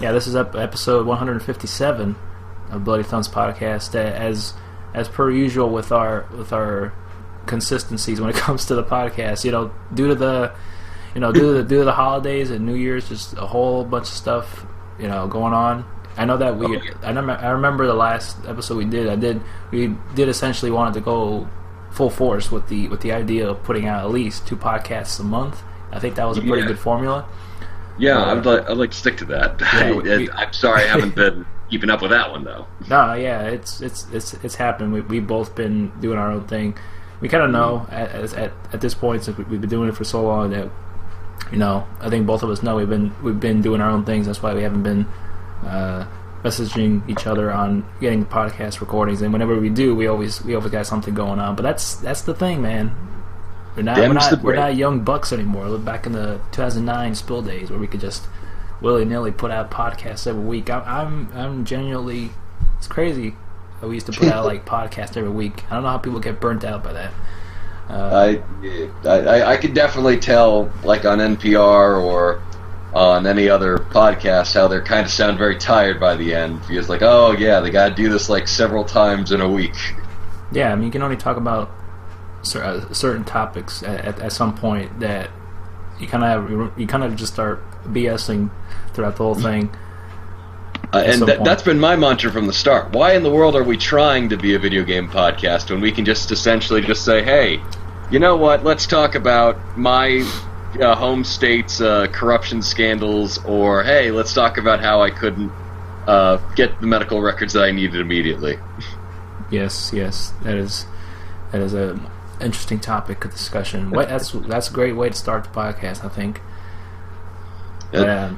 Yeah, this is episode 157 of Bloody Thumbs podcast. As per usual with our consistencies when it comes to the podcast, due to the holidays and New Year's, just a whole bunch of stuff, going on. I know that I remember the last episode we did essentially wanted to go full force with the idea of putting out at least 2 podcasts a month. I think that was a pretty good formula. Yeah, I'd like to stick to that. Yeah, I'm sorry I haven't been keeping up with that one though. No, yeah, it's happened. We've both been doing our own thing. We kind of know at this point, since we've been doing it for so long, that I think both of us know we've been doing our own things. That's why we haven't been messaging each other on getting podcast recordings. And whenever we do, we always got something going on. But that's the thing, man. We're not young bucks anymore. We're back in the 2009 Spill days where we could just willy-nilly put out podcasts every week. I'm genuinely, it's crazy that we used to put out like podcasts every week. I don't know how people get burnt out by that. I could definitely tell, like on NPR or on any other podcast, how they kind of sound very tired by the end. Because like, oh yeah, they got to do this like several times in a week. Yeah, I mean, you can only talk about certain topics at some point that you kind of just start BSing throughout the whole thing. And that's been my mantra from the start. Why in the world are we trying to be a video game podcast when we can just essentially just say, hey, you know what, let's talk about my home state's corruption scandals, or hey, let's talk about how I couldn't get the medical records that I needed immediately. Yes, that is a interesting topic of discussion. That's a great way to start the podcast, I think. That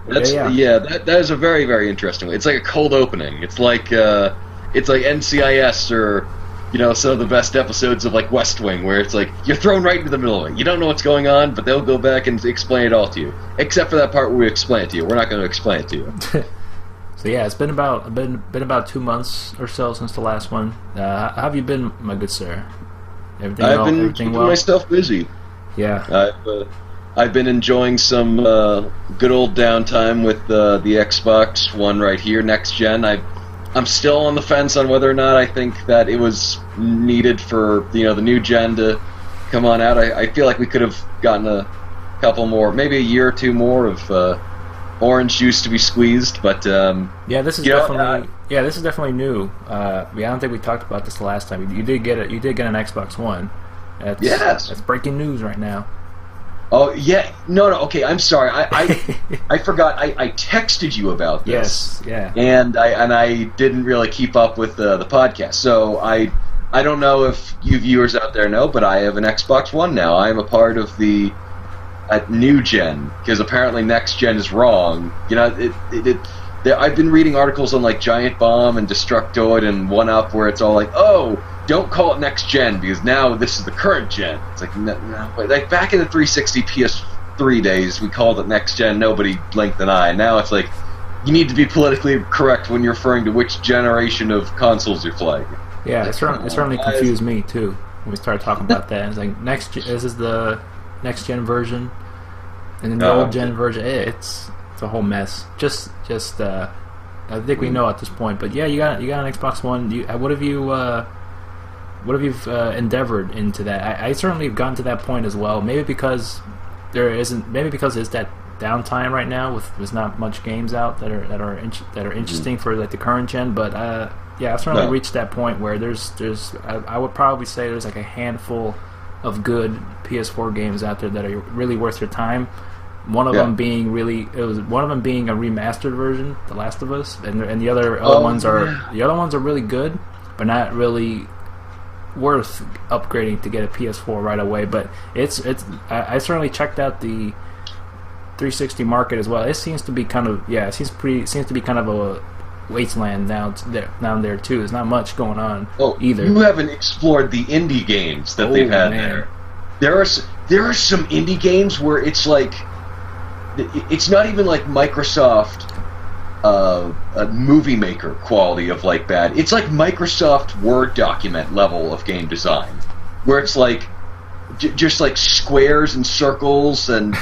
is a very, very interesting way. It's like a cold opening. It's like NCIS or some of the best episodes of like West Wing, where it's like you're thrown right into the middle of it. You don't know what's going on, but they'll go back and explain it all to you, except for that part where we explain it to you. We're not going to explain it to you. So yeah, it's been about 2 months or so since the last one. How have you been, my good sir? I've been keeping myself busy. Yeah. I've been enjoying some good old downtime with the Xbox One right here, next gen. I'm still on the fence on whether or not I think that it was needed for the new gen to come on out. I feel like we could have gotten a couple more, maybe a year or two more of orange juice to be squeezed. But this is definitely new. I don't think we talked about this the last time. You did get an Xbox One. That's breaking news right now. Oh yeah, no, okay. I'm sorry. I forgot. I texted you about this. Yes, yeah. And I didn't really keep up with the podcast. So I don't know if you viewers out there know, but I have an Xbox One now. I am a part of the new gen, because apparently next gen is wrong. I've been reading articles on like Giant Bomb and Destructoid and 1UP where it's all like, oh, don't call it next gen because now this is the current gen. It's like, no, like back in the 360 PS3 days, we called it next gen. Nobody blinked an eye. Now it's like you need to be politically correct when you're referring to which generation of consoles you're playing. Yeah, it certainly confused me too when we started talking about that. It's like this is the next gen version, and then the old gen version. It's a whole mess. Just I think we know at this point. But yeah, you got an Xbox One. What have you endeavored into that? I certainly have gotten to that point as well. Maybe because there's that downtime right now there's not much games out that are interesting for like the current gen. But I've certainly reached that point where I would probably say there's like a handful of good PS4 games out there that are really worth your time. One of them being a remastered version, The Last of Us, and the other ones are really good, but not really worth upgrading to get a PS4 right away. But I certainly checked out the 360 market as well. It seems to be kind of a wasteland down there too. There's not much going on either. You haven't explored the indie games that they've had there. There are some indie games where it's like it's not even like Microsoft a movie maker quality of like bad. It's like Microsoft Word document level of game design, where it's like just like squares and circles, and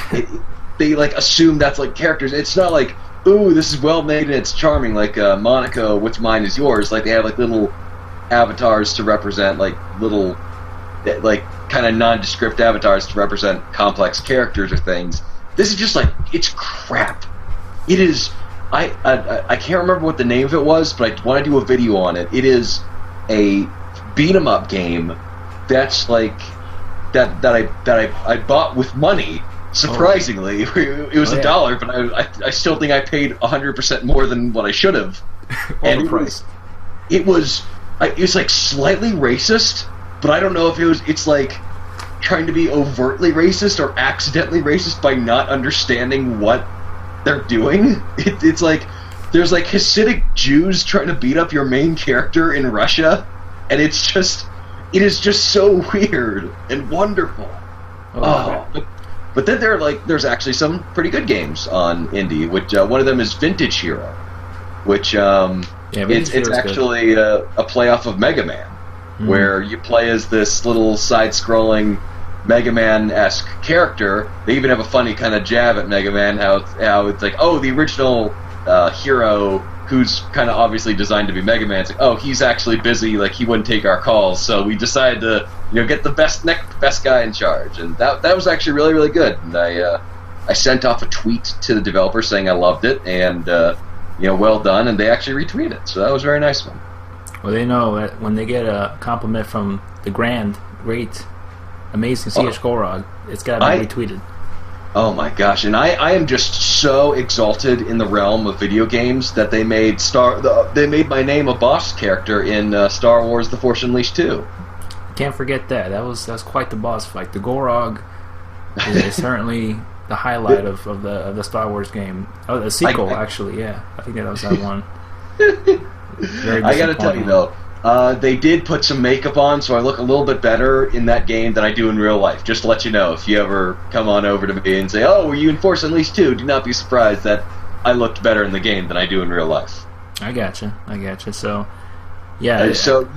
they like assume that's like characters. It's not like, ooh, this is well made and it's charming, like Monaco, what's mine is yours. Like they have like little avatars to represent like little, like kind of nondescript avatars to represent complex characters or things. This is just like, it's crap. It is. I can't remember what the name of it was, but I want to do a video on it. It is a beat 'em up game that's like that I bought with money. Surprisingly, it was $1, but I still think I paid 100% more than what I should have. And it was like slightly racist, but I don't know if it's like trying to be overtly racist or accidentally racist by not understanding what they're doing. It's like there's like Hasidic Jews trying to beat up your main character in Russia, and it is just so weird and wonderful. But then there's actually some pretty good games on indie, which one of them is Vintage Hero, which it's actually a playoff of Mega Man, where you play as this little side-scrolling Mega Man-esque character. They even have a funny kind of jab at Mega Man, how it's like, oh, the original hero, who's kind of obviously designed to be Mega Man, it's like, oh, he's actually busy, like he wouldn't take our calls, so we decided to get the best guy in charge, and that was actually really, really good. And I sent off a tweet to the developer saying I loved it, and well done, and they actually retweeted it, so that was a very nice one. Well, they know that when they get a compliment from the great, amazing C.H. Gorog, it's got to be retweeted. Oh my gosh, and I am just so exalted in the realm of video games that they made my name a boss character in Star Wars: The Force Unleashed 2. Can't forget that. That was quite the boss fight. The Gorog is certainly the highlight of the Star Wars game. Oh, the sequel, actually, yeah. I think that was that one. I gotta tell you though, they did put some makeup on, so I look a little bit better in that game than I do in real life. Just to let you know, if you ever come on over to me and say, oh, were you in Force Unleashed 2? Do not be surprised that I looked better in the game than I do in real life. I gotcha. So, yeah. So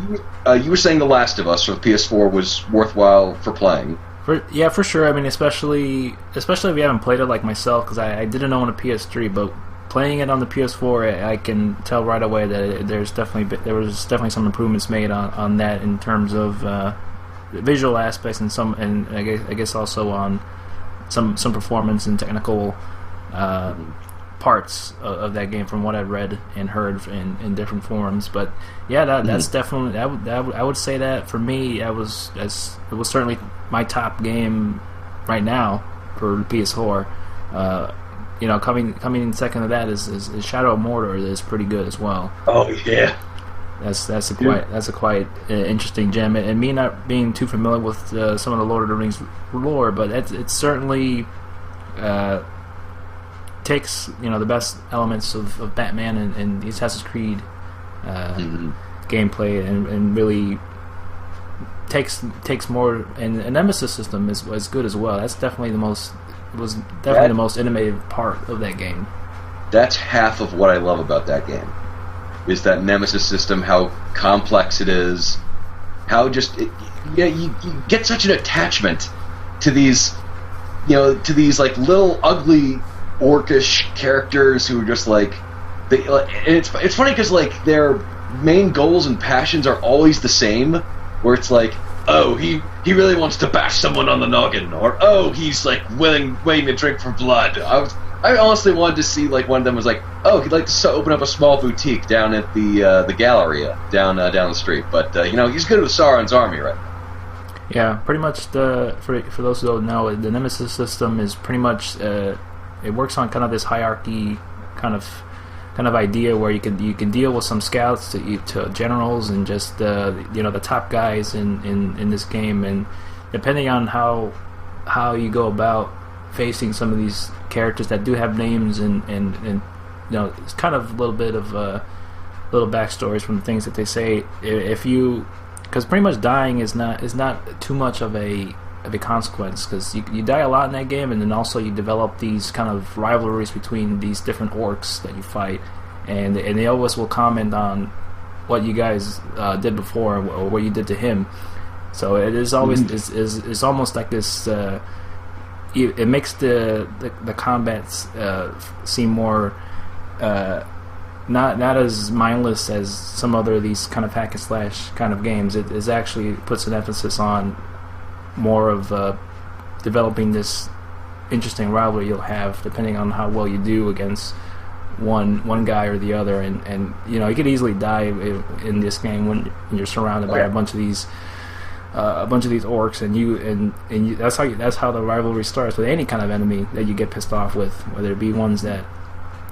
you were saying The Last of Us for the PS4 was worthwhile for playing. For sure. I mean, especially if you haven't played it like myself, because I didn't own a PS3, but playing it on the PS4, I can tell right away that there was definitely some improvements made on that in terms of visual aspects and I guess also on some performance and technical parts of that game from what I've read and heard in different forums. But yeah, that's definitely I would say that for me it was certainly my top game right now for the PS4. Coming in second to that is Shadow of Mordor is pretty good as well. Oh yeah, that's a quite interesting gem. And me not being too familiar with some of the Lord of the Rings lore, but it certainly takes the best elements of Batman and the Assassin's Creed gameplay and really takes more. And the Nemesis system is good as well. That's definitely the most innovative part of that game. That's half of what I love about that game, is that Nemesis system, how complex it is, how you get such an attachment to these like little ugly orcish characters who are just like, and it's funny because like their main goals and passions are always the same, where it's like, oh, he really wants to bash someone on the noggin, or oh, he's like waiting to drink for blood. I honestly wanted to see like one of them was like, oh, he'd like to open up a small boutique down at the Galleria down the street, but he's good with Sauron's army right now. Yeah, pretty much for those who don't know, the Nemesis system is pretty much it works on kind of this hierarchy kind of idea where you can deal with some scouts to generals and just the top guys in this game, and depending on how you go about facing some of these characters that do have names and it's kind of a little bit of little backstories from the things that they say. Because pretty much dying is not too much of a consequence, because you die a lot in that game, and then also you develop these kind of rivalries between these different orcs that you fight, and they always will comment on what you guys did before or what you did to him. So it is always it's almost like this it makes the combats seem more not as mindless as some other of these kind of hack and slash kind of games. It actually puts an emphasis on more of developing this interesting rivalry you'll have depending on how well you do against one guy or the other, and you know, you could easily die in this game when you're surrounded by a bunch of these orcs, and you that's how the rivalry starts with any kind of enemy that you get pissed off with, whether it be ones that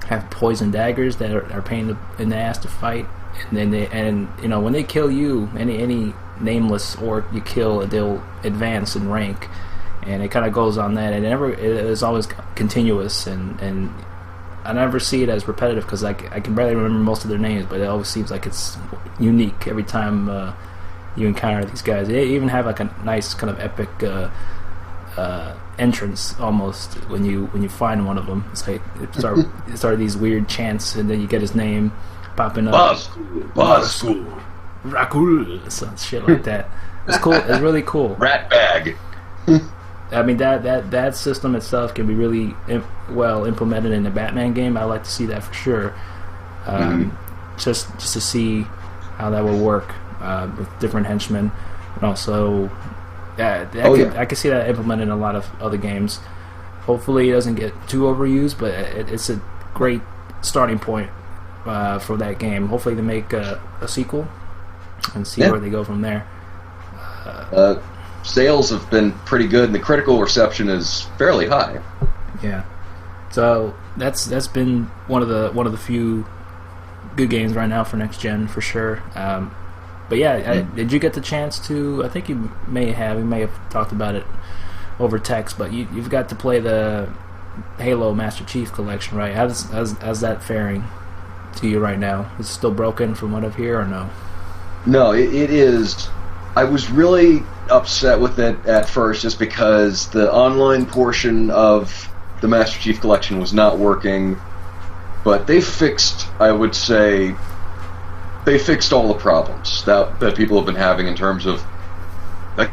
have poison daggers that are pain in the ass to fight, and then you know, when they kill you, any nameless orc you kill, they'll advance in rank, and it kind of goes on that, and it is always continuous, and I never see it as repetitive because I can barely remember most of their names, but it always seems like it's unique every time you encounter these guys. They even have like a nice kind of epic entrance almost when you find one of them. It's like it start these weird chants, and then you get his name popping up. Bazgul. Rakul, some shit like that. It's cool. It's really cool. Rat bag. I mean, that system itself can be really well implemented in the Batman game. I like to see that for sure. Just to see how that will work with different henchmen, and also I can see that implemented in a lot of other games. Hopefully, it doesn't get too overused, but it's a great starting point for that game. Hopefully, they make a sequel and see where they go from there. Sales have been pretty good, and the critical reception is fairly high. Yeah, so that's been one of the few good games right now for next gen for sure. But yeah, did you get the chance to? I think you may have talked about it over text, but you've got to play the Halo Master Chief Collection, right? How's that faring to you right now? Is it still broken from what I've heard, or no? No, it is. I was really upset with it at first just because the online portion of the Master Chief Collection was not working, but they fixed, I would say, all the problems that people have been having in terms of, like,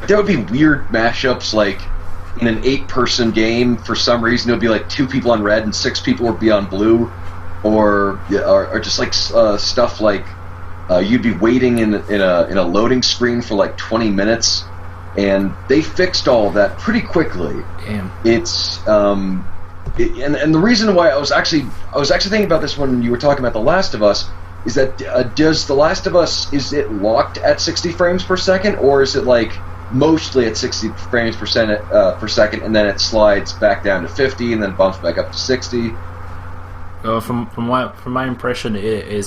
there would be weird mashups, like in an 8-person game, for some reason it would be like 2 people on red and 6 people would be on blue, or just like stuff like you'd be waiting in a loading screen for like 20 minutes, and they fixed all of that pretty quickly. Damn. It's and the reason why I was actually thinking about this when you were talking about The Last of Us is that does The Last of Us, is it locked at 60 frames per second, or is it like mostly at 60 frames per second, and then it slides back down to 50 and then bumps back up to 60? From my impression, it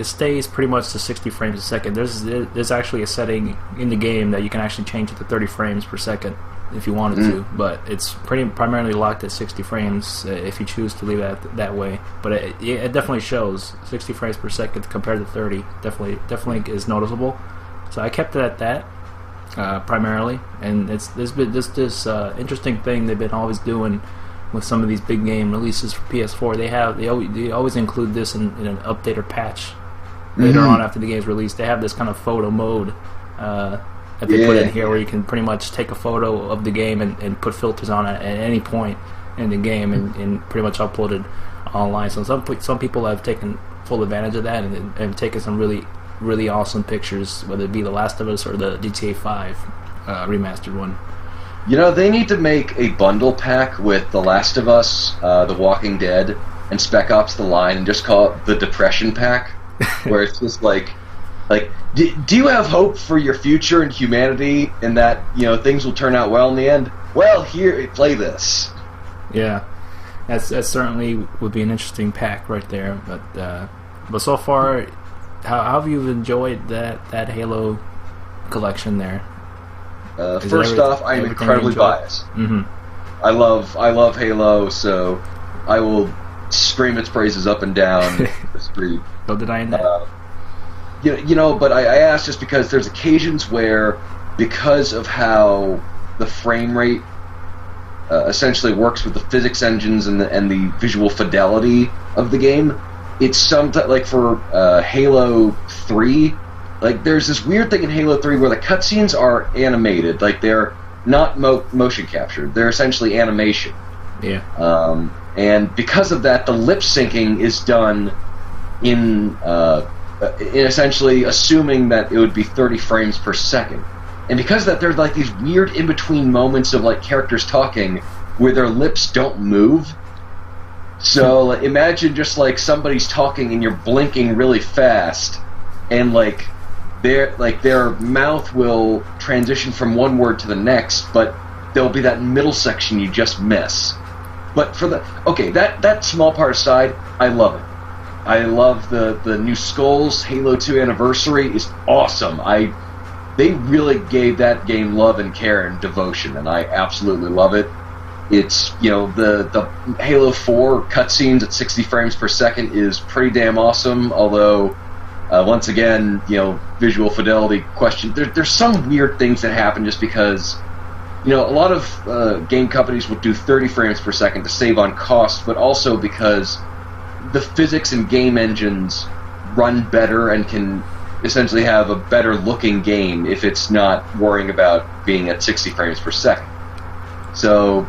stays pretty much to 60 frames a second. There's actually a setting in the game that you can actually change it to 30 frames per second if you wanted to, but it's primarily locked at 60 frames if you choose to leave it that way. But it definitely shows 60 frames per second compared to 30. Definitely is noticeable. So I kept it at that primarily, and there's been this interesting thing they've been always doing with some of these big game releases for PS4. They always include this in an update or patch later on after the game's released. They have this kind of photo mode that they put in here, where you can pretty much take a photo of the game and put filters on it at any point in the game and pretty much upload it online. So some people have taken full advantage of that and taken some really, really awesome pictures, whether it be The Last of Us or the GTA 5 remastered one. You know, they need to make a bundle pack with The Last of Us, The Walking Dead, and Spec Ops: The Line, and just call it the Depression Pack, where it's just like, do you have hope for your future and humanity, and that, you know, things will turn out well in the end? Well, here, play this. Yeah, that certainly would be an interesting pack right there. But so far, how have you enjoyed that Halo collection there? First off, I am incredibly biased. Mm-hmm. I love Halo, so I will scream its praises up and down the street. No denying that. You know, but I ask just because there's occasions where, because of how the frame rate essentially works with the physics engines and the visual fidelity of the game, it's sometimes, like for Halo 3, like there's this weird thing in Halo 3 where the cutscenes are animated, like they're not motion capture. They're essentially animation. Yeah. And because of that, the lip syncing is done in essentially assuming that it would be 30 frames per second. And because of that, there's like these weird in-between moments of like characters talking where their lips don't move. So like, imagine just like somebody's talking and you're blinking really fast, and like their mouth will transition from one word to the next, but there'll be that middle section you just miss. But for that small part aside, I love it. I love the new Skulls. Halo 2 Anniversary is awesome. They really gave that game love and care and devotion, and I absolutely love it. It's, the Halo 4 cutscenes at 60 frames per second is pretty damn awesome, although, once again, visual fidelity question. There's some weird things that happen just because, a lot of game companies would do 30 frames per second to save on cost, but also because the physics and game engines run better and can essentially have a better looking game if it's not worrying about being at 60 frames per second. So,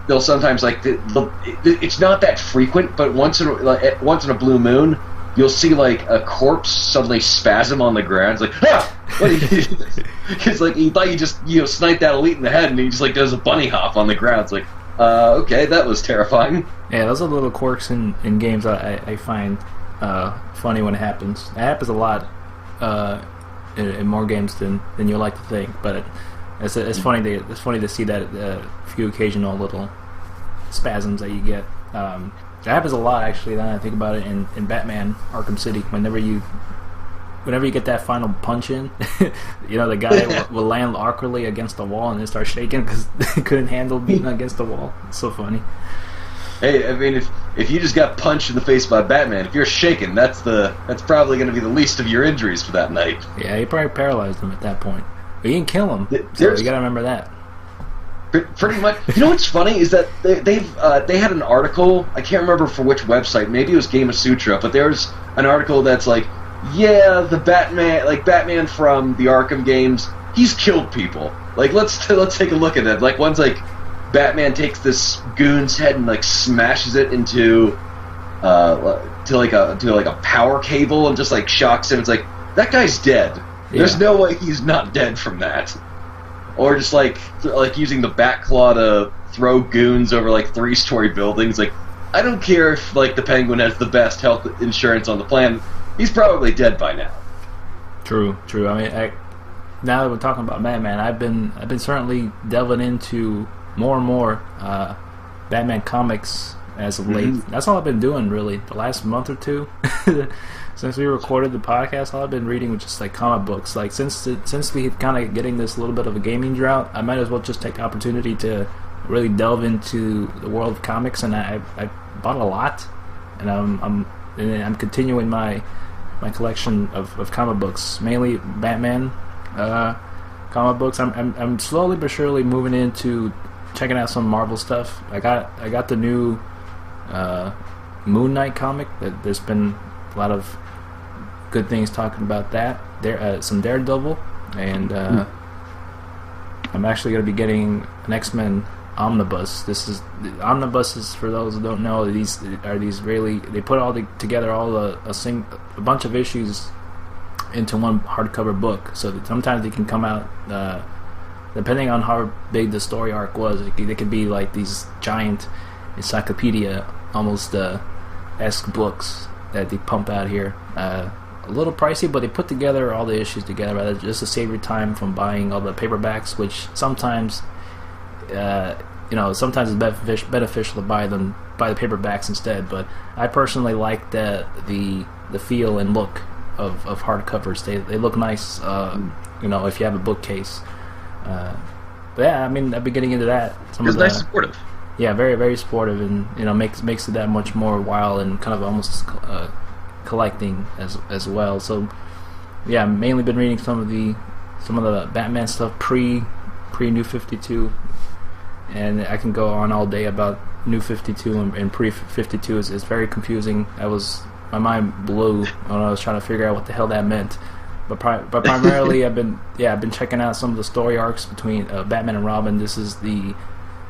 they'll sometimes it's not that frequent, but once in a blue moon, you'll see like a corpse suddenly spasm on the ground. It's like, ah! It's like you thought you just sniped that elite in the head, and he just like does a bunny hop on the ground. It's like, okay, that was terrifying. Yeah, those are little quirks in games I find funny when it happens. It happens a lot in more games than you like to think, but it's funny to see that few occasional little spasms that you get. It happens a lot, actually, now that I think about it, in Batman Arkham City. Whenever you get that final punch in, the guy will land awkwardly against the wall and then start shaking because he couldn't handle being against the wall. It's so funny. Hey, I mean, if you just got punched in the face by Batman, if you're shaking, that's probably going to be the least of your injuries for that night. Yeah, he probably paralyzed him at that point. But he didn't kill him, so you got to remember that. Pretty much. You know what's funny is that they had an article. I can't remember for which website. Maybe it was Game of Sutra, but there's an article that's like, yeah, the Batman from the Arkham games, he's killed people. Like, let's take a look at it. Like, one's like, Batman takes this goon's head and like smashes it into a power cable and just like shocks him. It's like, that guy's dead. Yeah. There's no way he's not dead from that. Or just like using the Batclaw to throw goons over like 3-story buildings. Like, I don't care if like the Penguin has the best health insurance on the planet. He's probably dead by now. True. I mean, now that we're talking about Batman, I've been certainly delving into more and more Batman comics as of late. Mm-hmm. That's all I've been doing, really, the last month or two. Since we recorded the podcast, all I've been reading was just like comic books. Like since we kind of getting this little bit of a gaming drought, I might as well just take the opportunity to really delve into the world of comics. And I bought a lot, and I'm continuing my collection of comic books, mainly Batman comic books. I'm slowly but surely moving into checking out some Marvel stuff. I got the new Moon Knight comic. There's been a lot of good things talking about that. Some Daredevil, and I'm actually going to be getting an X-Men omnibus. Omnibuses, for those who don't know, these really, they put together a bunch of issues into one hardcover book. So that sometimes they can come out depending on how big the story arc was. They could be like these giant encyclopedia almost esque books that they pump out here. A little pricey, but they put together all the issues together rather just to save your time from buying all the paperbacks, which sometimes sometimes it's beneficial to buy the paperbacks instead. But I personally like the feel and look of hardcovers. They look nice, if you have a bookcase. But yeah, I mean, I've been getting into that. It's nice, supportive. Yeah, very, very supportive, and makes it that much more wild and kind of almost collecting as well. So yeah, I've mainly been reading some of the Batman stuff pre New 52, and I can go on all day about New 52 and pre 52. It's very confusing. My mind blew when I was trying to figure out what the hell that meant. but primarily I've been checking out some of the story arcs between Batman and Robin. This is the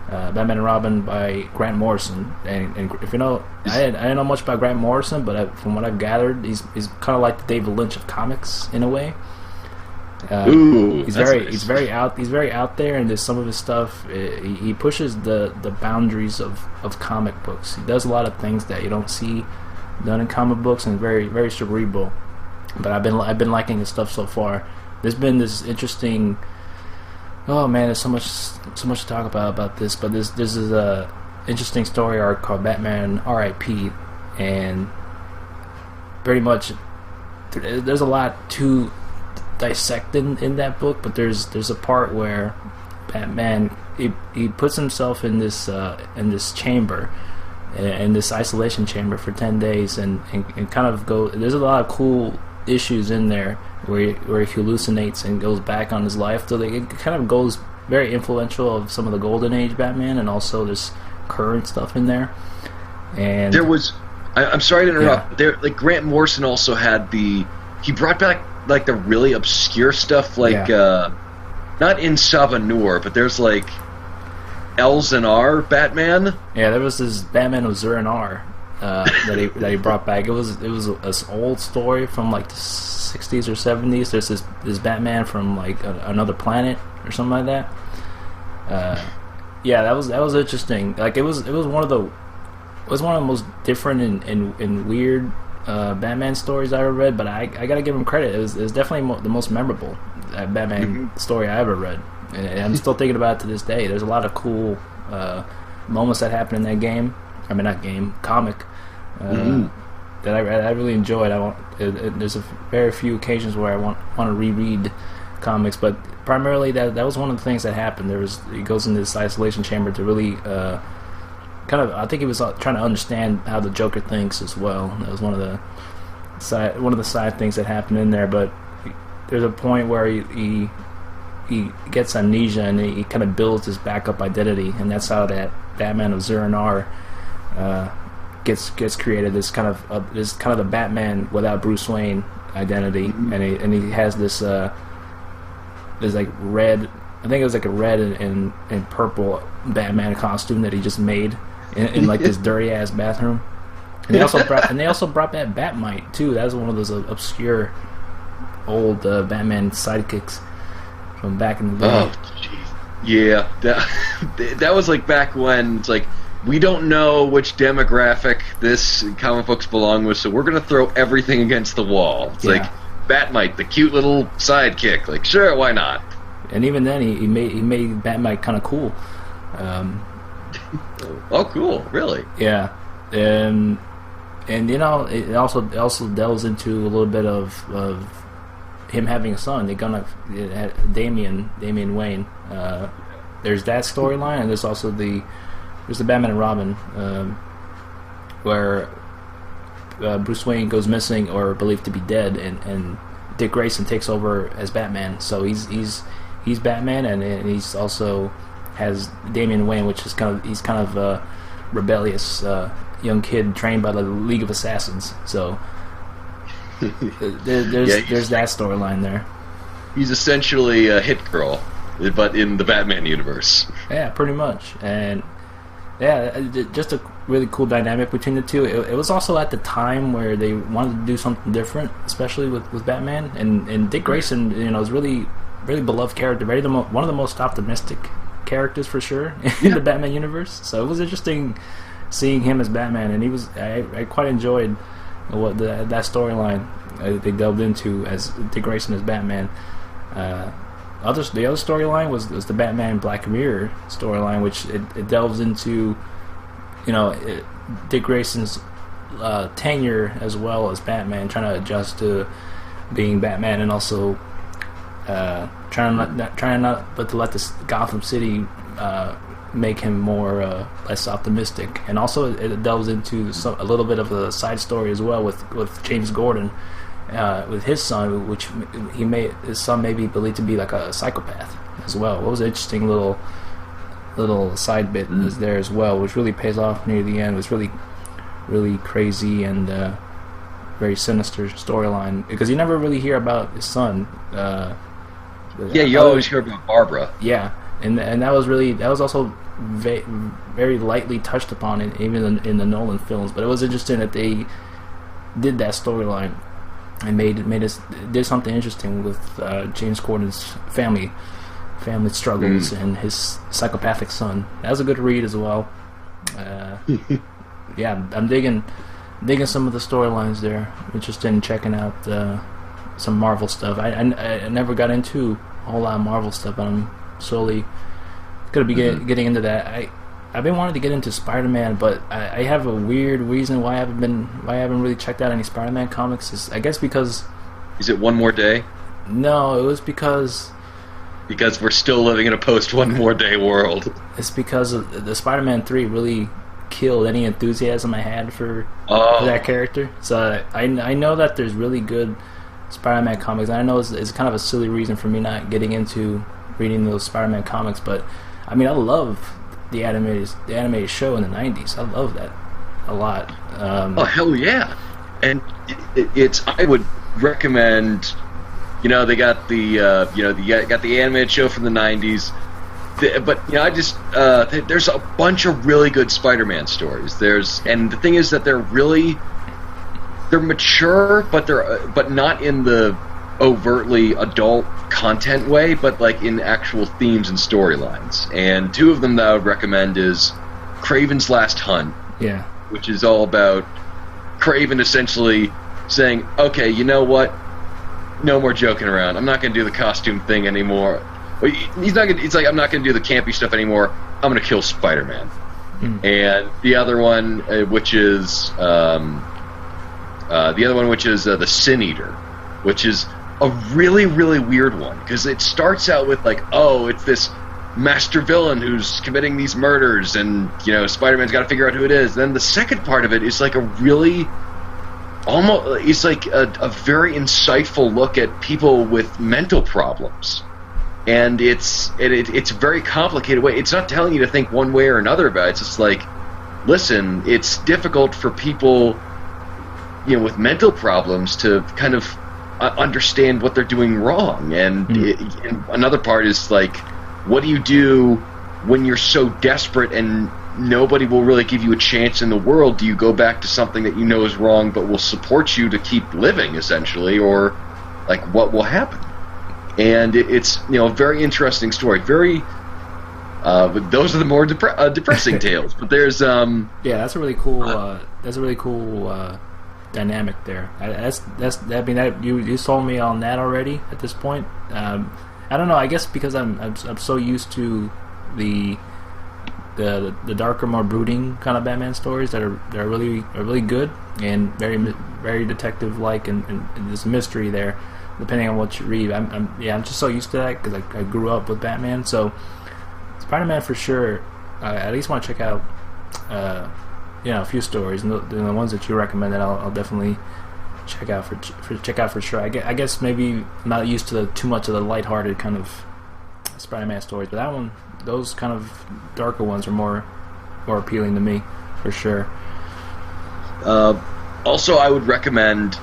Batman and Robin by Grant Morrison, and if you know, I didn't know much about Grant Morrison, but from what I've gathered, he's kind of like the David Lynch of comics in a way. He's very out there, and there's some of his stuff. He pushes the boundaries of comic books. He does a lot of things that you don't see done in comic books, and very very cerebral. But I've been liking his stuff so far. There's been this interesting. Oh man, there's so much to talk about this. But this is a interesting story arc called Batman R.I.P. and pretty much there's a lot to dissect in that book. But there's a part where Batman he puts himself in this chamber, in this isolation chamber for 10 days, and kind of go. There's a lot of cool issues in there where he hallucinates and goes back on his life. So it kind of goes very influential of some of the Golden Age Batman, and also there's current stuff in there. And there was, I'm sorry to interrupt. Yeah. There, like Grant Morrison also had he brought back like the really obscure stuff, like not in Savanur, but there's like Elzenar Batman. Yeah, there was this Batman of Zur-En-Arrh that he brought back. It was an old story from like the 60s or 70s. There's this Batman from like another planet or something like that. Yeah, that was interesting. Like it was one of the most different and weird Batman stories I ever read. But I gotta give him credit. It was definitely the most memorable Batman story I ever read, and I'm still thinking about it to this day. There's a lot of cool moments that happen in that game. I mean, not game, comic. That I really enjoyed. There's a very few occasions where I want to reread comics, but primarily that was one of the things that happened. He goes into this isolation chamber to really kind of. I think he was trying to understand how the Joker thinks as well. That was one of the side things that happened in there. But there's a point where he gets amnesia and he kind of builds his backup identity, and that's how that Batman of Zur-En-Arrh gets created. This kind of the Batman without Bruce Wayne identity, and he has this like red. I think it was like a red and purple Batman costume that he just made in like this dirty ass bathroom. And they also brought back Batmite too. That was one of those obscure old Batman sidekicks from back in the day. Oh, jeez. Yeah, that was like back when it's like, we don't know which demographic this comic books belong with, so we're going to throw everything against the wall. It's like Batmite, the cute little sidekick. Like, sure, why not? And even then, he made Batmite kind of cool. Oh, cool! Really? Yeah, and you know, it also delves into a little bit of him having a son. They're gonna Damian Wayne. There's that storyline, and there's also the Batman and Robin, where Bruce Wayne goes missing or believed to be dead, and Dick Grayson takes over as Batman. So he's Batman, and he's also has Damian Wayne, which is kind of a rebellious young kid trained by the League of Assassins. So there's that storyline there. He's essentially a Hit Girl, but in the Batman universe. Yeah, pretty much. And yeah, just a really cool dynamic between the two. It was also at the time where they wanted to do something different, especially with Batman. And Dick Grayson, you know, is really beloved character, one of the most optimistic characters for sure in the Batman universe. So it was interesting seeing him as Batman, and I quite enjoyed that storyline they delved into as Dick Grayson as Batman. The other storyline was the Batman Black Mirror storyline, which it delves into, you know, Dick Grayson's tenure as well as Batman, trying to adjust to being Batman, and also trying not to let this Gotham City make him more less optimistic. And also it delves into a little bit of a side story as well with James Gordon, with his son, which his son may be believed to be like a psychopath as well. What was an interesting little side bit was there as well, which really pays off near the end. It was really, really crazy and very sinister storyline because you never really hear about his son. Yeah, you always hear about Barbara. Yeah, and that was also very lightly touched upon even in the Nolan films. But it was interesting that they did that storyline and did something interesting with James Corden's family struggles and his psychopathic son. That was a good read as well. Yeah, I'm digging some of the storylines there. Interested in checking out some Marvel stuff. I never got into a whole lot of Marvel stuff, but I'm slowly gonna be getting into that. I've been wanting to get into Spider-Man, but I have a weird reason why I haven't really checked out any Spider-Man comics. I guess because... Is it One More Day? No, it was because we're still living in a post One More Day world. It's because the Spider-Man 3 really killed any enthusiasm I had for that character. So I know that there's really good Spider-Man comics, and I know it's kind of a silly reason for me not getting into reading those Spider-Man comics, but I mean, I love the animated show in the 90s. I love that a lot. Oh, hell yeah. And it's I would recommend, they got the got the animated show from the 90s, but there's a bunch of really good Spider-Man stories. And the thing is that they're mature, but not in the overtly adult content way, but like in actual themes and storylines. And two of them that I would recommend is Kraven's Last Hunt, which is all about Kraven essentially saying, okay, you know what? No more joking around. I'm not going to do the costume thing anymore. He's not gonna. It's like, I'm not going to do the campy stuff anymore. I'm going to kill Spider-Man. And the other one, which is the Sin Eater, which is a really, really weird one, because it starts out with like, oh, it's this master villain who's committing these murders, and Spider-Man's got to figure out who it is. Then the second part of it is like a really it's like a very insightful look at people with mental problems, and it's a very complicated way. It's not telling you to think one way or another about it. It's just like, listen, it's difficult for people with mental problems to kind of understand what they're doing wrong. And another part is like, what do you do when you're so desperate and nobody will really give you a chance in the world? Do you go back to something that you know is wrong but will support you to keep living, essentially? Or like, what will happen? And it's a very interesting story. Very but those are the more depressing tales. But there's that's a really cool dynamic there. You sold me on that already at this point. I don't know. I guess because I'm so used to the darker, more brooding kind of Batman stories that are really good and very, very detective like, and there's mystery there depending on what you read. I'm just so used to that because I grew up with Batman. So Spider-Man for sure. I at least want to check out a few stories, and the ones that you recommended, I'll definitely check out for sure. I guess maybe I'm not used to too much of the lighthearted kind of Spider-Man stories, but those kind of darker ones are more appealing to me for sure. Also, I would recommend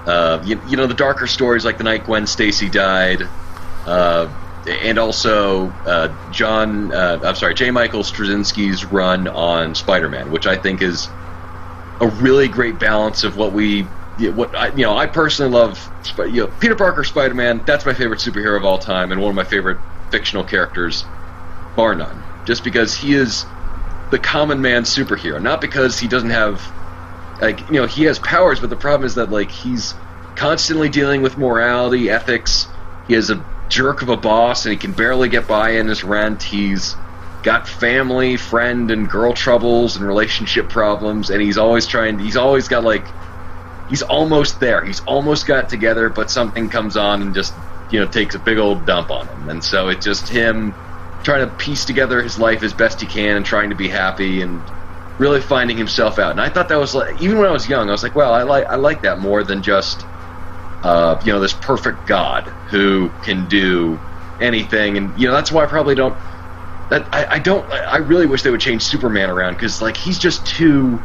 the darker stories like the night Gwen Stacy died, and also J. Michael Straczynski's run on Spider-Man, which I think is a really great balance of I personally love. Peter Parker Spider-Man. That's my favorite superhero of all time, and one of my favorite fictional characters, bar none. Just because he is the common man superhero, not because he doesn't have he has powers, but the problem is that he's constantly dealing with morality, ethics. He has a jerk of a boss, and he can barely get by in his rent. He's got family, friend, and girl troubles and relationship problems, and he's always got he's almost there. He's almost got it together, but something comes on and just takes a big old dump on him. And so it's just him trying to piece together his life as best he can and trying to be happy and really finding himself out. And I thought that was even when I was young, I was like, well, I like that more than just this perfect god who can do anything. And that's why I probably don't. I really wish they would change Superman around, because he's just too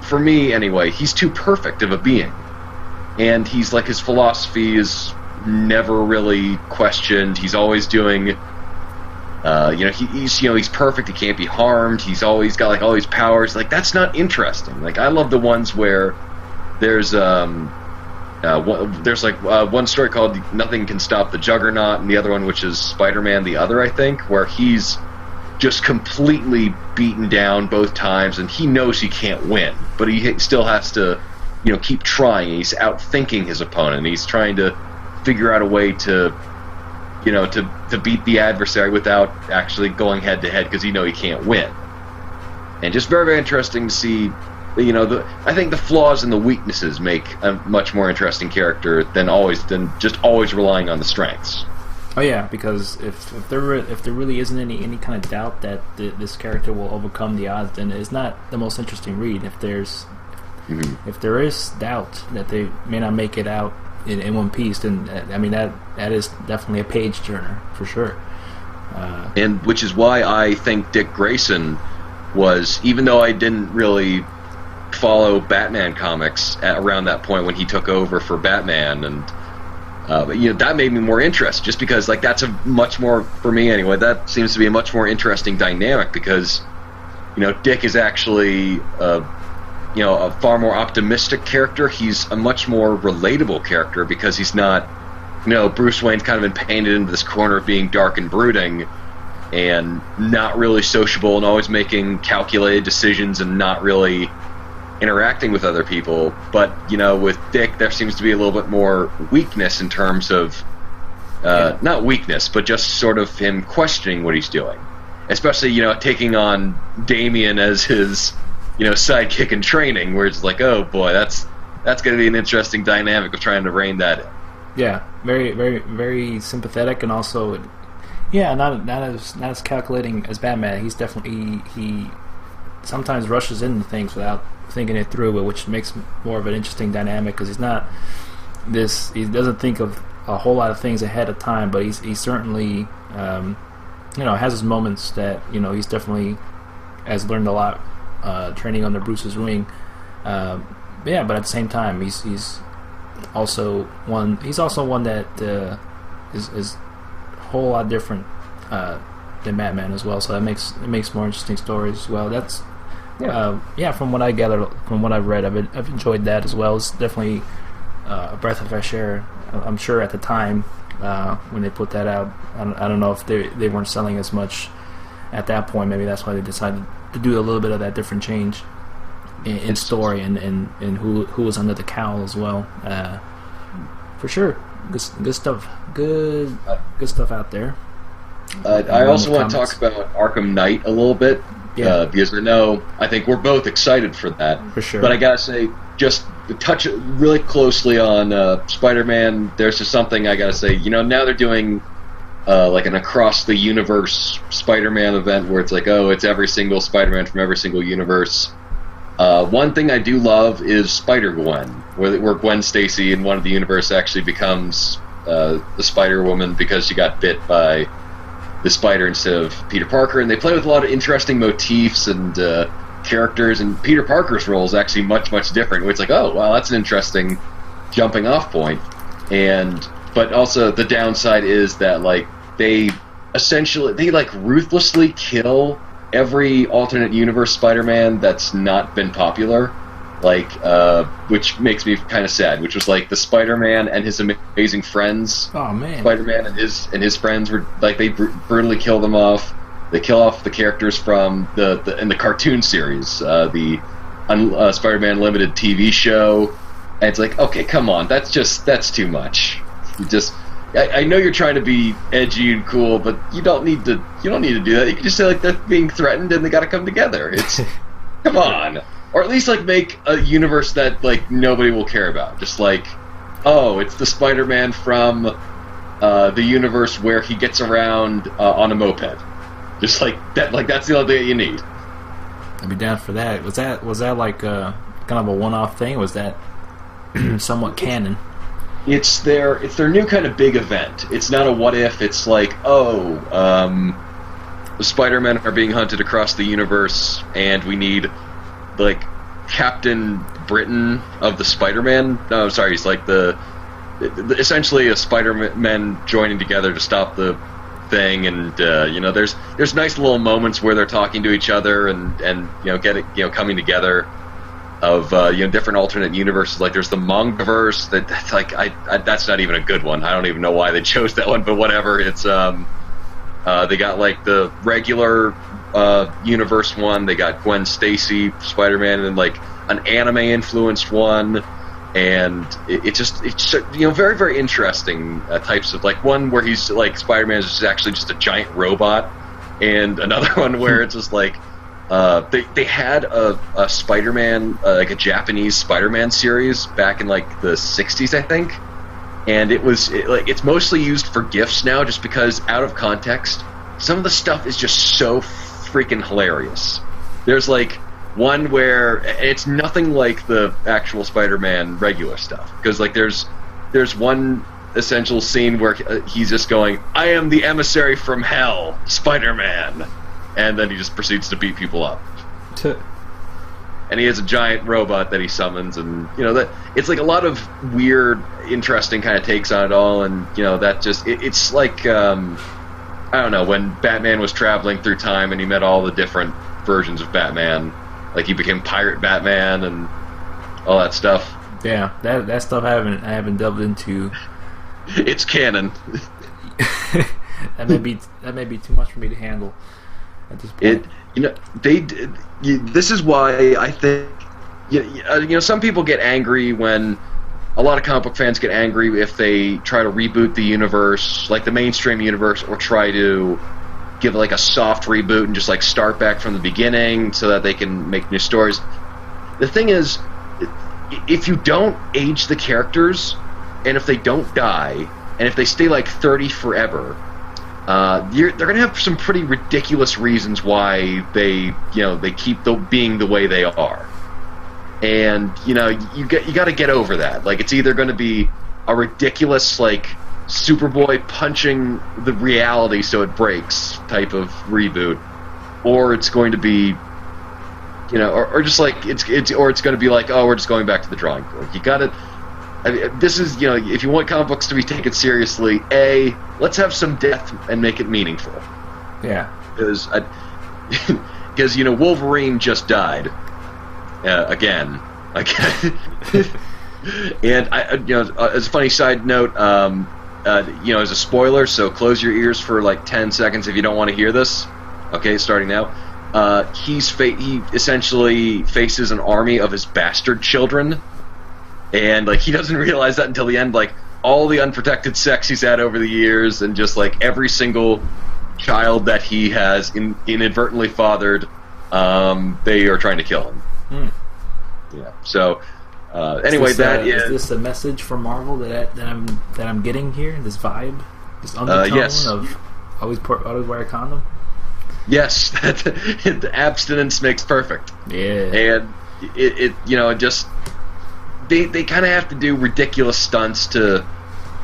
for me anyway, he's too perfect of a being. And he's like, his philosophy is never really questioned. He's always doing, he's perfect. He can't be harmed. He's always got like all these powers. Like, that's not interesting. Like, I love the ones where there's one story called Nothing Can Stop the Juggernaut, and the other one, which is Spider-Man the Other, I think, where he's just completely beaten down both times, and he knows he can't win, but he still has to, keep trying. He's outthinking his opponent. He's trying to figure out a way to beat the adversary without actually going head to head, because he can't win. And just very, very interesting to see. I think the flaws and the weaknesses make a much more interesting character than just always relying on the strengths. Oh yeah, because if there really isn't any kind of doubt that this character will overcome the odds, then it's not the most interesting read. If there is doubt that they may not make it out in One Piece, then that is definitely a page turner for sure. And which is why I think Dick Grayson was, even though I didn't really follow Batman comics around that point when he took over for Batman, and that made me more interested, just because that's a much more, for me anyway, that seems to be a much more interesting dynamic, because Dick is actually a far more optimistic character. He's a much more relatable character, because he's not, Bruce Wayne's kind of been painted into this corner of being dark and brooding and not really sociable and always making calculated decisions and not really interacting with other people. But with Dick, there seems to be a little bit more weakness in terms of not weakness, but just sort of him questioning what he's doing, especially taking on Damian as his sidekick in training, where it's like, oh boy, that's going to be an interesting dynamic of trying to rein that in. Yeah, very, very, very sympathetic, and also not as calculating as Batman. He's definitely, he sometimes rushes into things without thinking it through, which makes more of an interesting dynamic, because he doesn't think of a whole lot of things ahead of time, but he certainly has his moments that he's definitely has learned a lot training under Bruce's wing, but at the same time he's also one that is a whole lot different than Batman as well, so it makes more interesting stories as well. That's from what I gathered, from what I've read, I've enjoyed that as well. It's definitely a breath of fresh air. I'm sure at the time when they put that out, I don't know if they weren't selling as much at that point. Maybe that's why they decided to do a little bit of that different change in story and who was under the cowl as well. For sure, good stuff. Good stuff out there. I also want to talk about Arkham Knight a little bit. Yeah. Because I think we're both excited for that. For sure. But I gotta say, just to touch really closely on Spider-Man, there's just something I gotta say. Now they're doing like an across the universe Spider-Man event, where it's like, oh, it's every single Spider-Man from every single universe. One thing I do love is Spider-Gwen, where Gwen Stacy in one of the universe actually becomes the Spider-Woman because she got bit by the spider instead of Peter Parker, and they play with a lot of interesting motifs and characters, and Peter Parker's role is actually much, much different, where it's like, oh, wow, that's an interesting jumping off point. But also the downside is that they ruthlessly kill every alternate universe Spider-Man that's not been popular, which makes me kind of sad. Which was the Spider-Man and his amazing friends. Oh man! Spider-Man and his friends were they brutally kill them off. They kill off the characters from in the cartoon series, the Spider-Man Limited TV show. And it's like, okay, come on, that's too much. I know you're trying to be edgy and cool, but you don't need to do that. You can just say they're being threatened and they got to come together. It's come on. Or at least make a universe that nobody will care about. Just oh, it's the Spider-Man from the universe where he gets around on a moped. Just that. That's the only thing that you need. I'd be down for that. Was that kind of a one-off thing? Or was that somewhat canon? It's their new kind of big event. It's not a what if. It's the Spider-Men are being hunted across the universe, and we need Captain Britain of the Spider-Man. No, sorry, he's like essentially a Spider-Man joining together to stop the thing, and there's nice little moments where they're talking to each other and coming together of different alternate universes. Like there's the Mongiverse that's like that's not even a good one. I don't even know why they chose that one, but whatever. It's they got like the regular universe one. They got Gwen Stacy Spider-Man, and like an anime influenced one. And it's very, very interesting types of, like, one where he's like Spider-Man is actually just a giant robot, and another one where it's just like they had a Spider-Man like a Japanese Spider-Man series back in like the 60s, I think, and it's mostly used for GIFs now, just because out of context some of the stuff is just so freaking hilarious. There's like one where it's nothing like the actual Spider-Man regular stuff, because like there's one essential scene where he's just going, "I am the emissary from hell, Spider-Man," and then he just proceeds to beat people up. And he has a giant robot that he summons, and that it's like a lot of weird, interesting kind of takes on it all, and that just it's like I don't know, when Batman was traveling through time and he met all the different versions of Batman. Like he became Pirate Batman and all that stuff. Yeah, that stuff I haven't delved into. It's canon. that may be too much for me to handle at this point. This is why I think some people get angry when a lot of comic book fans get angry if they try to reboot the universe, like the mainstream universe, or try to give like a soft reboot and just like start back from the beginning so that they can make new stories. The thing is, if you don't age the characters, and if they don't die, and if they stay like 30 forever, they're gonna have some pretty ridiculous reasons why they keep being the way they are. And you got to get over that. Like it's either going to be a ridiculous like Superboy punching the reality so it breaks type of reboot, or it's going to be, or just like it's going to be like, oh, we're just going back to the drawing board. You got to. This is if you want comic books to be taken seriously, let's have some death and make it meaningful. Yeah, because Wolverine just died again. And as a funny side note, as a spoiler, so close your ears for like 10 seconds if you don't want to hear this. Okay, starting now. He essentially faces an army of his bastard children, and like he doesn't realize that until the end. Like all the unprotected sex he's had over the years, and just like every single child that he has inadvertently fathered, they are trying to kill him. Yeah. So. Anyway, is this a message from Marvel that I'm getting here? This vibe, this undertone of always wear a condom. Yes, the abstinence makes perfect. Yeah, and it just they kind of have to do ridiculous stunts to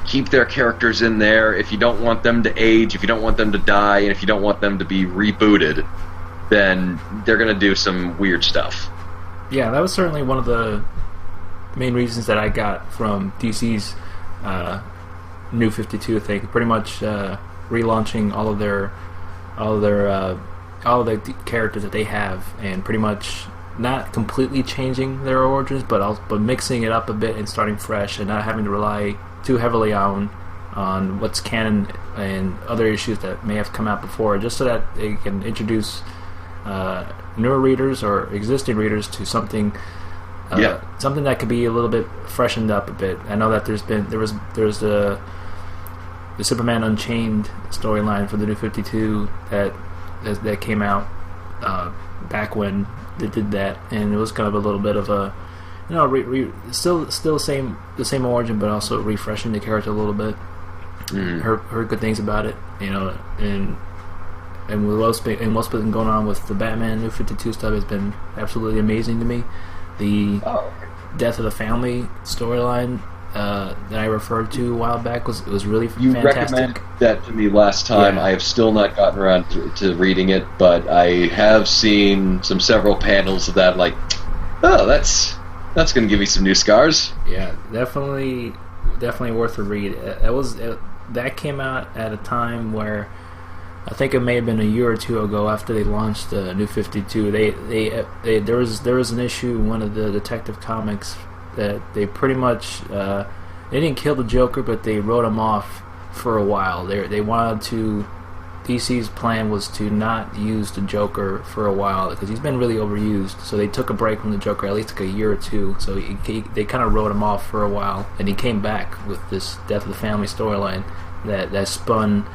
keep their characters in there. If you don't want them to age, if you don't want them to die, and if you don't want them to be rebooted, then they're gonna do some weird stuff. Yeah, that was certainly one of the main reasons that I got from DC's New 52 thing. Pretty much relaunching all of the characters that they have, and pretty much not completely changing their origins, but mixing it up a bit and starting fresh, and not having to rely too heavily on what's canon and other issues that may have come out before, just so that they can introduce newer readers or existing readers to something. Something that could be a little bit freshened up a bit. I know that there's the Superman Unchained storyline for the New 52 that came out back when they did that, and it was kind of a little bit of a still the same origin, but also refreshing the character a little bit. Heard good things about it, and what's been going on with the Batman New 52 stuff has been absolutely amazing to me. The Death of the Family storyline that I referred to a while back was really fantastic. You recommended that to me last time. Yeah. I have still not gotten around to reading it, but I have seen several panels of that. Like, Oh, that's going to give me some new scars. Yeah, definitely worth a read. That came out at a time where I think it may have been a year or two ago after they launched the New 52. There was an issue in one of the Detective Comics that they pretty much they didn't kill the Joker, but they wrote him off for a while. They wanted to. DC's plan was to not use the Joker for a while because he's been really overused. So they took a break from the Joker, at least like a year or two. So they kind of wrote him off for a while, and he came back with this Death of the Family storyline that spun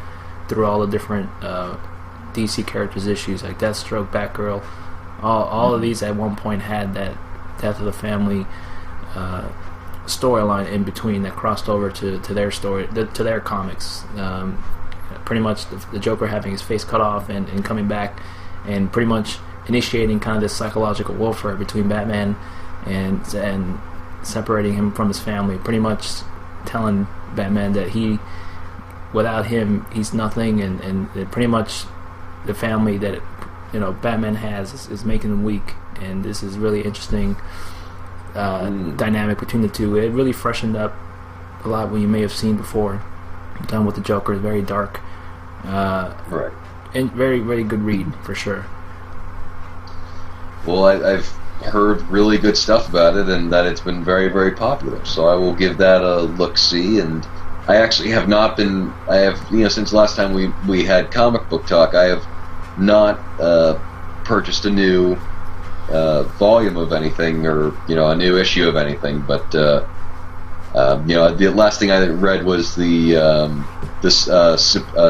through all the different DC characters' issues, like Deathstroke, Batgirl. All of these at one point had that Death of the Family storyline in between that crossed over to their story, to their comics. Pretty much the Joker having his face cut off and coming back and pretty much initiating kind of this psychological warfare between Batman and separating him from his family, pretty much telling Batman that without him he's nothing, and pretty much the family that Batman has is making him weak. And this is really interesting dynamic between the two. It really freshened up a lot what you may have seen before done with the Joker. Is very dark, right, and very, very good read for sure. Well, I've heard really good stuff about it, and that it's been very, very popular. So I will give that a look-see. And I actually have not been. I have, since last time we had comic book talk, I have not purchased a new volume of anything, or a new issue of anything. But the last thing I read was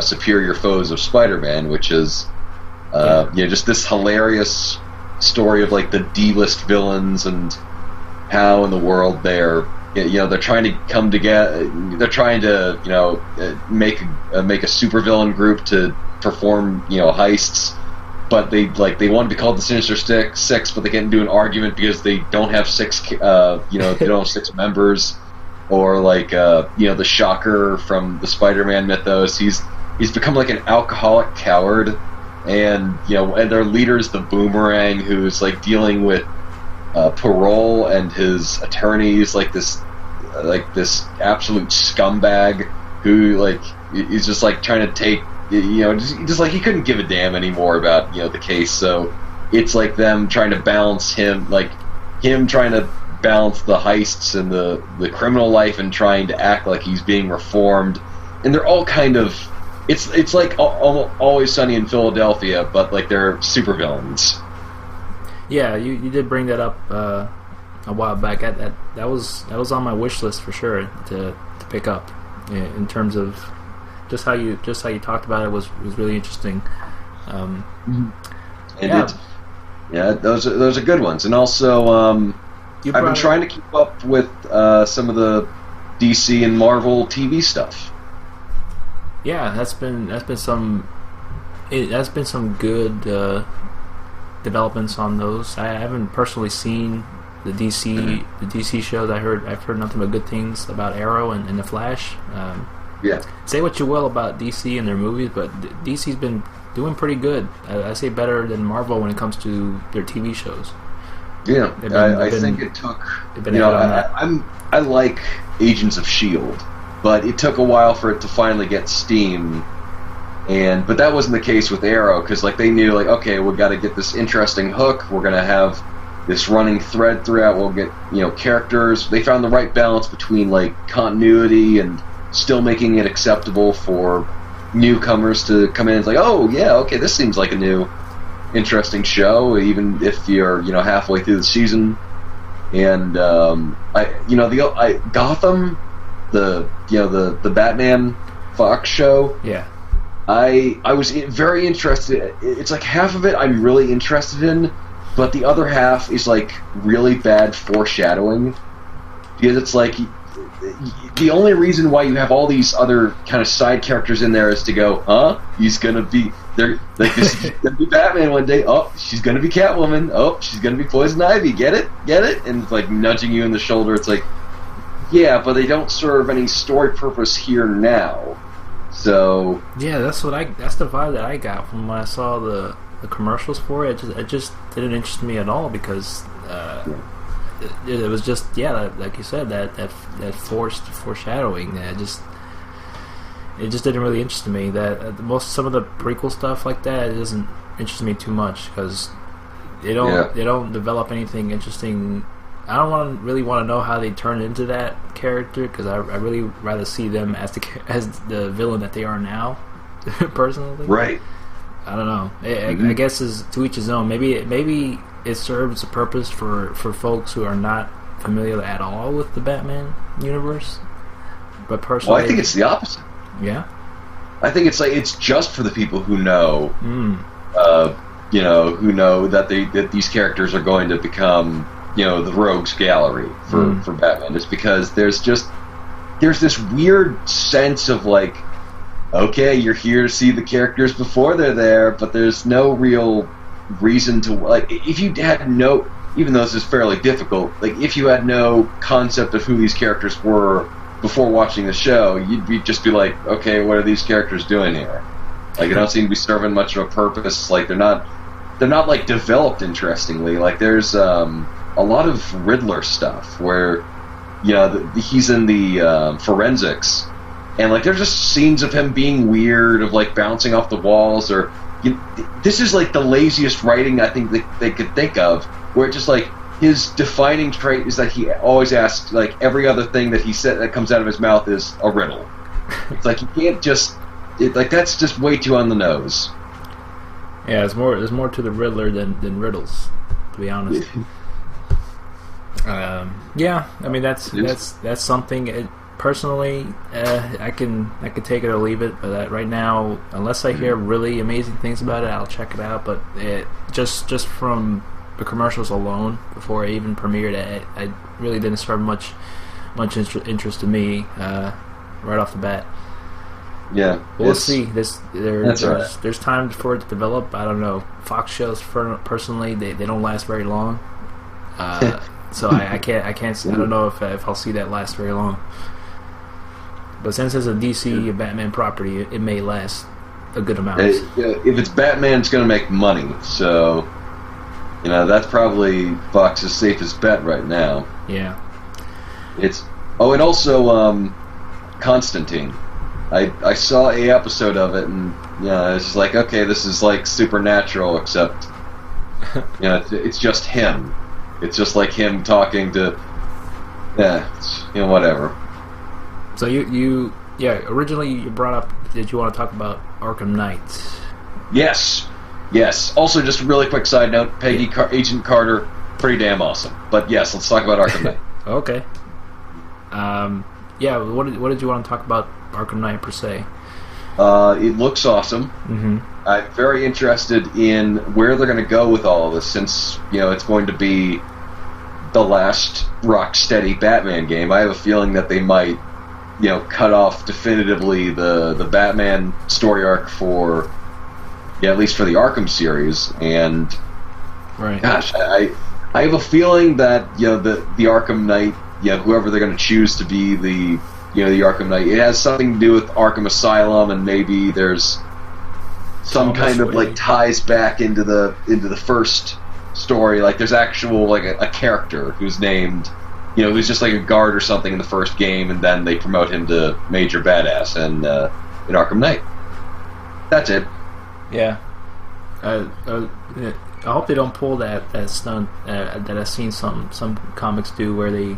Superior Foes of Spider-Man, which is just this hilarious story of like the D-list villains and how in the world they're trying to come together. They're trying to make a supervillain group to perform heists, but they want to be called the Sinister Six, but they get into an argument because they don't have six they don't have six members. Or like the Shocker from the Spider-Man mythos, he's become like an alcoholic coward, and and their leader is the Boomerang, who's like dealing with parole and his attorneys, like this absolute scumbag who he's just like trying to take just like he couldn't give a damn anymore about the case. So it's like them trying to balance him trying to balance the heists and the criminal life and trying to act like he's being reformed. And they're all kind of it's like Always Sunny in Philadelphia, but like they're supervillains. Yeah, you did bring that up a while back. That was on my wish list for sure to pick up, in terms of just how you talked about it was really interesting. Those are good ones. And also I've been trying to keep up with some of the DC and Marvel TV stuff. Yeah, that's been some good developments on those. I haven't personally seen the DC shows. I've heard nothing but good things about Arrow and the Flash. Say what you will about DC and their movies, but DC's been doing pretty good. I say better than Marvel when it comes to their TV shows. Yeah, I think it took. I like Agents of S.H.I.E.L.D., but it took a while for it to finally get steam. But that wasn't the case with Arrow, because they knew okay, we got to get this interesting hook. We're gonna have this running thread throughout. We'll get characters. They found the right balance between continuity and still making it acceptable for newcomers to come in and oh yeah, okay, this seems like a new interesting show, even if you're halfway through the season. And Gotham, the Batman Fox show. Yeah, I was very interested. It's half of it I'm really interested in, but the other half is really bad foreshadowing, because it's the only reason why you have all these other kind of side characters in there is to go, he's gonna be there. This is gonna be Batman one day. Oh, she's gonna be Catwoman. Oh, she's gonna be Poison Ivy. Get it? And it's nudging you in the shoulder. It's yeah, but they don't serve any story purpose here now. So yeah, that's the vibe that I got from when I saw the the commercials for it, it just didn't interest me at all because it was just like you said, that forced foreshadowing that it just didn't really interest me. That some of the prequel stuff like that, it doesn't interest me too much because they don't develop anything interesting. I don't really want to know how they turn into that character because I really rather see them as the villain that they are now, personally. Right. I don't know. I guess is to each his own. Maybe it serves a purpose for folks who are not familiar at all with the Batman universe. But personally, well, I think it's the opposite. Yeah. I think it's just for the people who know, who know that these characters are going to become, the rogues gallery for Batman. It's because there's this weird sense of like, okay, you're here to see the characters before they're there, but there's no real reason to, like, if you had no, even though this is fairly difficult, like, if you had no concept of who these characters were before watching the show, you'd just be like, okay, what are these characters doing here? Like, they don't seem to be serving much of a purpose. Like, they're not like developed interestingly. Like, there's a lot of Riddler stuff where, he's in the forensics, and like there's just scenes of him being weird, of like bouncing off the walls, or this is like the laziest writing I think they could think of, where it's just like his defining trait is that he always asks, like, every other thing that he said that comes out of his mouth is a riddle. It's like you can't just that's just way too on the nose. Yeah, there's more to the Riddler than riddles, to be honest. Yeah, I mean that's something. Personally, I can take it or leave it. But right now, unless I hear really amazing things about it, I'll check it out. But just from the commercials alone, before I even premiered it, I really didn't serve much interest to me right off the bat. Yeah, we'll see. There's time for it to develop. I don't know. Fox shows, personally, they don't last very long. So I can't. I don't know if I'll see that last very long. But since it's a DC, a Batman property, it may last a good amount. If it's Batman, it's going to make money. So, that's probably Fox's safest bet right now. Yeah. And also Constantine. I saw a episode of it, and it's just like, okay, this is like Supernatural, except it's just him. It's just like him talking to, whatever. So you originally you brought up, did you want to talk about Arkham Knight? Yes. Also, just a really quick side note, Agent Carter, pretty damn awesome. But yes, let's talk about Arkham Knight. Okay. What did you want to talk about Arkham Knight per se? It looks awesome. Mm-hmm. I'm very interested in where they're going to go with all of this, since it's going to be the last Rocksteady Batman game. I have a feeling that they might, cut off definitively the Batman story arc for, at least for the Arkham series. And right. Gosh, I have a feeling that the Arkham Knight, whoever they're going to choose to be the Arkham Knight, it has something to do with Arkham Asylum, and maybe there's some kind of like ties back into the first story. Like there's actual like a character who's named, who's just like a guard or something in the first game, and then they promote him to Major Badass in Arkham Knight. That's it. Yeah. I hope they don't pull that stunt that I've seen some comics do, where they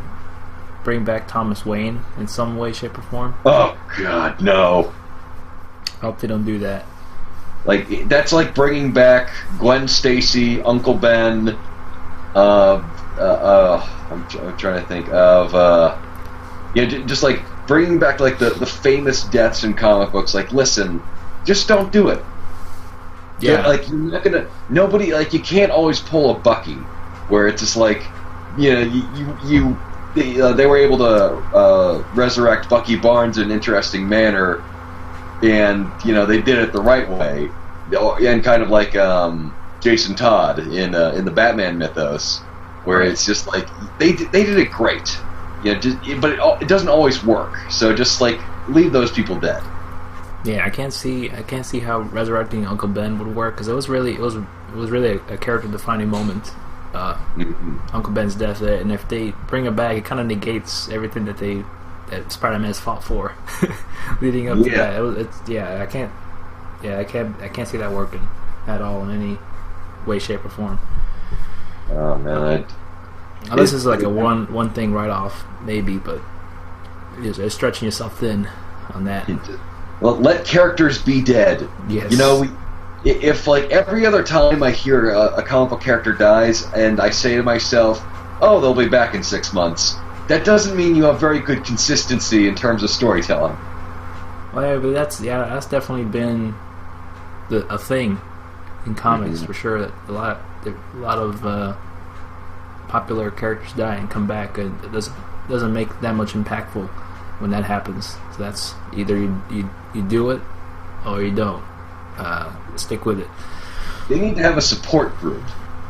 bring back Thomas Wayne in some way, shape, or form. Oh God, no! I hope they don't do that. Like, that's like bringing back Gwen Stacy, Uncle Ben. I'm trying to think of just like bringing back like the famous deaths in comic books. Like, listen, just don't do it. Yeah, like you're not gonna. Nobody, like, you can't always pull a Bucky, where it's just like, they were able to resurrect Bucky Barnes in an interesting manner, and they did it the right way, and kind of like Jason Todd in the Batman mythos, where it's just like they did it great, but it doesn't always work. So just like leave those people dead. Yeah, I can't see how resurrecting Uncle Ben would work, because it was really a character defining moment. Uncle Ben's death, and if they bring it back, it kind of negates everything that Spider-Man has fought for leading up to that. I can't see that working at all in any way, shape, or form. Oh man, this is like a one thing right off, maybe, but it's stretching yourself thin on that. Well, let characters be dead. Yes. You know, if like every other time I hear a comic book character dies, and I say to myself, "Oh, they'll be back in 6 months," that doesn't mean you have very good consistency in terms of storytelling. Well, yeah, but that's definitely been a thing in comics for sure. That a lot of popular characters die and come back, and it doesn't make that much impactful when that happens. So that's either you do it or you don't. Stick with it. They need to have a support group,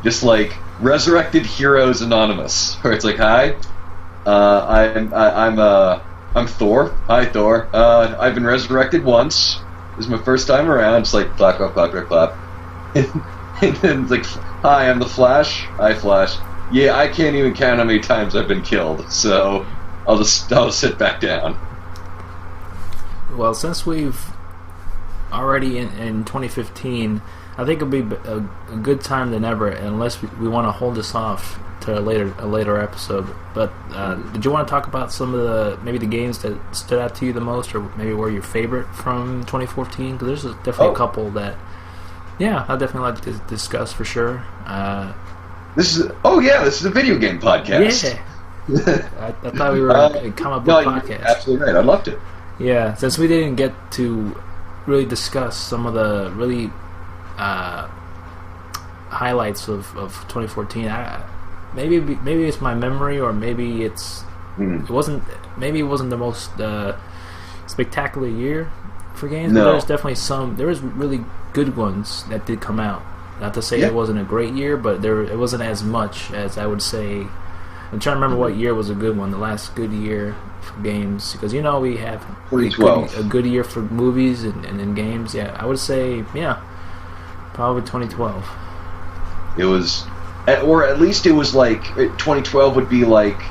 just like Resurrected Heroes Anonymous, where it's like, "Hi, I'm Thor. Hi, Thor. I've been resurrected once. This is my first time around." It's like clap, clap, clap, clap, clap. And then it's like, "Hi, I'm the Flash. Hi, Flash. Yeah, I can't even count how many times I've been killed, so I'll sit back down." Well, since we've already in 2015, I think it'll be a good time than ever, unless we want to hold this off to a later episode. But did you want to talk about some of the games that stood out to you the most, or maybe were your favorite from 2014? Because there's definitely a couple that, I definitely like to discuss for sure. This is a video game podcast. Yeah, I thought we were a comic book podcast. You're absolutely right. I loved it. Yeah, since we didn't get to really discuss some of the really highlights of 2014. Maybe it's my memory, or maybe it wasn't the most spectacular year for games. No. But there's definitely there was really good ones that did come out. Not to say it wasn't a great year, but it wasn't as much as I would say. I'm trying to remember what year was a good one, the last good year for games, because we have a good year for movies and games. Yeah, I would say probably 2012. It was, or at least it was like 2012 would be like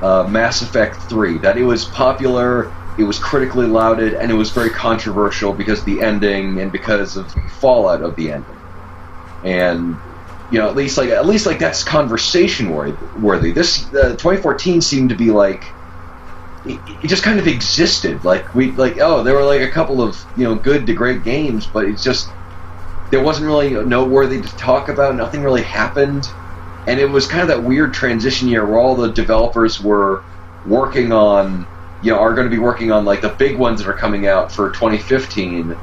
Mass Effect 3. That it was popular, it was critically lauded, and it was very controversial because of the ending and because of the fallout of the ending. And at least like that's conversation worthy. This 2014 seemed to be like it just kind of existed. Like there were like a couple of good to great games, but it's just there wasn't really noteworthy to talk about. Nothing really happened, and it was kind of that weird transition year where all the developers were working on are going to be working on like the big ones that are coming out for 2015.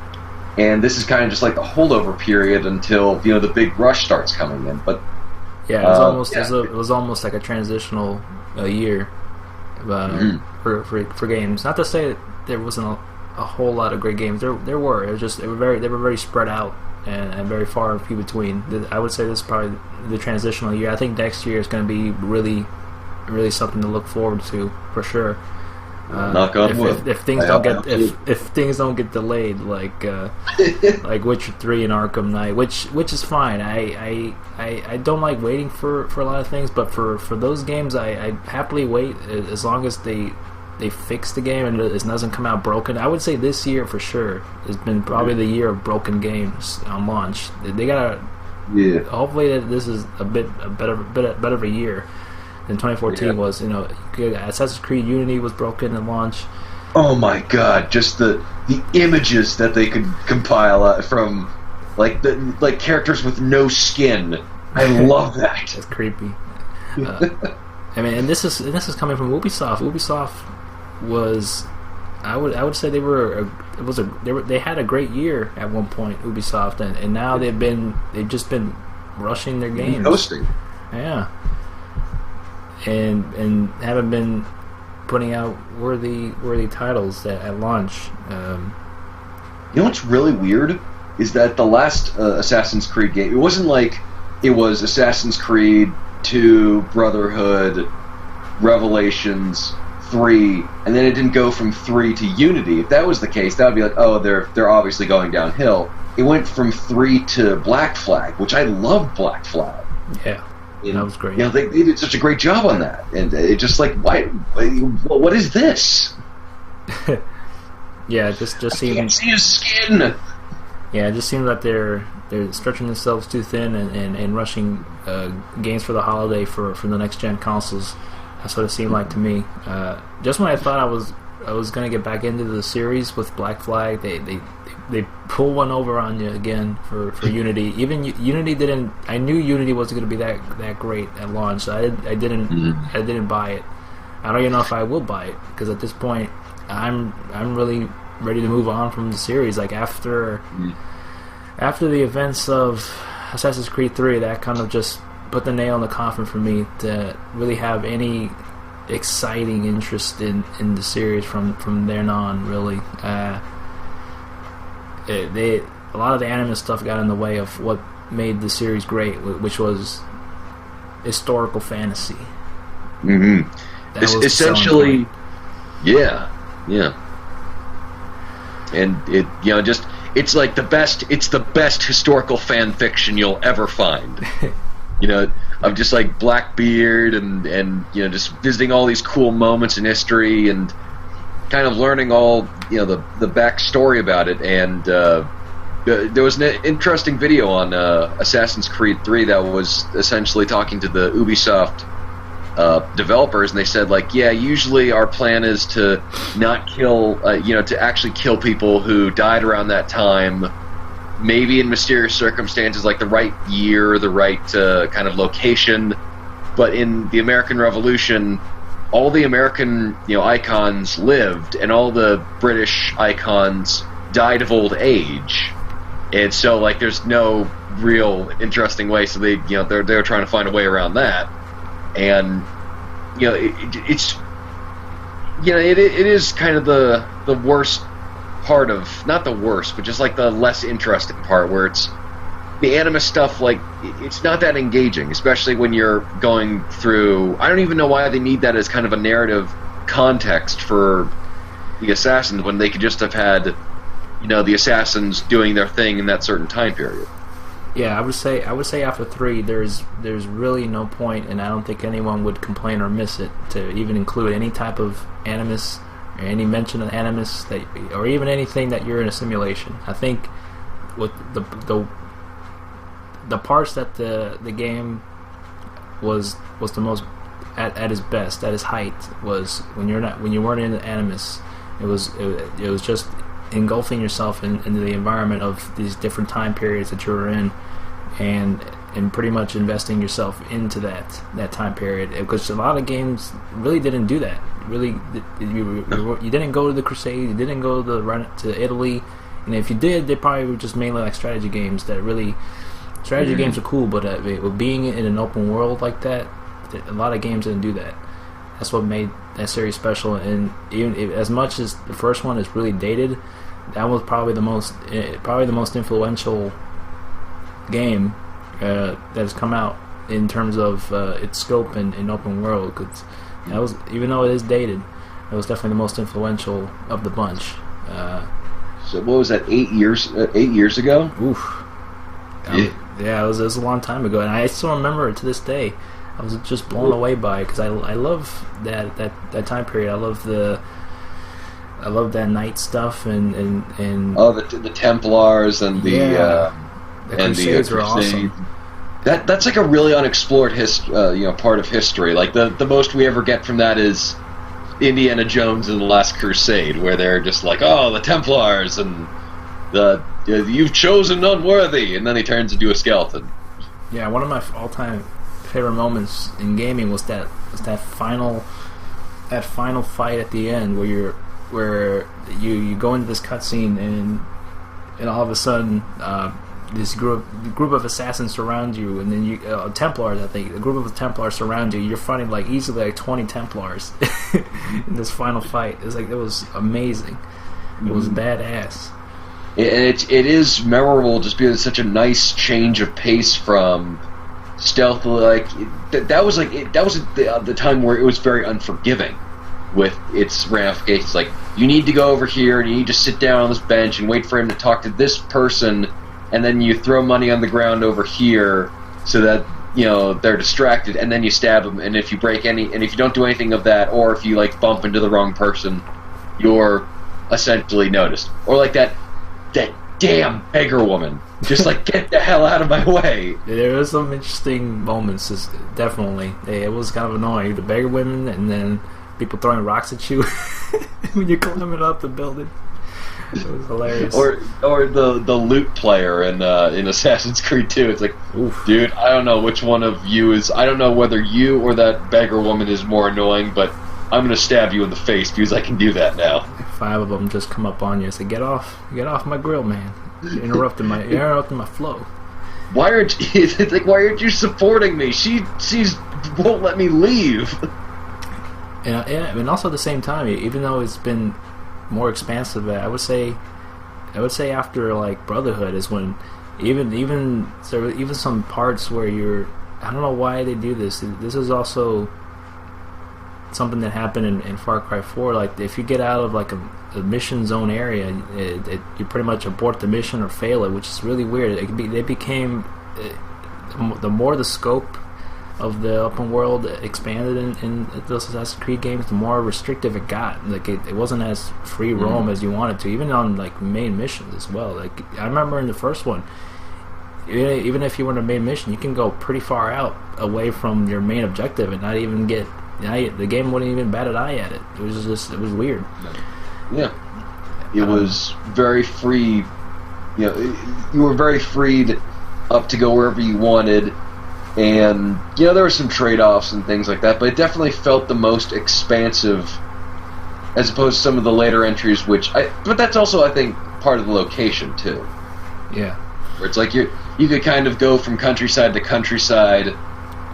And this is kind of just like the holdover period until the big rush starts coming in. But it was almost like a transitional year for games. Not to say that there wasn't a whole lot of great games. There were. It was just they were very spread out and very far and few between. I would say this is probably the transitional year. I think next year is going to be really, really something to look forward to for sure. Knock on wood. If things don't get delayed, like Witcher 3 and Arkham Knight, which is fine. I don't like waiting for a lot of things, but for those games, I happily wait as long as they fix the game and it doesn't come out broken. I would say this year for sure has been probably the year of broken games on launch. They gotta hopefully this is a better of a year. In 2014 was, Assassin's Creed Unity was broken at launch. Oh my God! Just the images that they could compile from, like characters with no skin. I love that. That's creepy. And this is coming from Ubisoft. Ubisoft was, I would say they had a great year at one point. Ubisoft, and now they've just been rushing their games. Hosting. Yeah. And haven't been putting out worthy titles at launch. What's really weird is that the last Assassin's Creed game, it wasn't like it was Assassin's Creed 2, Brotherhood, Revelations, 3, and then it didn't go from 3 to Unity. If that was the case, that would be like, oh, they're obviously going downhill. It went from 3 to Black Flag, which I loved Black Flag. Yeah, that was great. They did such a great job on that, and it just like, what is this? Yeah, it just seems. I can't see his skin. Yeah, it just seems that they're stretching themselves too thin and rushing games for the holiday for the next gen consoles. That's what it seemed like to me. Just when I thought I was going to get back into the series with Black Flag, they pull one over on you again for Unity. Even Unity didn't. I knew Unity wasn't going to be that great at launch. So I didn't buy it. I don't even know if I will buy it, because at this point I'm really ready to move on from the series. Like after the events of Assassin's Creed 3, that kind of just put the nail in the coffin for me to really have any exciting interest in the series from then on. Really, a lot of the anime stuff got in the way of what made the series great, which was historical fantasy. Mm-hmm. It's essentially, yeah, and it it's like the best historical fan fiction you'll ever find. Of just like Blackbeard and just visiting all these cool moments in history and kind of learning all the backstory about it. And there was an interesting video on Assassin's Creed 3 that was essentially talking to the Ubisoft developers, and they said, like, yeah, usually our plan is to not kill, to actually kill people who died around that time, maybe in mysterious circumstances, like the right year, the right kind of location. But in the American Revolution, all the American icons lived, and all the British icons died of old age. And so, like, there's no real interesting way. So they're trying to find a way around that. And it is kind of the worst part of, not the worst, but just like the less interesting part, where it's the anime stuff. Like, it's not that engaging, especially when you're going through. I don't even know why they need that as kind of a narrative context for the assassins, when they could just have had the assassins doing their thing in that certain time period. Yeah, I would say after 3, there's really no point, and I don't think anyone would complain or miss it, to even include any type of animus or any mention of animus, or even anything that you're in a simulation. I think with the parts that the game was the most at its best, at its height, was when you weren't in the animus. It was just engulfing yourself into the environment of these different time periods that you were in, and pretty much investing yourself into that time period, because a lot of games really didn't do that. Really, you didn't go to the Crusade, you didn't go to Italy, and if you did, they probably were just mainly like strategy games. Strategy games are cool, but being in an open world like that, a lot of games didn't do that. That's what made that series special. And even as much as the first one is really dated, that was probably the most influential game that has come out in terms of its scope and open world. Cause that was, even though it is dated, it was definitely the most influential of the bunch. So what was that? 8 years ago? Oof. Yeah, it was a long time ago, and I still remember it to this day. I was just blown away by it, because I love that time period. I love that night stuff and the Templars and the Crusades are awesome. That's like a really unexplored part of history. Like the most we ever get from that is Indiana Jones and the Last Crusade, where they're just like, oh, the Templars and you've chosen unworthy, and then he turns into a skeleton. Yeah, one of my all-time favorite moments in gaming was that final fight at the end, where you go into this cutscene and all of a sudden this group of assassins surround you, and then Templars, I think a group of Templars surround you. You're fighting like easily like 20 Templars in this final fight. It was amazing. It was badass. And it is memorable just because it's such a nice change of pace from stealth. Like that was the time where it was very unforgiving. with its ramifications. Like, you need to go over here and you need to sit down on this bench and wait for him to talk to this person, and then you throw money on the ground over here so that, you know, they're distracted, and then you stab them, and if you don't do anything of that, or if you, like, bump into the wrong person, you're essentially noticed. Or like that damn beggar woman. Just, like, get the hell out of my way. There was some interesting moments, definitely. It was kind of annoying. The beggar women, and then people throwing rocks at you when you're climbing up the building. It was hilarious. Or the loot player in Assassin's Creed 2. It's like, oof. Dude, I don't know which one of you is... I don't know whether you or that beggar woman is more annoying, but I'm going to stab you in the face because I can do that now. 5 of them just come up on you and say, get off my grill, man. You're interrupting my flow. Why aren't you supporting me? She won't let me leave. And also at the same time, even though it's been more expansive, I would say after like Brotherhood is when even some parts where I don't know why they do this. This is also something that happened in Far Cry 4. Like, if you get out of like a mission zone area, you pretty much abort the mission or fail it, which is really weird. They became the more the scope of the open world expanded in those Assassin's Creed games, the more restrictive it got. Like, it wasn't as free roam as you wanted to, even on like main missions as well. Like, I remember in the first one, even if you were in a main mission, you can go pretty far out away from your main objective and not even get. The game wouldn't even bat an eye at it. It was weird. Yeah, it was very free. You know, you were very freed up to go wherever you wanted, and you know there were some trade-offs and things like that. But it definitely felt the most expansive, as opposed to some of the later entries. But that's also, I think, part of the location too. Yeah, where it's like you could kind of go from countryside to countryside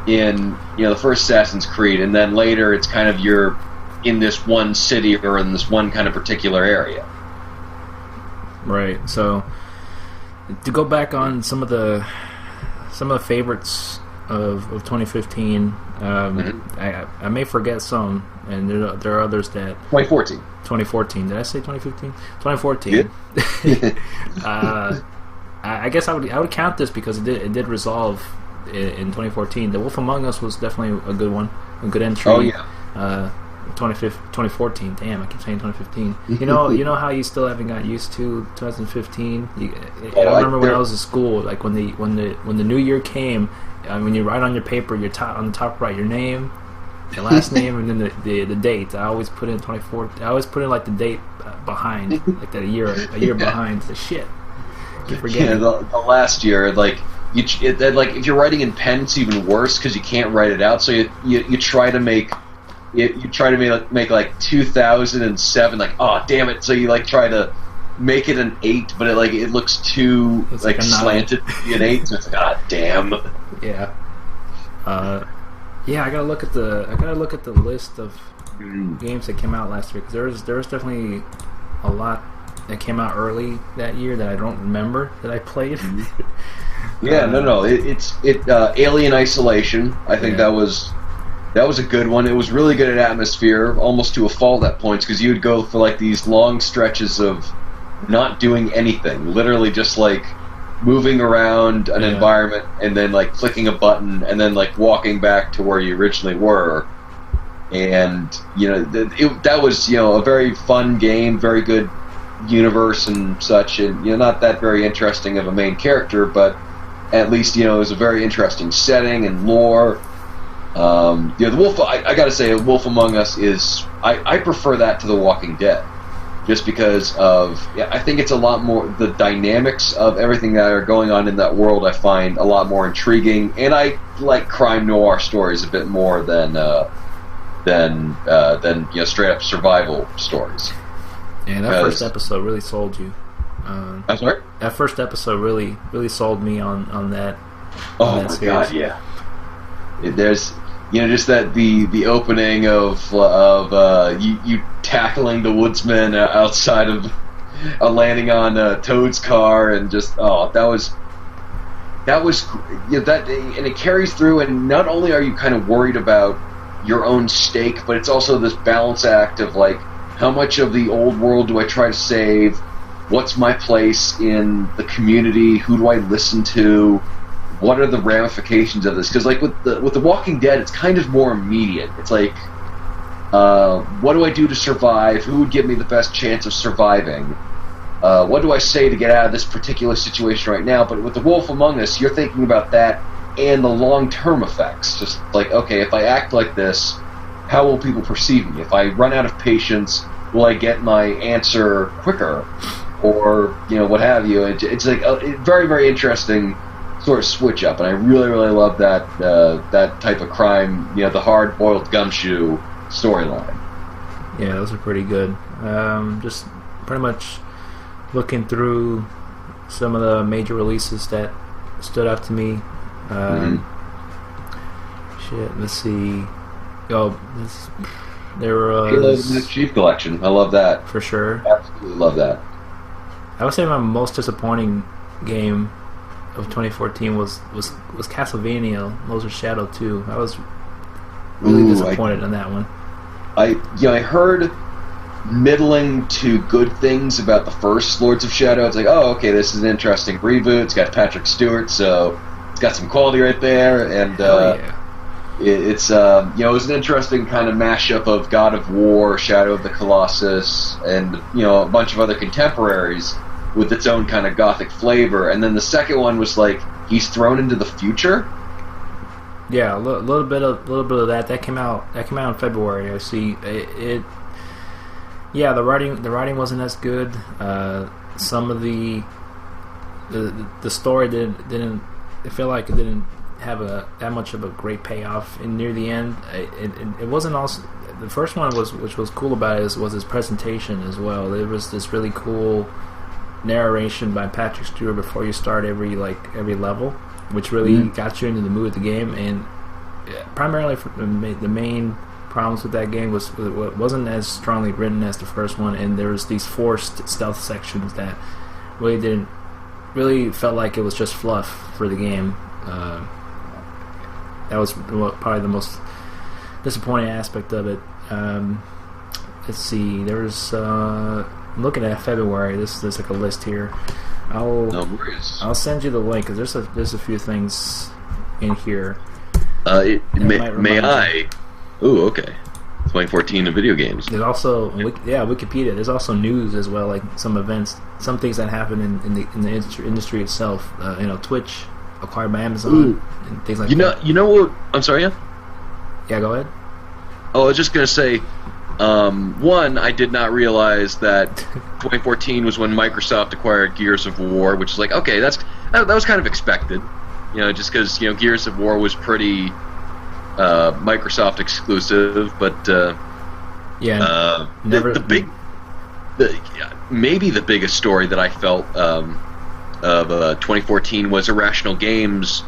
in, you know, the first Assassin's Creed, and then later it's kind of you're in this one city or in this one kind of particular area. Right. So to go back on some of the favorites of 2015, I may forget some, and there are others that 2014. Did I say 2015? 2014. Yeah. I guess I would count this because it did resolve in 2014. The Wolf Among Us was definitely a good one, a good entry. Oh yeah. 2014. Damn, I keep saying 2015. You know how you still haven't got used to 2015. I remember when I was in school, like when the new year came, when you write on your paper, on the top right, your name, your last name, and then the date. I always put in 2014. I always put in like the date behind, like that a year behind. The shit. Keep forgetting. Yeah, the last year, like. Like if you're writing in pen, it's even worse because you can't write it out. So you try to make like 2007. Like, oh damn it! So you like try to make it an 8, but it looks too like slanted to be an 8. So it's like, ah damn. Yeah. Yeah. I gotta look at the list of games that came out last year, because there was definitely a lot that came out early that year that I don't remember that I played. Yeah, no. It's Alien Isolation. I think that was a good one. It was really good at atmosphere, almost to a fault at points, because you would go for like these long stretches of not doing anything, literally just like moving around an environment and then like clicking a button and then like walking back to where you originally were. And you know that was, you know, a very fun game, very good universe and such, and, you know, not that very interesting of a main character, but at least, you know, it was a very interesting setting and lore. The Wolf, I gotta say, Wolf Among Us is, I prefer that to The Walking Dead, just because of, I think it's a lot more, the dynamics of everything that are going on in that world I find a lot more intriguing, and I like crime noir stories a bit more than you know, straight up survival stories. Yeah, that first episode really sold you. I'm sorry? That first episode really sold me on that. Oh my god, yeah. There's, you know, just that the opening of you tackling the woodsman outside of landing on Toad's car, and just that was you know, that, and it carries through. And not only are you kind of worried about your own stake, but it's also this balance act of like, how much of the old world do I try to save? What's my place in the community? Who do I listen to? What are the ramifications of this? Because like with the Walking Dead, it's kind of more immediate. It's like, what do I do to survive? Who would give me the best chance of surviving? What do I say to get out of this particular situation right now? But with The Wolf Among Us, you're thinking about that and the long-term effects. Just like, okay, if I act like this, how will people perceive me? If I run out of patience, will I get my answer quicker? Or, what have you. It's like a very, very interesting sort of switch up, and I really, really love that type of crime, the hard-boiled gumshoe storyline. Yeah, those are pretty good. Just pretty much looking through some of the major releases that stood out to me. Let's see. There was Halo the Master Chief Collection. I love that. For sure. Absolutely love that. I would say my most disappointing game of 2014 was Castlevania Lords of Shadow 2. I was really disappointed in that one. I heard middling to good things about the first Lords of Shadow. It's like, oh, okay, this is an interesting reboot. It's got Patrick Stewart, so it's got some quality right there, and it's it was an interesting kind of mashup of God of War, Shadow of the Colossus, and a bunch of other contemporaries with its own kind of gothic flavor. And then the second one was like he's thrown into the future. Yeah, a little bit of that. That came out in February. I see it. Yeah, the writing wasn't as good. Some of the story didn't. I feel like it didn't have that much of a great payoff. And near the end, it wasn't also. The first one which was cool about it was his presentation as well. There was this really cool narration by Patrick Stewart before you start every level, which really got you into the mood of the game. And primarily the main problems with that game was it wasn't as strongly written as the first one, and there was these forced stealth sections that really felt like it was just fluff for the game. That was probably the most disappointing aspect of it. Let's see, there's looking at February. There's like a list here. I'll send you the link because there's a few things in here. May I? Ooh, okay. 2014 in video games. There's also Wikipedia. There's also news as well, like some events, some things that happen in the industry itself. Twitch acquired by Amazon and things like that. You know what? I'm sorry. Yeah. Yeah, go ahead. Oh, I was just gonna say. One, I did not realize that 2014 was when Microsoft acquired Gears of War, which is like, okay, that was kind of expected, just because Gears of War was pretty Microsoft exclusive, but maybe the biggest story that I felt of 2014 was Irrational Games,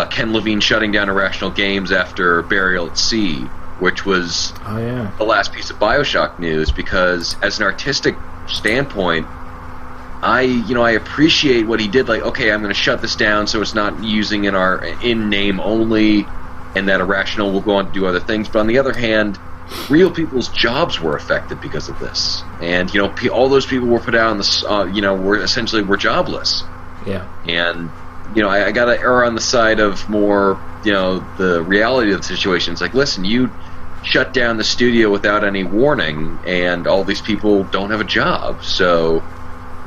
Ken Levine shutting down Irrational Games after Burial at Sea, which was the last piece of BioShock news, because as an artistic standpoint, I appreciate what he did. Like, okay, I'm going to shut this down so it's not using in name only, and that Irrational will go on to do other things. But on the other hand, real people's jobs were affected because of this, and all those people were put out on the were jobless. Yeah, and I got to err on the side of more the reality of the situation. It's like, listen, you shut down the studio without any warning, and all these people don't have a job. So,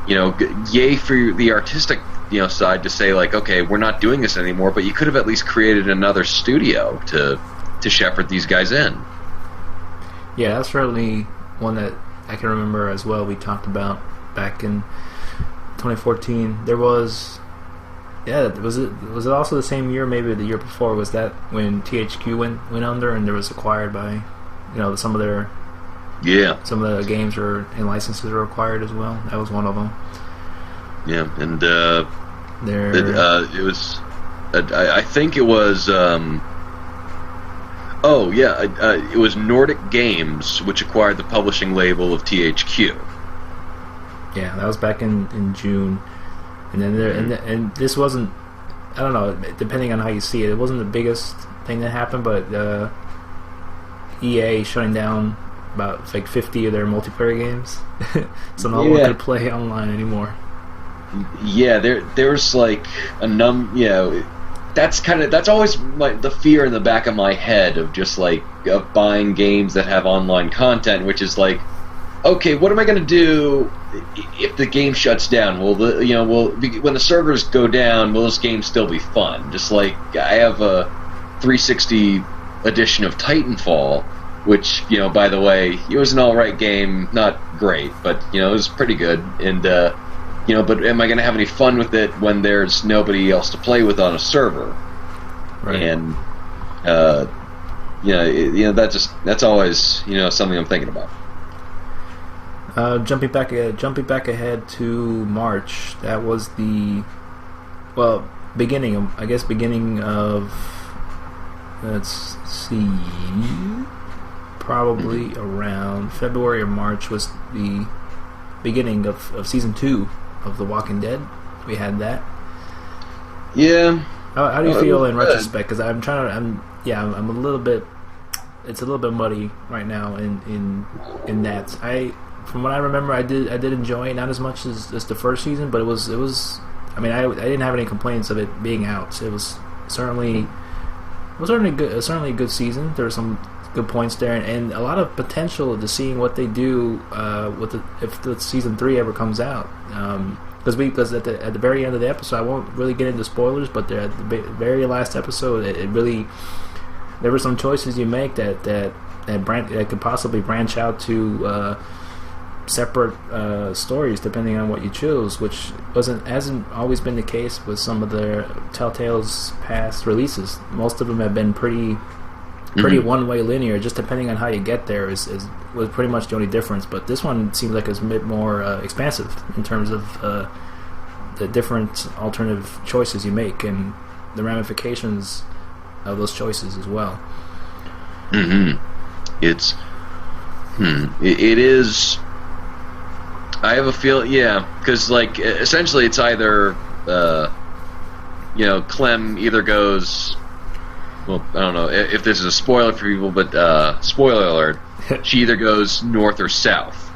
yay for the artistic side to say, like, okay, we're not doing this anymore, but you could have at least created another studio to shepherd these guys in. Yeah, that's certainly one that I can remember as well. We talked about back in 2014. There was. Yeah, was it also the same year, maybe the year before? Was that when THQ went under and there was acquired by, some of the games and licenses were acquired as well? That was one of them. Yeah, and it was, I think it was, it was Nordic Games which acquired the publishing label of THQ. Yeah, that was back in June. And then and this wasn't, I don't know, depending on how you see it, it wasn't the biggest thing that happened, but EA shutting down about like 50 of their multiplayer games, so no one could play online anymore. Yeah, there's like that's always the fear in the back of my head of just like of buying games that have online content, which is like, okay, what am I going to do if the game shuts down? When the servers go down, will this game still be fun? Just like I have a 360 edition of Titanfall, which, by the way, it was an alright game, not great, but it was pretty good. And but am I going to have any fun with it when there's nobody else to play with on a server? Right. And that's always something I'm thinking about. Jumping back ahead to March. That was the beginning of let's see, probably around February or March was the beginning of season 2 of The Walking Dead. We had that. Yeah. How do you feel in retrospect? Because I'm a little bit. It's a little bit muddy right now in that. From what I remember, I did enjoy it, not as much as the first season, but it was. I mean, I didn't have any complaints of it being out. It was certainly a good season. There were some good points there, and a lot of potential to seeing what they do if the season 3 ever comes out. Because at the very end of the episode, I won't really get into spoilers, but at the very last episode, it really, there were some choices you make that could possibly branch out to separate stories depending on what you choose, which hasn't always been the case with some of the Telltale's past releases. Most of them have been pretty one-way linear, just depending on how you get there was pretty much the only difference. But this one seems like it's a bit more expansive in terms of the different alternative choices you make and the ramifications of those choices as well. It is. I have a feel, because like essentially it's either Clem either goes. Well, I don't know if this is a spoiler for people, but spoiler alert, she either goes north or south.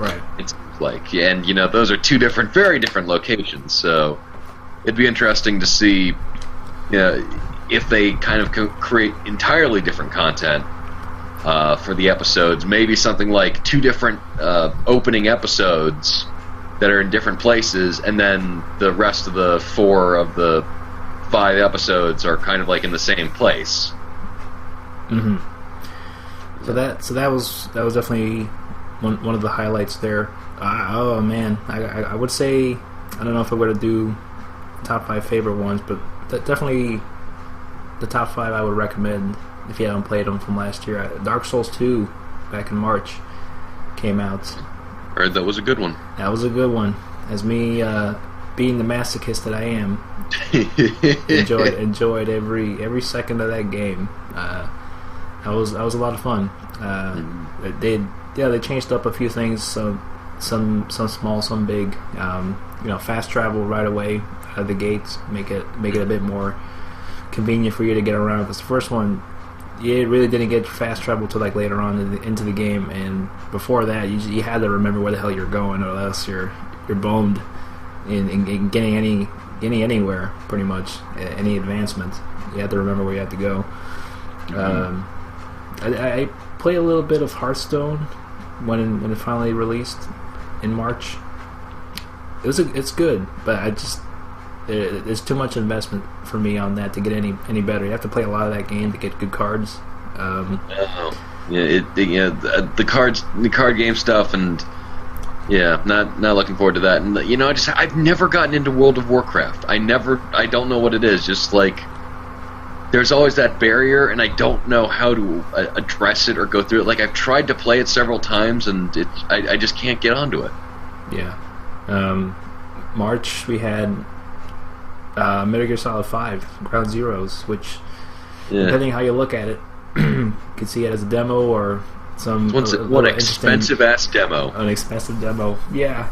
Right. It's like, and those are two very different locations. So it'd be interesting to see, if they kind of create entirely different content for the episodes. Maybe something like 2 different opening episodes that are in different places, and then the rest of the 4 of the 5 episodes are kind of like in the same place. So that was definitely one of the highlights there. Oh man, I would say, I don't know if I were to do top 5 favorite ones, but definitely the top 5 I would recommend if you haven't played them from last year. Dark Souls 2 back in March came out. Heard that was a good one. That was a good one. As me being the masochist that I am, enjoyed every second of that game. That was a lot of fun. They changed up a few things, so some small, some big. Fast travel right away out of the gates, make it a bit more convenient for you to get around. Because the first one, it really didn't get fast travel till like later on into the game, and before that, you had to remember where the hell you're going, or else you're boned in getting anywhere, pretty much any advancement. You had to remember where you had to go. I played a little bit of Hearthstone when it finally released in March. It's good, but there's too much investment for me on that to get any better. You have to play a lot of that game to get good cards. The card game stuff, and not looking forward to that. And I've never gotten into World of Warcraft. I don't know what it is. Just like there's always that barrier, and I don't know how to address it or go through it. Like I've tried to play it several times, and I just can't get onto it. Yeah. March we had Metal Gear Solid 5 Ground Zeroes, which depending how you look at it, you could see it as a demo or what expensive ass demo. An expensive demo. Yeah.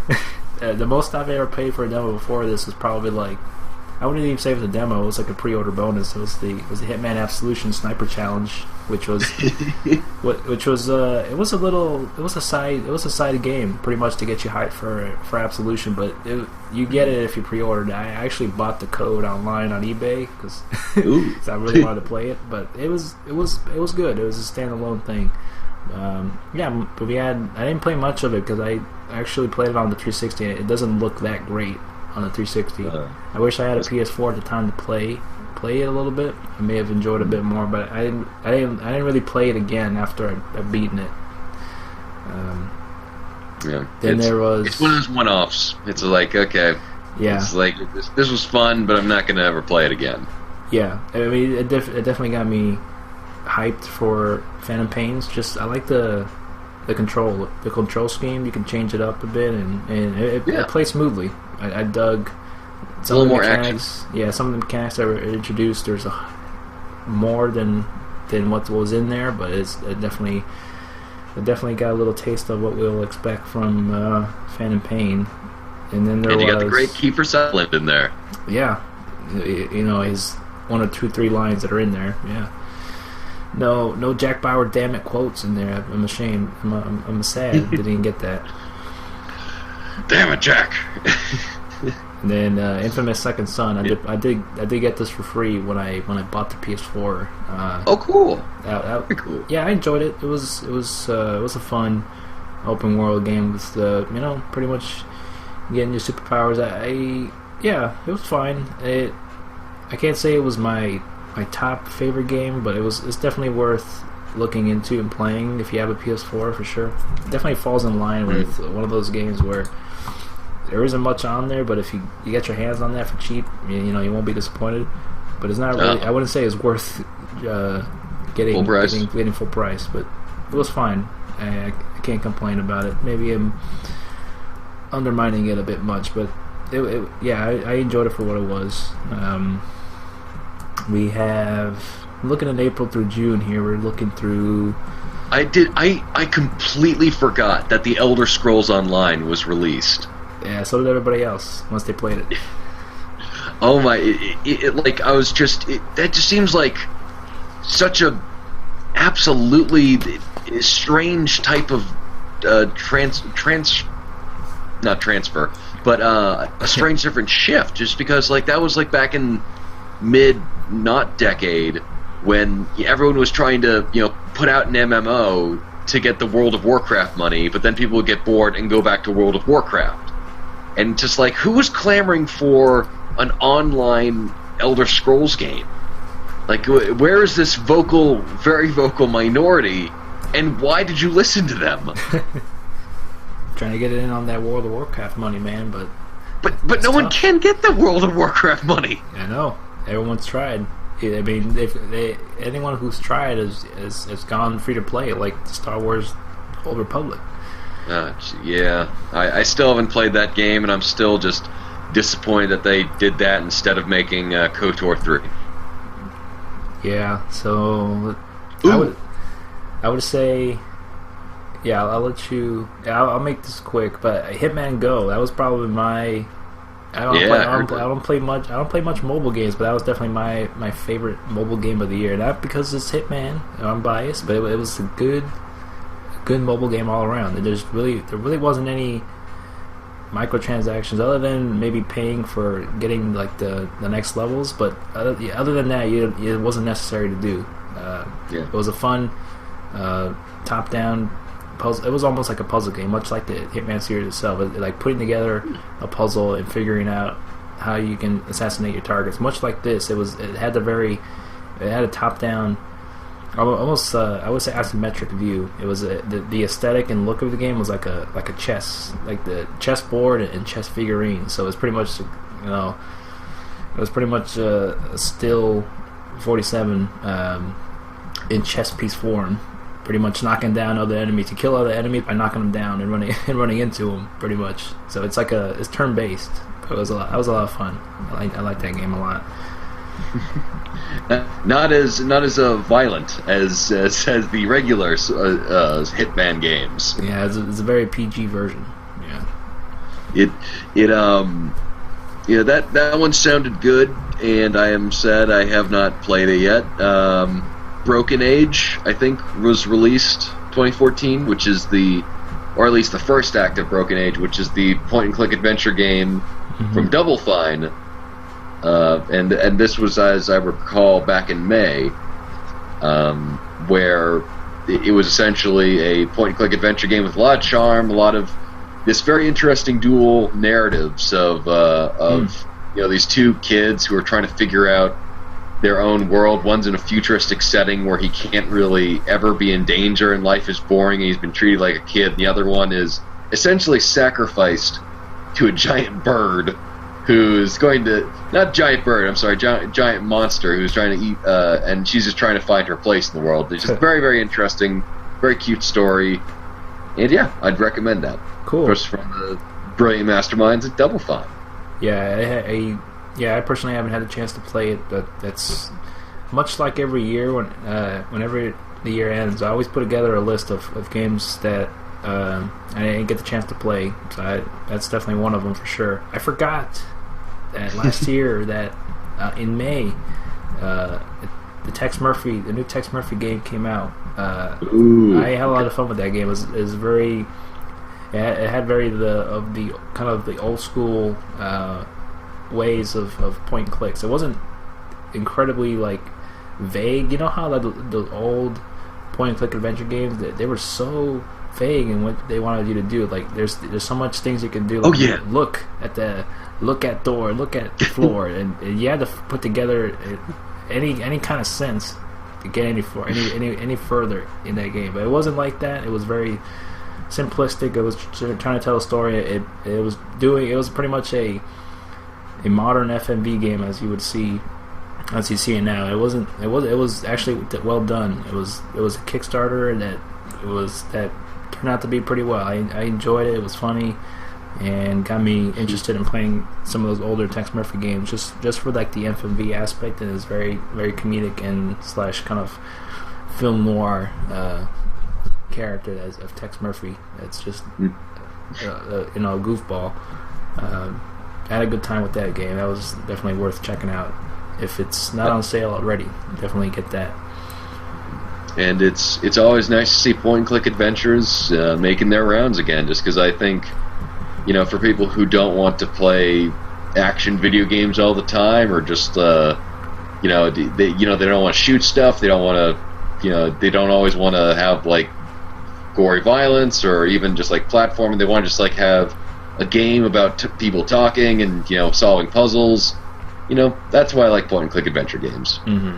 The most I've ever paid for a demo before this was probably like I wouldn't even say it was a demo. It was like a pre-order bonus. It was the Hitman Absolution Sniper Challenge, which was it was a side game pretty much to get you hyped for Absolution. But you get it if you pre-ordered. I actually bought the code online on eBay because I really wanted to play it. But it was good. It was a standalone thing. But I didn't play much of it because I actually played it on the 360. And it doesn't look that great on the 360. I wish I had a PS4 at the time to play it a little bit. I may have enjoyed it a bit more, but I didn't really play it again after I'd beaten it. Then it's one of those one-offs. It's like, okay, it's like this was fun, but I'm not gonna ever play it again. Yeah, I mean, it definitely got me hyped for Phantom Pains. Just I like the control scheme. You can change it up a bit, and it plays smoothly. I dug some of the mechanics. Yeah, some of the mechanics that were introduced. There's more than what was in there, but it definitely got a little taste of what we'll expect from Phantom Pain. And then you got the great Kiefer Sutherland in there. Yeah, his 1 or 2, 3 lines that are in there. Yeah. No Jack Bauer damn it quotes in there. I'm ashamed. I'm sad that I didn't get that. Damn it, Jack. And then Infamous Second Son. I did get this for free when I bought the PS4. Cool. Very cool. Yeah, I enjoyed it. It was a fun open world game with pretty much getting your superpowers. It was fine. I can't say it was my top favorite game, but it's definitely worth looking into and playing if you have a PS4 for sure. It definitely falls in line with one of those games where there isn't much on there, but if you get your hands on that for cheap, you won't be disappointed. But it's not really. I wouldn't say it's worth getting full price, but it was fine. I can't complain about it. Maybe I'm undermining it a bit much, but I enjoyed it for what it was. We have looking at April through June here. We're looking through. I completely forgot that the Elder Scrolls Online was released. Yeah, so did everybody else once they played it. Oh my! That just seems like such a absolutely strange type of not transfer, but a strange different shift. Just because that was back in not decade when everyone was trying to put out an MMO to get the World of Warcraft money, but then people would get bored and go back to World of Warcraft. And just who was clamoring for an online Elder Scrolls game? Where is this very vocal minority, and why did you listen to them? Trying to get in on that World of Warcraft money, man, but no one can get the World of Warcraft money. I know. Everyone's tried. I mean, anyone who's tried has gone free to play, like Star Wars Old Republic. I still haven't played that game, and I'm still just disappointed that they did that instead of making KOTOR 3. Yeah, so I would say, I'll let you. I'll make this quick, but Hitman Go. That was probably my. I don't play much mobile games, but that was definitely my favorite mobile game of the year. Not because it's Hitman, I'm biased, but it was a good mobile game all around. There really wasn't any microtransactions other than maybe paying for getting the next levels, but other than that, it wasn't necessary to do. It was a fun top-down puzzle. It was almost like a puzzle game, much like the Hitman series itself. Putting together a puzzle and figuring out how you can assassinate your targets. Much like this, it had a top-down, almost I would say isometric view. It was the aesthetic and look of the game was like a chess, like the chessboard and chess figurine. So it was pretty much a still 47 in chess piece form. Pretty much knocking down other enemies. You kill other enemies by knocking them down and running into them. Pretty much. So it's it's turn based. It was a lot of fun. I like that game a lot. Not as violent as the regular Hitman games. Yeah, it's a very PG version. Yeah. Yeah, that one sounded good, and I am sad I have not played it yet. Broken Age, I think, was released 2014, which is or at least the first act of Broken Age, which is the point-and-click adventure game from Double Fine. And this was, as I recall, back in May, where it was essentially a point-and-click adventure game with a lot of charm, a lot of this very interesting dual narratives of these two kids who are trying to figure out their own world. One's in a futuristic setting where he can't really ever be in danger and life is boring and he's been treated like a kid. The other one is essentially sacrificed to a giant bird who's going to... Not giant bird, I'm sorry, giant monster who's trying to eat... and she's just trying to find her place in the world. It's just very, very interesting, very cute story. And yeah, I'd recommend that. Cool. First from the brilliant masterminds at Double Fine. Yeah, I personally haven't had a chance to play it, but that's much like every year whenever the year ends, I always put together a list of games that I didn't get the chance to play. So that's definitely one of them for sure. I forgot that last year that in May the new Tex Murphy game came out. I had a lot of fun with that game. It was very... It had very the old school ways of point and clicks. It wasn't incredibly vague. You know how the old point and click adventure games, they were so vague in what they wanted you to do. Like there's so much things you can do. Like, look at door, look at the floor, and you had to put together any kind of sense to get any further in that game. But it wasn't like that. It was very simplistic. It was trying to tell a story. It was pretty much a modern FMV game as you see it now. It was actually well done. It was a Kickstarter that turned out to be pretty well. I enjoyed it. It was funny and got me interested in playing some of those older Tex Murphy games just for the FMV aspect, and it's very, very comedic and / kind of film noir character of Tex Murphy. It's just a goofball. I had a good time with that game. That was definitely worth checking out. If it's not on sale already, definitely get that. And it's always nice to see point-and-click adventures making their rounds again, just because I think, for people who don't want to play action video games all the time, or just, they don't want to shoot stuff, they don't want to, they don't always want to have, gory violence, or even just, platforming. They want to just, have a game about people talking and, solving puzzles. That's why I like point-and-click adventure games. Mm-hmm.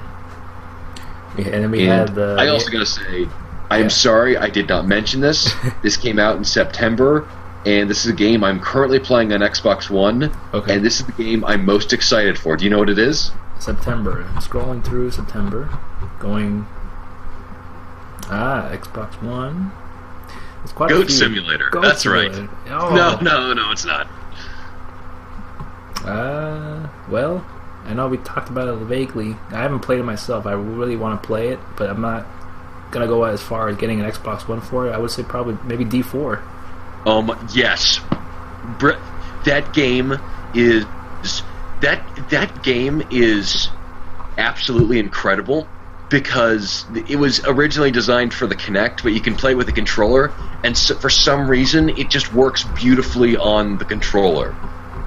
Yeah, and then we had the... I also gotta say, I am sorry I did not mention this. This came out in September, and this is a game I'm currently playing on Xbox One, and this is the game I'm most excited for. Do you know what it is? September. I'm scrolling through September, going... Xbox One. It's quite Goat Simulator. That's Simulator. Right. Oh. No, it's not. Well, I know we talked about it vaguely. I haven't played it myself. I really want to play it, but I'm not gonna go as far as getting an Xbox One for it. I would say probably maybe D4. Yes. That game is absolutely incredible, because it was originally designed for the Kinect, but you can play with the controller, and so for some reason it just works beautifully on the controller.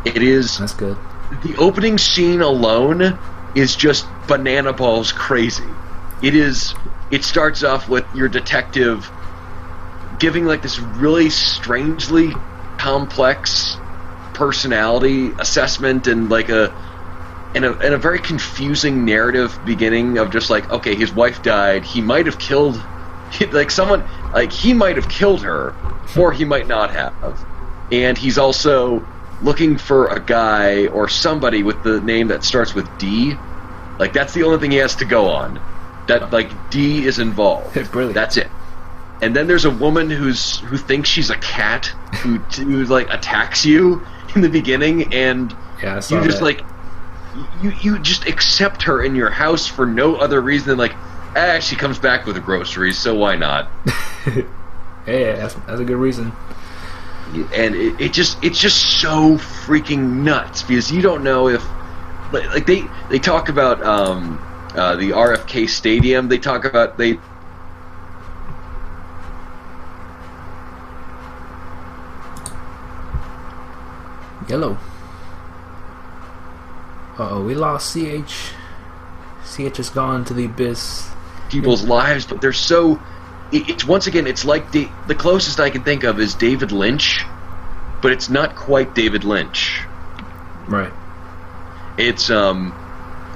That's good. The opening scene alone is just banana balls crazy. It starts off with your detective giving this really strangely complex personality assessment, and a very confusing narrative beginning of just okay, his wife died, he might have killed he might have killed her, or he might not have, and he's also looking for a guy or somebody with the name that starts with D. That's the only thing he has to go on. That D is involved. Brilliant. That's it. And then there's a woman who thinks she's a cat who attacks you in the beginning, and I saw you just that. You just accept her in your house for no other reason than she comes back with groceries, so why not? Hey, that's a good reason. and it's just so freaking nuts because you don't know if like they talk about the RFK Stadium. They talk about Yellow. We lost CH. CH has gone to the abyss. People's lives, but they're so. It's once again, it's like the closest I can think of is David Lynch, but it's not quite David Lynch. Right. It's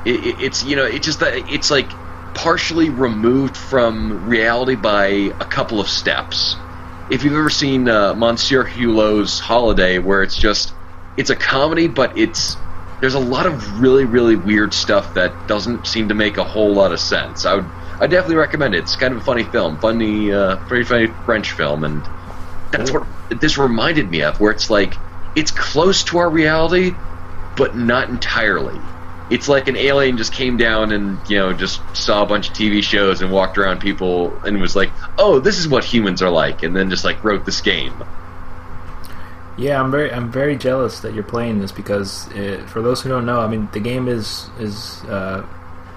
it's it's just that it's like partially removed from reality by a couple of steps. If you've ever seen Monsieur Hulot's Holiday, where it's a comedy, but there's a lot of really, really weird stuff that doesn't seem to make a whole lot of sense. I definitely recommend it. It's kind of a funny film, pretty funny French film, and that's what this reminded me of, where it's like it's close to our reality, but not entirely. It's like an alien just came down and just saw a bunch of TV shows and walked around people and was like, "Oh, this is what humans are like," and then just like wrote this game. Yeah, I'm very jealous that you're playing this because for those who don't know, I mean, the game is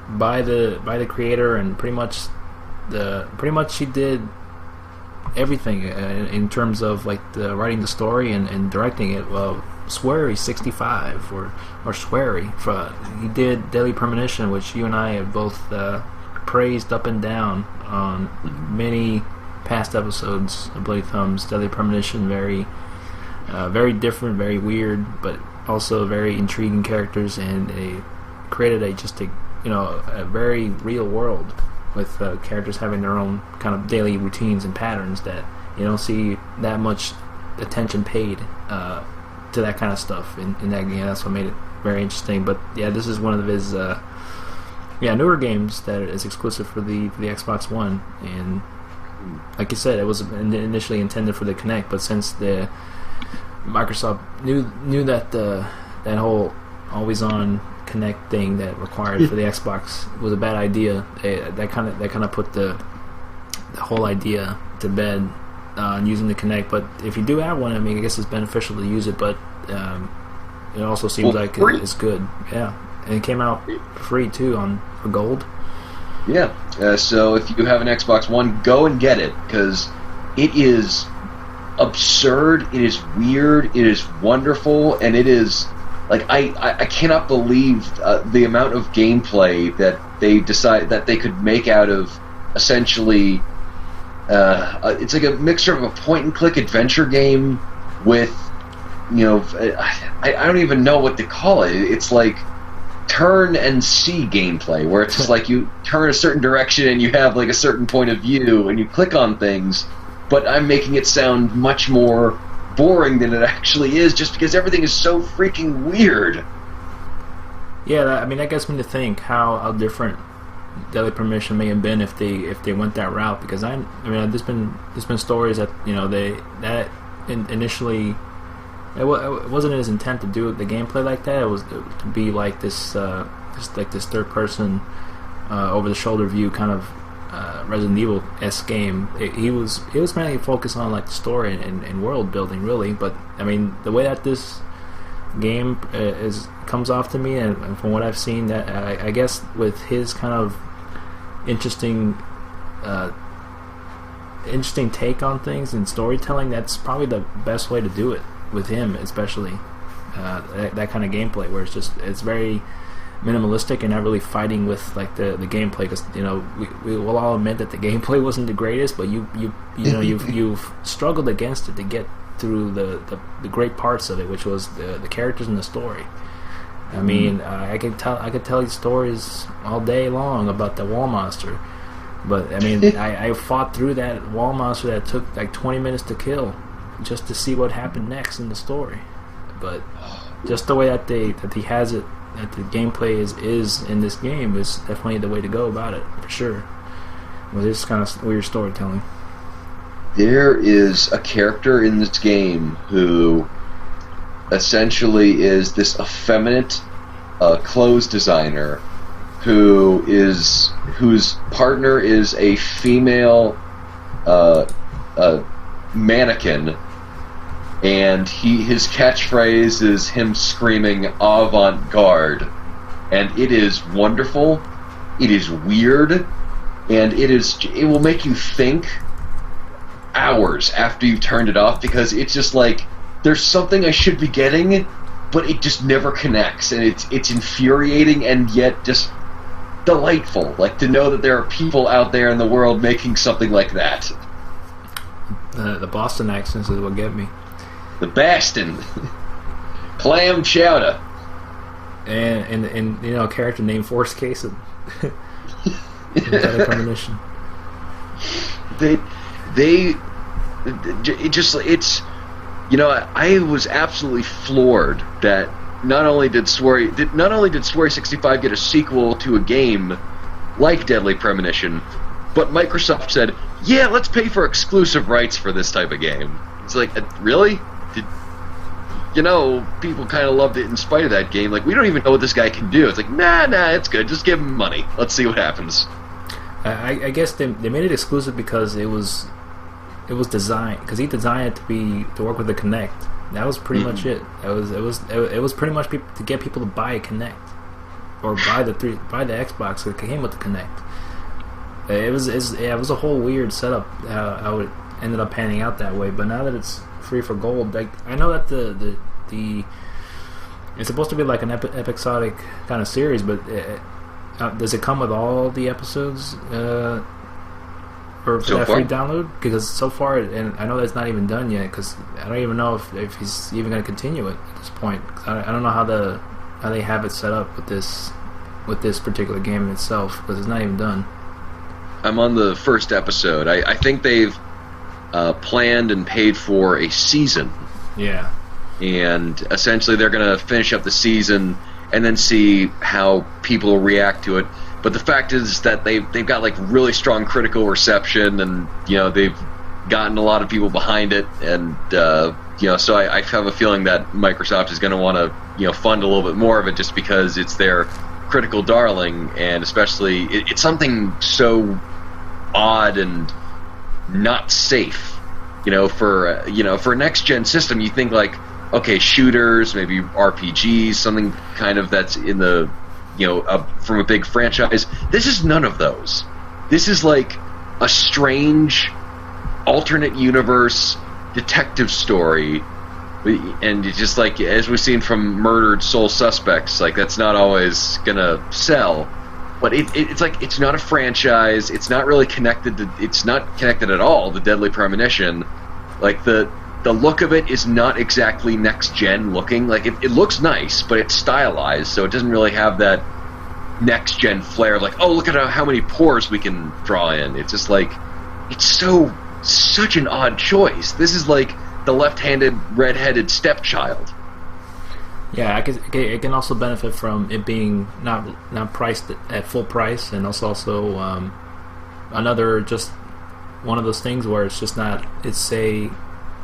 by the creator, and pretty much she did everything in terms of like writing the story and directing it. Well, Swery65 or Swery, he did Deadly Premonition, which you and I have both praised up and down on many past episodes of Bloody Thumbs. Deadly Premonition, very different, very weird, but also very intriguing characters, and created a very real world with characters having their own kind of daily routines and patterns that you don't see that much attention paid to that kind of stuff in that game. That's what made it very interesting. But yeah, this is one of his newer games that is exclusive for the Xbox One, and like you said, it was initially intended for the Kinect, but since the Microsoft knew that that whole always-on Kinect thing that required for the Xbox was a bad idea, that kind of put the whole idea to bed on using the Kinect. But if you do have one, I mean, I guess it's beneficial to use it, but it also seems like it's good. Yeah, and it came out free too for gold. Yeah, so if you have an Xbox One, go and get it, because it is absurd, it is weird, it is wonderful, and it is like I cannot believe the amount of gameplay that they decided that they could make out of essentially it's like a mixture of a point and click adventure game with I don't even know what to call it. It's like turn and see gameplay, where it's just like you turn a certain direction and you have like a certain point of view and you click on things, but I'm making it sound much more boring than it actually is, just because everything is so freaking weird. Yeah, I mean, that gets me to think how different Deadly Premonition may have been if they went that route. Because I mean, there's been stories that initially it wasn't his intent to do the gameplay like that. It was to be like this third person over the shoulder view kind of Resident Evil-esque game. He was mainly focused on like the story and world building, really. But I mean, the way that this game comes off to me, and from what I've seen, that I guess with his kind of interesting take on things and storytelling, that's probably the best way to do it with him, especially that kind of gameplay where it's very minimalistic and not really fighting with like the gameplay, because we will all admit that the gameplay wasn't the greatest, but you've struggled against it to get through the great parts of it, which was the characters and the story. I mean, I could tell you stories all day long about the wall monster, but I mean, I fought through that wall monster that took like 20 minutes to kill just to see what happened next in the story. But just the way that he has it, that the gameplay is in this game, is definitely the way to go about it, for sure. With this kind of weird storytelling. There is a character in this game who essentially is this effeminate clothes designer whose partner is a female mannequin and his catchphrase is him screaming "avant-garde," and it is wonderful. It is weird, and it will make you think hours after you've turned it off, because it's just like there's something I should be getting, but it just never connects, and it's infuriating and yet just delightful. Like, to know that there are people out there in the world making something like that. The Boston accents is what get me. The Boston. Clam chowder. And a character named Force Cason. Deadly Premonition. I was absolutely floored that not only did Swery 65 get a sequel to a game like Deadly Premonition, but Microsoft said, yeah, let's pay for exclusive rights for this type of game. It's like, really? People kind of loved it in spite of that game. Like, we don't even know what this guy can do. It's like, nah, it's good. Just give him money. Let's see what happens. I guess they made it exclusive because it was designed, because he designed it to work with the Kinect. That was pretty much it. It was pretty much to get people to buy a Kinect or buy the Xbox that came with the Kinect. It was a whole weird setup how it ended up panning out that way. But now that it's free for gold, like, I know that the it's supposed to be like an episodic kind of series, but does it come with all the episodes for that free download? Because so far, and I know that's not even done yet, because I don't even know if he's even going to continue it at this point. I don't know how they have it set up with this particular game itself, because it's not even done. I'm on the first episode. I think they've planned and paid for a season. Yeah. And essentially they're going to finish up the season and then see how people react to it. But the fact is that they've got like really strong critical reception, and they've gotten a lot of people behind it, and so I have a feeling that Microsoft is going to want to fund a little bit more of it, just because it's their critical darling, and especially it's something so odd and not safe. For a next gen system, you think like, okay, shooters, maybe RPGs, something kind of that's in the from a big franchise. This is none of those. This is like a strange alternate universe detective story, and it's just like, as we've seen from Murdered Soul Suspects, like, that's not always gonna sell. But it's like, it's not a franchise. It's not really connected to. It's not connected at all to Deadly Premonition. Like, the look of it is not exactly next gen looking. Like, it looks nice, but it's stylized, so it doesn't really have that next gen flair. Like, oh, look at how many pores we can draw in. It's just like, it's such an odd choice. This is like the left-handed, red-headed stepchild. Yeah, it can also benefit from it being not priced at full price, and also another, just one of those things where it's just not, it's a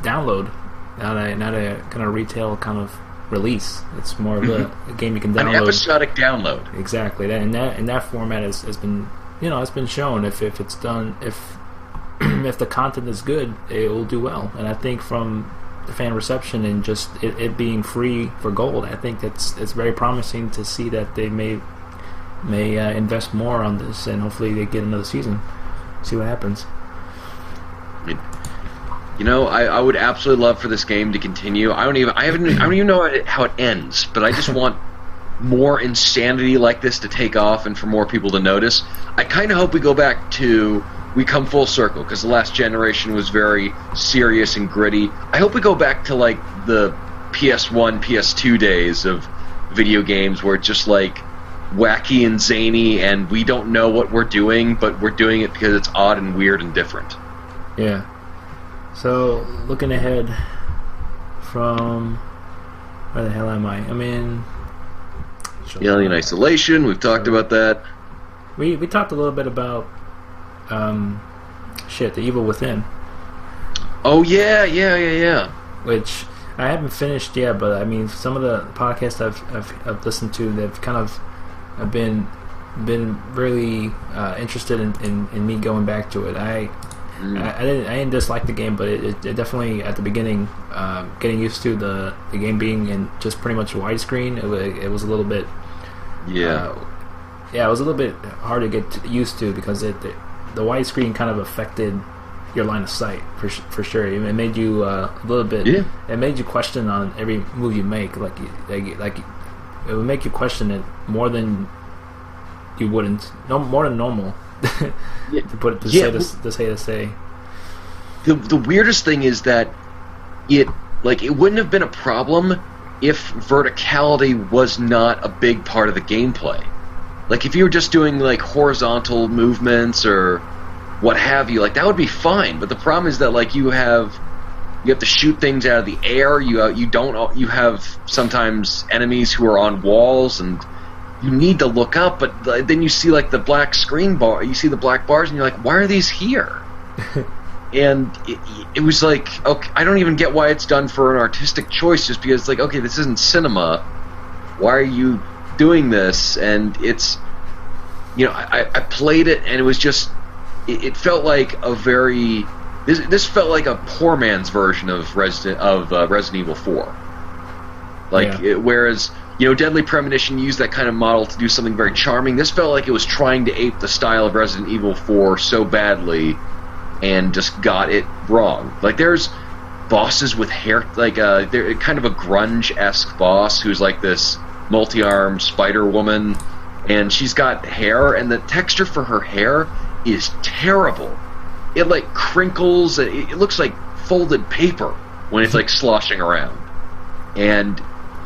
download, not a kind of retail kind of release. It's more of a game you can download. An episodic download. Exactly. That in that format has been, it's been shown, if it's done, if the content is good, it will do well. And I think from the fan reception and just it being free for gold, I think it's very promising to see that they may invest more on this, and hopefully they get another season. See what happens. I would absolutely love for this game to continue. I don't even know how it ends, but I just want more insanity like this to take off and for more people to notice. I kind of hope we come full circle, because the last generation was very serious and gritty. I hope we go back to like the PS1, PS2 days of video games, where it's just like wacky and zany, and we don't know what we're doing, but we're doing it because it's odd and weird and different. Yeah. So, looking ahead from... Where the hell am I? I'm in... Alien Isolation, we've talked about that. We talked a little bit about... The Evil Within. Oh, yeah. Which I haven't finished yet, but I mean, some of the podcasts I've listened to, they've kind of have been really interested in me going back to it. I didn't dislike the game, but it definitely at the beginning, getting used to the game being in just pretty much widescreen, it was a little bit. Yeah. It was a little bit hard to get used to because the widescreen kind of affected your line of sight for sure. It made you a little bit. Yeah. It made you question on every move you make. Like it would make you question it more than you wouldn't. No, more than normal. to say. The weirdest thing is that it wouldn't have been a problem if verticality was not a big part of the gameplay. Like if you were just doing like horizontal movements or what have you, like that would be fine. But the problem is that like you have to shoot things out of the air. You have sometimes enemies who are on walls and you need to look up, but then you see like the black screen bar, you see the black bars, and you're like, why are these here? And it was like, okay, I don't even get why it's done for an artistic choice, just because it's like, okay, this isn't cinema. Why are you doing this? And it's, I played it, and it was just, it felt like a very, this felt like a poor man's version of Resident Evil 4. Whereas, Deadly Premonition used that kind of model to do something very charming. This felt like it was trying to ape the style of Resident Evil 4 so badly and just got it wrong. Like, there's bosses with hair, like, they're kind of a grunge-esque boss who's like this multi-armed spider woman, and she's got hair, and the texture for her hair is terrible. It, like, crinkles, it looks like folded paper when it's, like, sloshing around. And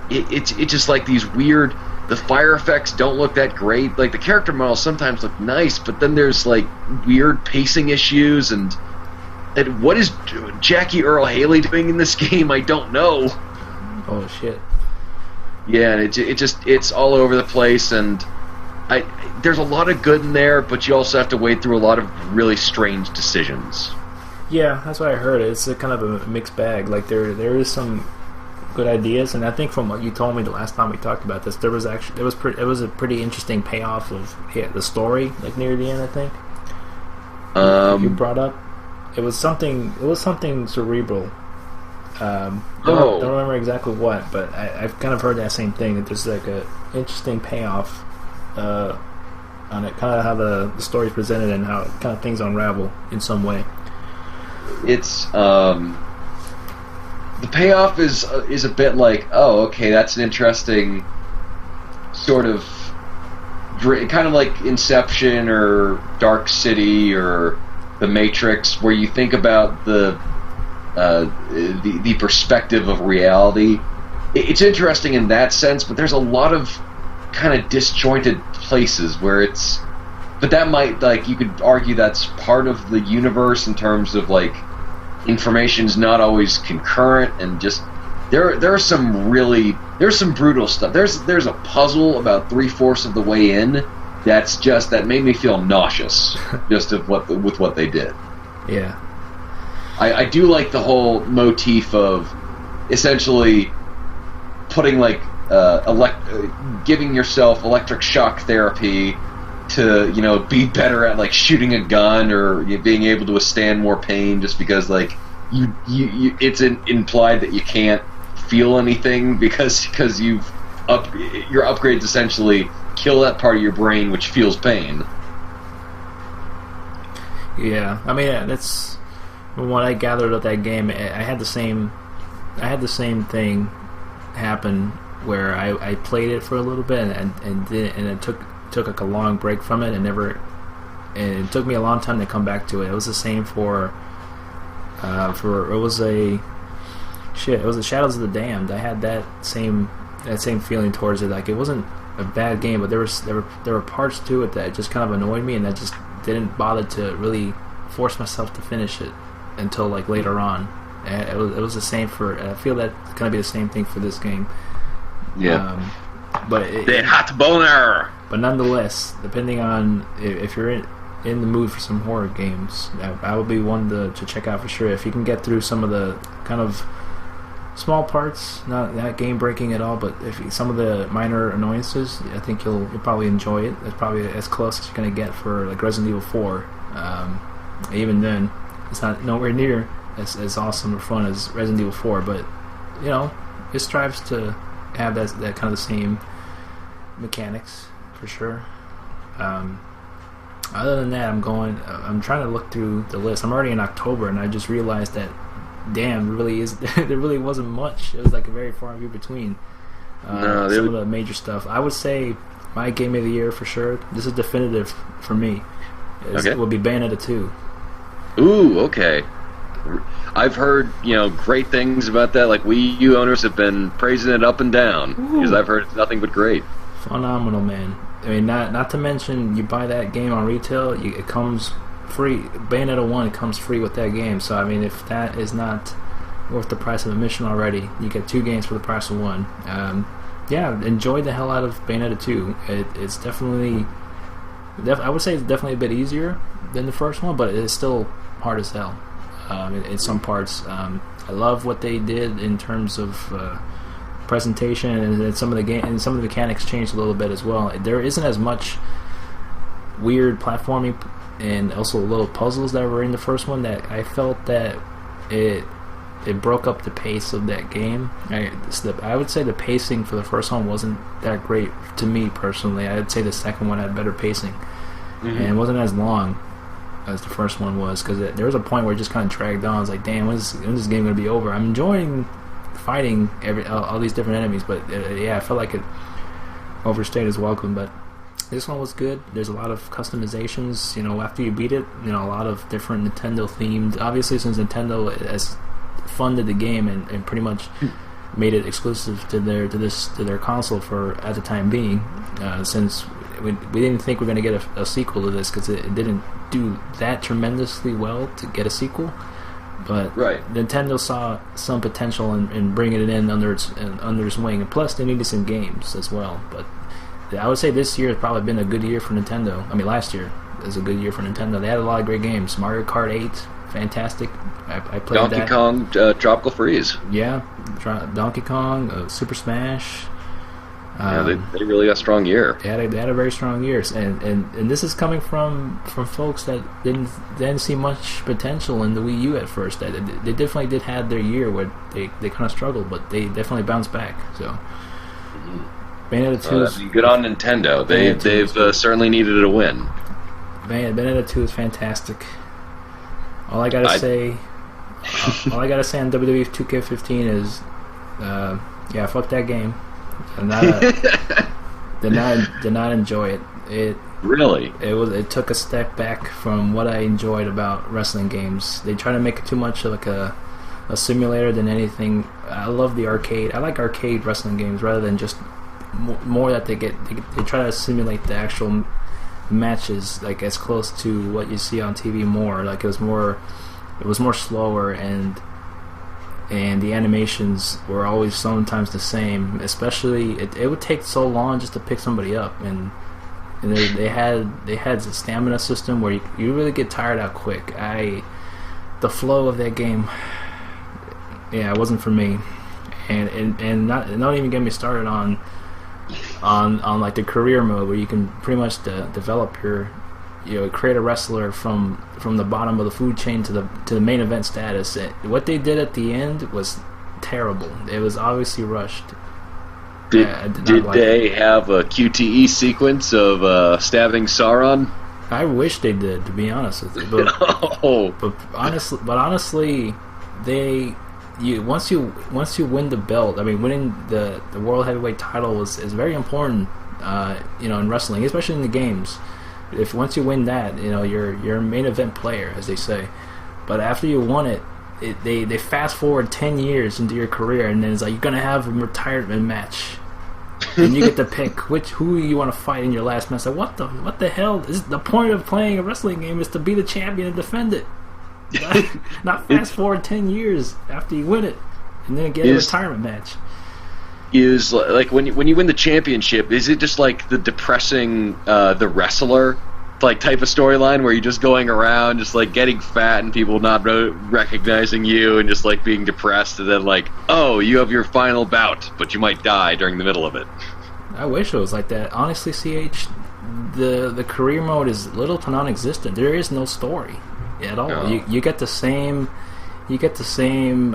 it's just like these weird, the fire effects don't look that great. Like the character models sometimes look nice, but then there's like weird pacing issues and what is Jackie Earle Haley doing in this game? I don't know. Oh shit. Yeah, and it's all over the place, and there's a lot of good in there, but you also have to wade through a lot of really strange decisions. Yeah, that's what I heard. It's a kind of a mixed bag. Like there is some good ideas, and I think from what you told me the last time we talked about this, it was a pretty interesting payoff of the story, like near the end. I think you brought up it was something cerebral. Don't remember exactly what, but I've kind of heard that same thing, that there's like a interesting payoff on it, kind of how the story's presented and how kind of things unravel in some way. It's the payoff is a bit like, oh, okay, that's an interesting sort of kind of like Inception or Dark City or The Matrix, where you think about the perspective of reality. It's interesting in that sense, but there's a lot of kind of disjointed places where it's. But that might, like, you could argue that's part of the universe in terms of like information's not always concurrent, and just there's some brutal stuff. There's a puzzle about 3/4 of the way in that made me feel nauseous just with what they did. Yeah. I do like the whole motif of essentially putting like giving yourself electric shock therapy to be better at like shooting a gun or being able to withstand more pain, just because like you it's implied that you can't feel anything because your upgrades essentially kill that part of your brain which feels pain. Yeah, I mean that's from what I gathered of that game. I had the same thing happen where I played it for a little bit and it took like a long break from it and it took me a long time to come back to it. It was the same for it was the Shadows of the Damned. I had that same feeling towards it. Like it wasn't a bad game, but there were parts to it that just kind of annoyed me, and I just didn't bother to really force myself to finish it until like later on. And it was the same for. I feel that's gonna be the same thing for this game. Yeah. But the hot boner. But nonetheless, depending on if you're in the mood for some horror games, I would be one to check out for sure. If you can get through some of the kind of small parts, not game breaking at all, but some of the minor annoyances, I think you'll probably enjoy it. It's probably as close as you're gonna get for like Resident Evil 4. Even then, It's not nowhere near as awesome or fun as Resident Evil 4, but it strives to have that kind of the same mechanics for sure. Other than that, I'm trying to look through the list. I'm already in October, and I just realized that, damn, there really wasn't much. It was like a very far and few between. Some of the major stuff. I would say my game of the year for sure. This is definitive for me. It would be Bayonetta 2. Ooh, okay. I've heard great things about that. Like Wii U owners have been praising it up and down because I've heard it's nothing but great. Phenomenal, man. I mean, not to mention you buy that game on retail, it comes free. Bayonetta 1 comes free with that game. So I mean, if that is not worth the price of admission already, you get 2 games for the price of 1. Enjoy the hell out of Bayonetta 2. It's definitely. I would say it's definitely a bit easier than the first one, but it's still hard as hell in some parts. I love what they did in terms of presentation, and some of the game and some of the mechanics changed a little bit as well. There isn't as much weird platforming and also little puzzles that were in the first one that I felt that it broke up the pace of that game. I would say the pacing for the first one wasn't that great to me personally. I'd say the second one had better pacing, and it wasn't as long as the first one was, because there was a point where it just kind of dragged on. I was like, damn, when's this game going to be over? I'm enjoying fighting all these different enemies, but I felt like it overstayed its welcome. But this one was good. There's a lot of customizations, after you beat it, a lot of different Nintendo themed. Obviously, since Nintendo has funded the game and pretty much made it exclusive to their console for at the time being, since we didn't think we were going to get a sequel to this, because it didn't do that tremendously well to get a sequel. But Nintendo saw some potential in bringing it in under its wing, and plus they needed some games as well. But I would say this year has probably been a good year for Nintendo. I mean, last year was a good year for Nintendo. They had a lot of great games. Mario Kart 8, fantastic. I played Donkey Kong, Tropical Freeze. Yeah, Donkey Kong, Super Smash. They really got a strong year. They had a very strong year, and this is coming from folks that didn't see much potential in the Wii U at first. They definitely did have their year where they kind of struggled, but they definitely bounced back. So Bayonetta 2 good on Nintendo. They've certainly needed a win. Bayonetta 2 is fantastic. All I gotta say on WWE 2K15 is fuck that game. Did not enjoy it. It took a step back from what I enjoyed about wrestling games. They try to make it too much like a simulator than anything. I love the arcade. I like arcade wrestling games rather than just more that they try to simulate the actual matches, like as close to what you see on TV more. Like it was more slower, and the animations were always sometimes the same. Especially, it would take so long just to pick somebody up, and they had the stamina system where you really get tired out quick. The flow of that game, it wasn't for me, and not even get me started on like the career mode where you can pretty much develop your create a wrestler from the bottom of the food chain to the main event status. What they did at the end was terrible. It was obviously rushed. Did they have a QTE sequence of stabbing Sauron? I wish they did, to be honest with you. But honestly, once you win the belt, I mean, winning the world heavyweight title is very important, in wrestling, especially in the games. Once you win that, you're a main event player, as they say. But after you won it, they fast forward 10 years into your career, and then it's like you're gonna have a retirement match, and you get to pick who you want to fight in your last match. Like what the hell? The point of playing a wrestling game is to be the champion and defend it, not fast forward 10 years after you win it and then get a retirement match. Is like when you win the championship, is it just like the depressing the wrestler like type of storyline where you're just going around just like getting fat and people not recognizing you and just like being depressed, and then like, oh, you have your final bout but you might die during the middle of it? I wish it was like that. Honestly, CH, the career mode is little to non-existent. There is no story. at all. No. You get the same you get the same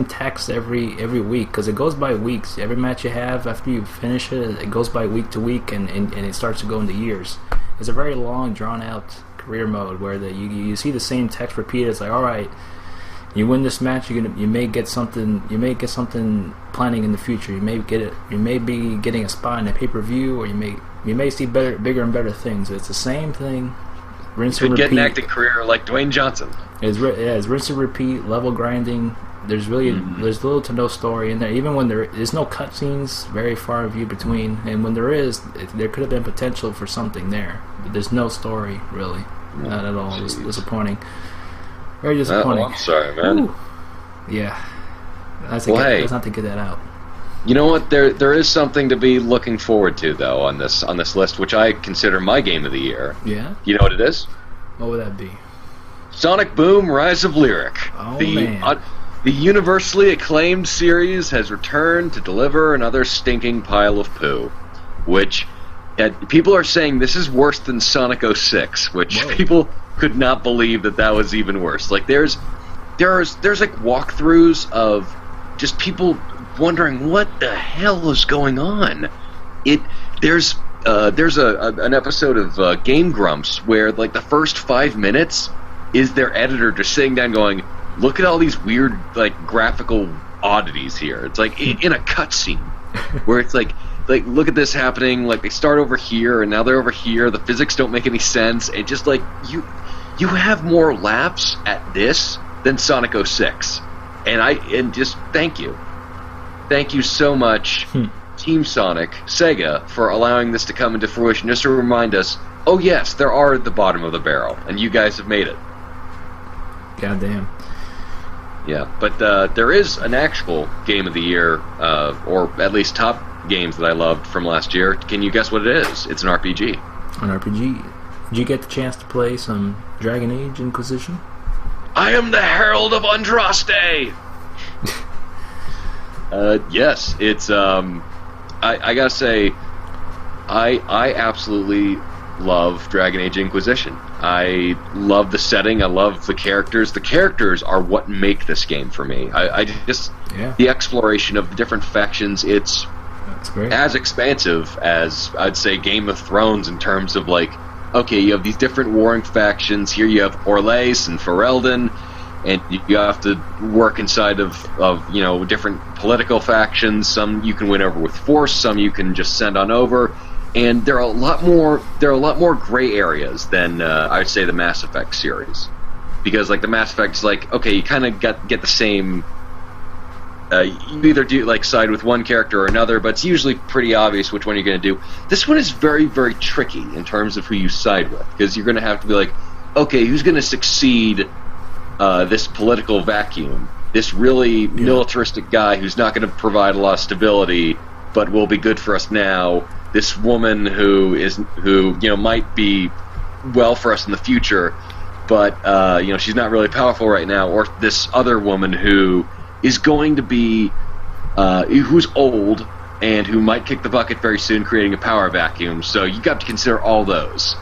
text every week, because it goes by weeks. Every match you have, after you finish it, it goes by week to week, and it starts to go into years. It's a very long, drawn out career mode where you see the same text repeated. It's like, all right, you win this match, you may get something planning in the future. You may be getting a spot in a pay-per-view, or you may see bigger and better things. It's the same thing. Rinse and repeat. Get an acting career like Dwayne Johnson. It's rinse and repeat, level grinding. There's little to no story in there. Even when there's no cutscenes, very far few between. And when there is, there could have been potential for something there. But there's no story, really. Not at all. It's disappointing. Very disappointing. Oh, I'm sorry, man. Ooh. Yeah. Let's not to get that out. You know what? There is something to be looking forward to, though, on this list, which I consider my game of the year. Yeah? You know what it is? What would that be? Sonic Boom: Rise of Lyric. Oh, man. The universally acclaimed series has returned to deliver another stinking pile of poo, which people are saying this is worse than Sonic 06, which Whoa. People could not believe that was even worse. Like there's like walkthroughs of just people wondering what the hell is going on. There's an episode of Game Grumps where like the first 5 minutes is their editor just sitting down going, look at all these weird like graphical oddities here. It's like in a cutscene where it's like look at this happening. Like they start over here and now they're over here. The physics don't make any sense. It just like you have more laughs at this than Sonic 06, and just thank you so much, Team Sonic, Sega, for allowing this to come into fruition. Just to remind us, oh yes, there are at the bottom of the barrel, and you guys have made it. Goddamn. Yeah, but there is an actual game of the year, or at least top games that I loved from last year. Can you guess what it is? It's an RPG. An RPG. Did you get the chance to play some Dragon Age Inquisition? I am the Herald of Andraste! Yes, it's, I gotta say, I absolutely love Dragon Age Inquisition. I love the setting, I love the characters. The characters are what make this game for me. The exploration of the different factions, it's great. As expansive as, I'd say, Game of Thrones in terms of, like, okay, you have these different warring factions. Here you have Orlais and Ferelden, and you have to work inside of different political factions. Some you can win over with force, some you can just send on over. And there are a lot more gray areas than I'd say the Mass Effect series, because like the Mass Effect's like, okay, you kind of get the same. You either do like side with one character or another, but it's usually pretty obvious which one you're going to do. This one is very, very tricky in terms of who you side with, because you're going to have to be like, okay, who's going to succeed this political vacuum? This really militaristic guy who's not going to provide a lot of stability, but will be good for us now. This woman who might be well for us in the future, but she's not really powerful right now. Or this other woman who is going to be who's old and who might kick the bucket very soon, creating a power vacuum. So you got to consider all those,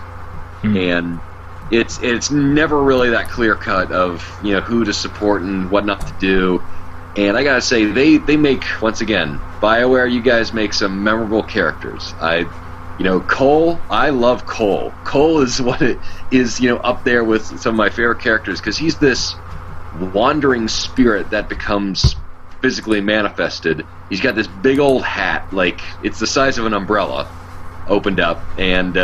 and it's never really that clear cut of who to support and what not to do. And I gotta say, they make, once again, BioWare, you guys make some memorable characters. Cole, I love Cole. Cole is what it is, up there with some of my favorite characters, because he's this wandering spirit that becomes physically manifested. He's got this big old hat, like it's the size of an umbrella, opened up, and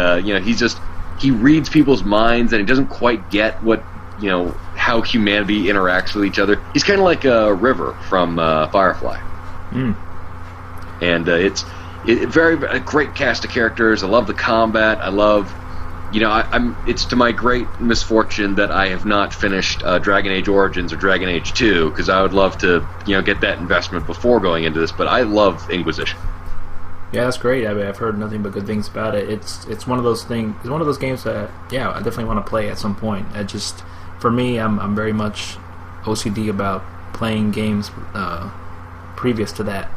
he reads people's minds, and he doesn't quite get what how humanity interacts with each other. He's kind of like a River from Firefly. And it's a great cast of characters. I love the combat. I love, it's to my great misfortune that I have not finished Dragon Age Origins or Dragon Age 2, because I would love to, get that investment before going into this. But I love Inquisition. Yeah, that's great. I've heard nothing but good things about it. It's one of those things. It's one of those games that I definitely want to play at some point. For me, I'm very much OCD about playing games previous to that,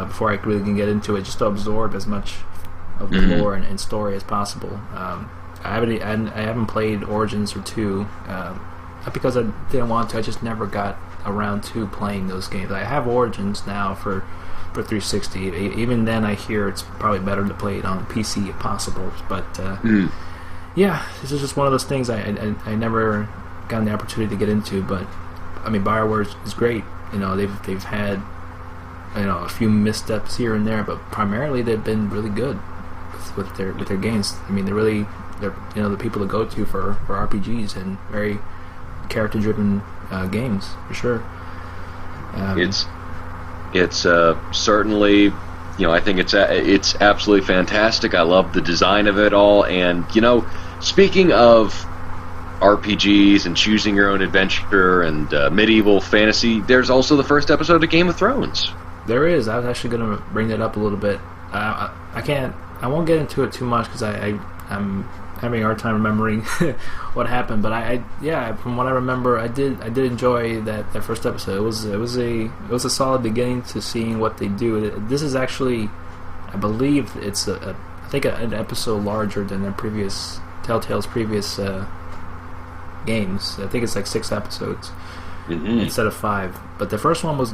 before I really can get into it, just to absorb as much of the lore and story as possible. I haven't played Origins or 2, not because I didn't want to. I just never got around to playing those games. I have Origins now for 360. Even then, I hear it's probably better to play it on PC if possible. But yeah, this is just one of those things I never got the opportunity to get into. But I mean, BioWare is great. You know, they've had, you know, a few missteps here and there, but primarily they've been really good with their games. I mean, they're you know, the people to go to for RPGs and very character driven games for sure. It's certainly, you know, I think it's absolutely fantastic. I love the design of it all, and you know, speaking of RPGs and choosing your own adventure and medieval fantasy, there's also the first episode of Game of Thrones. There is. I was actually going to bring that up a little bit. I won't get into it too much because I'm having a hard time remembering what happened. But from what I remember, I did enjoy that first episode. It was a solid beginning to seeing what they do. This is actually, I believe it's I think an episode larger than their previous Telltale's previous games. I think it's like 6 episodes. Instead of 5, but the first one was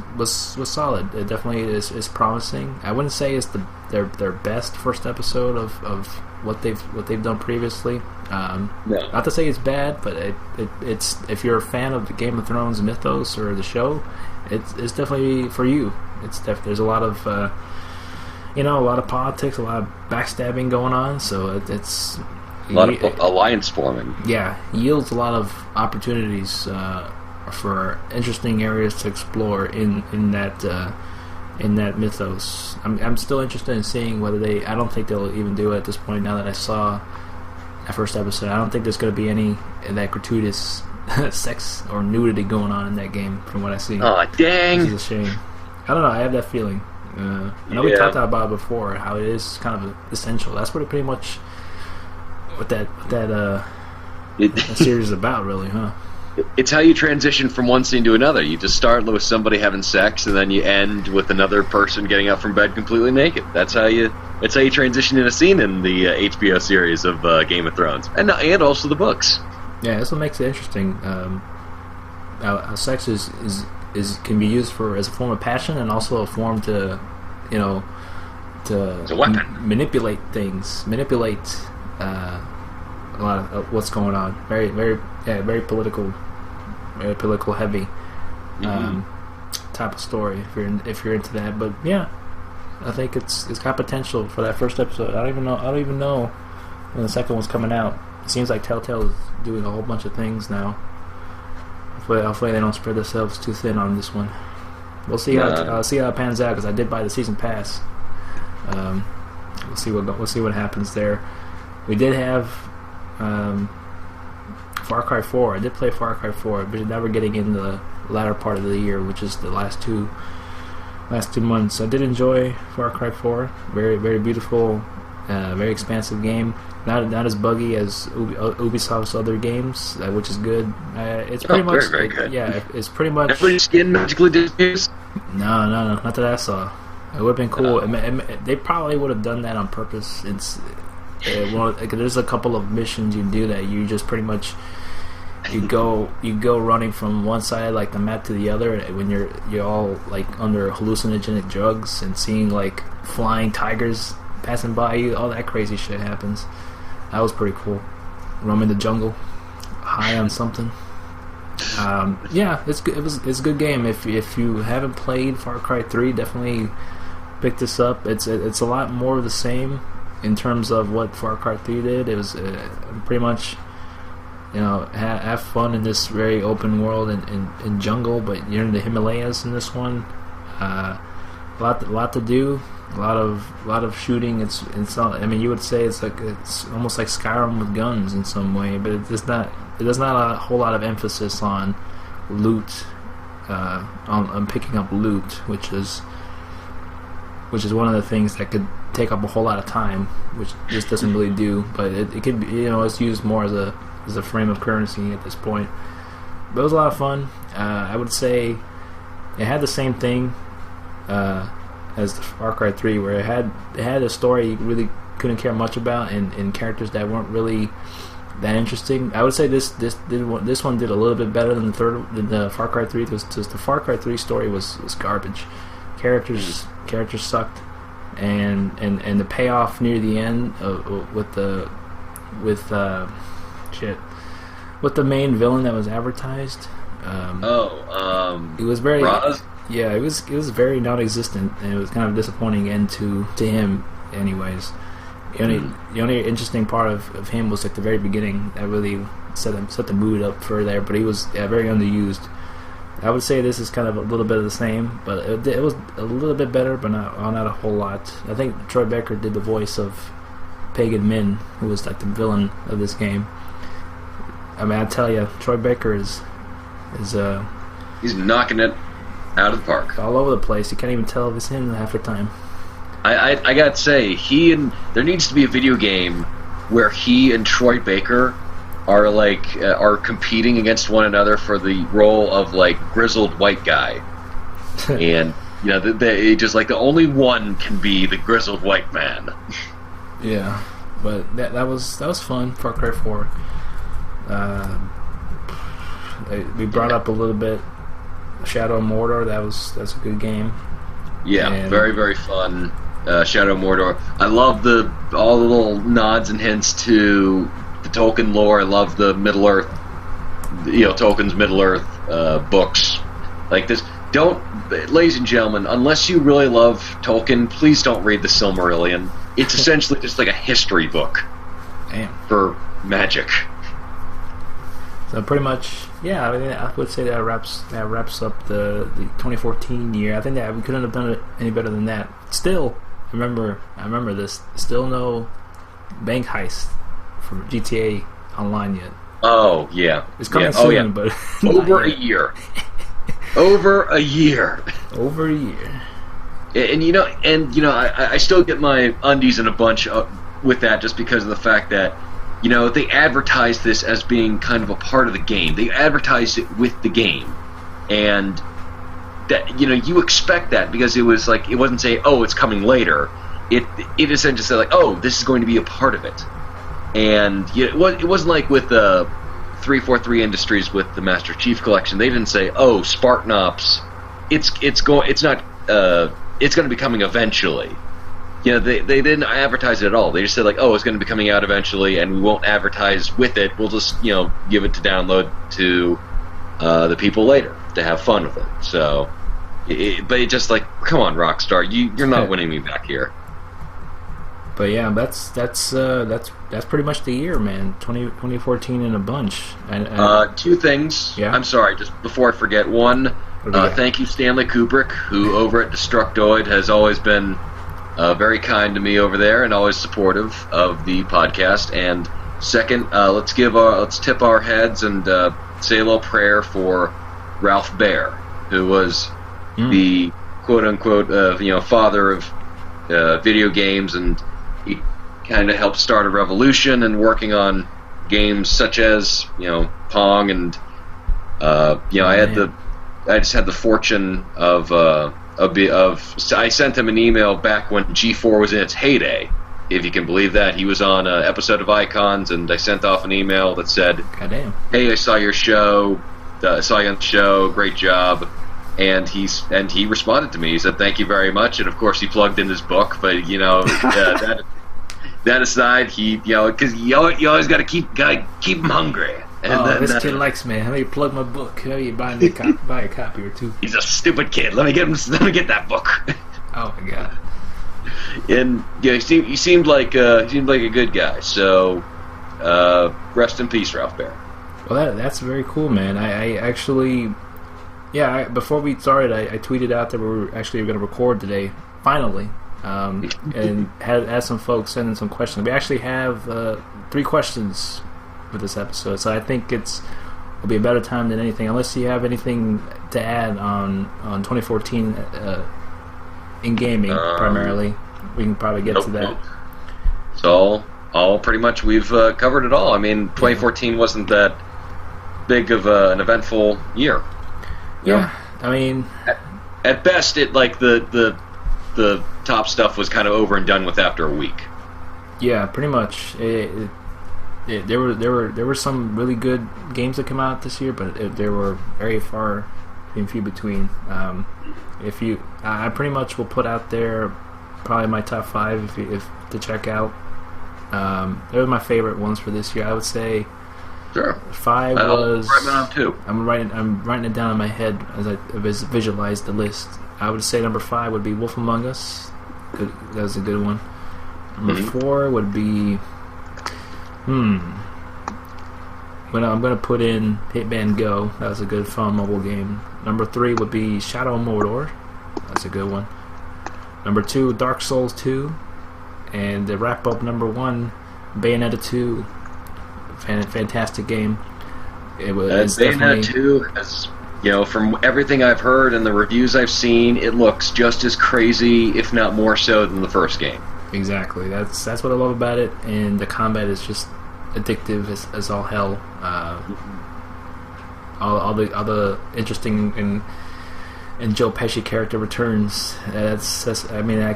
solid. It definitely is promising. I wouldn't say it's their best first episode of what they've done previously. No. Not to say it's bad, but it's if you're a fan of the Game of Thrones mythos or the show, it's definitely for you. There's a lot of a lot of politics, a lot of backstabbing going on. So it's a lot of alliance forming. Yeah, yields a lot of opportunities for interesting areas to explore in that mythos. I'm still interested in seeing whether I don't think they'll even do it at this point. Now that I saw that first episode, I don't think there's going to be any of that gratuitous sex or nudity going on in that game. From what I see, oh dang, which is a shame. I don't know. I have that feeling. I know we talked about it before, how it is kind of essential. That's what it pretty much what that series is about, really, huh? It's how you transition from one scene to another. You just start with somebody having sex, and then you end with another person getting up from bed completely naked. That's how you transition in a scene in the HBO series of Game of Thrones, and also the books. Yeah, that's what makes it interesting. How sex can be used as a form of passion, and also a form to it's a weapon. Manipulate things, a lot of what's going on. Very, very, very political heavy type of story. If you're into that, but yeah, I think it's got potential for that first episode. I don't even know when the second one's coming out. It seems like Telltale is doing a whole bunch of things now. Hopefully they don't spread themselves too thin on this one. We'll see how it pans out, because I did buy the season pass. We'll see what happens there. We did have Far Cry 4. I did play Far Cry 4, but never getting in the latter part of the year, which is the last two months. I did enjoy Far Cry 4. Very, very beautiful, very expansive game. Not as buggy as Ubisoft's other games, which is good. It's pretty much very, very good. Yeah, it's pretty much. Every skin magically disappears. No, not that I saw. It would have been cool. They probably would have done that on purpose. There's a couple of missions you do that you just pretty much you go running from one side like the map to the other when you're all like under hallucinogenic drugs and seeing like flying tigers passing by you. All that crazy shit happens. That was pretty cool. Roaming the jungle, high on something. Yeah, it's a good game. If you haven't played Far Cry 3, definitely pick this up. It's a lot more of the same in terms of what Far Cry 3 did. It was pretty much, have fun in this very open world and jungle, but you're in the Himalayas in this one. A lot to do. A lot of shooting. It's not. I mean, you would say it's almost like Skyrim with guns in some way, but it's not. There's not a whole lot of emphasis on loot, on picking up loot, which is one of the things that could take up a whole lot of time, which this doesn't really do. But it could be, it's used more as a frame of currency at this point. But it was a lot of fun. I would say it had the same thing as the Far Cry 3, where it had a story you really couldn't care much about, and characters that weren't really that interesting. I would say this one did a little bit better than the Far Cry 3. Just the Far Cry 3 story was garbage. Characters sucked, and the payoff near the end with the main villain that was advertised. It was very Raz? Yeah, it was very non-existent, and it was kind of a disappointing end to him. Anyways, the only interesting part of him was like the very beginning that really set the mood up for there. But he was very underused. I would say this is kind of a little bit of the same, but it was a little bit better, but not a whole lot. I think Troy Baker did the voice of Pagan Min, who was like the villain of this game. I mean, I tell you, Troy Baker is he's knocking it out of the park. All over the place. You can't even tell if it's him half the time. I gotta say, there needs to be a video game where he and Troy Baker are competing against one another for the role of like grizzled white guy, and they just like the only one can be the grizzled white man. Yeah, but that was fun. Far Cry 4. We brought up a little bit Shadow of Mordor. That's a good game. Yeah, and very, very fun. Shadow of Mordor. I love all the little nods and hints to the Tolkien lore. I love the Middle Earth, Tolkien's Middle Earth books. Like this. Ladies and gentlemen, unless you really love Tolkien, please don't read the Silmarillion. It's essentially just like a history book. Damn. For magic. So pretty much, yeah. I mean, I would say that wraps up the 2014 year. I think that we couldn't have done it any better than that. Still, I remember this. Still no bank heist from GTA Online yet. Oh yeah, it's coming soon, but over a year. Over a year. Over a year. And I still get my undies in a bunch with that, just because of the fact that they advertise this as being kind of a part of the game. They advertise it with the game, and that you expect that, because it was like, it wasn't saying, oh, it's coming later. It essentially said like, oh, this is going to be a part of it. And it wasn't like with 343 Industries with the Master Chief Collection. They didn't say, oh, Spartan Ops, it's going to be coming eventually. They didn't advertise it at all. They just said like, oh, it's going to be coming out eventually, and we won't advertise with it. We'll just give it to download to the people later to have fun with it. So, but it just like, come on, Rockstar, you're not winning me back here. But yeah, that's pretty much the year, man. 2014 in a bunch. And two things. Yeah. I'm sorry, just before I forget. One, thank you, Stanley Kubrick, who over at Destructoid has always been very kind to me over there and always supportive of the podcast. And second, let's tip our heads and say a little prayer for Ralph Baer, who was the quote unquote father of video games, and he kind of helped start a revolution and working on games such as Pong, and I just had the fortune of I sent him an email back when G4 was in its heyday, if you can believe that. He was on an episode of Icons, and I sent off an email that said, "Goddamn, hey, I saw your show, saw you on the show, great job." And he responded to me. He said, "Thank you very much." And of course, he plugged in his book. But that aside, he because you always got to keep him hungry. And this kid likes me. Let me plug my book. You buy a copy or two. He's a stupid kid. Let me get that book. Oh my god. And he seemed like a good guy. So rest in peace, Ralph Baer. Well, that's very cool, man. I actually. Yeah, before we started, I tweeted out that we were actually going to record today, finally, and had some folks send in some questions. We actually have 3 questions for this episode, so I think it'll be a better time than anything. Unless you have anything to add on 2014 in gaming, primarily, we can probably get to that. So, all pretty much we've covered it all. I mean, 2014 wasn't that big of an eventful year. Yeah, I mean, at best, it like the top stuff was kind of over and done with after a week. Yeah, pretty much. There were some really good games that came out this year, but there were very far and few between. I pretty much will put out there probably my top 5 if to check out. They were my favorite ones for this year. I would say. Sure. 5 was. Right now, too. I'm writing it down in my head as I visualize the list. I would say number 5 would be Wolf Among Us. That was a good one. Number 4 would be. I'm gonna put in Hitman Go. That was a good, fun mobile game. Number 3 would be Shadow of Mordor. That's a good one. Number 2, Dark Souls 2, and to wrap up number 1, Bayonetta 2. Fantastic game. It was Bayonetta 2 has, from everything I've heard and the reviews I've seen, it looks just as crazy, if not more so, than the first game. Exactly. That's what I love about it, and the combat is just addictive as all hell. All the interesting and Joe Pesci character returns. I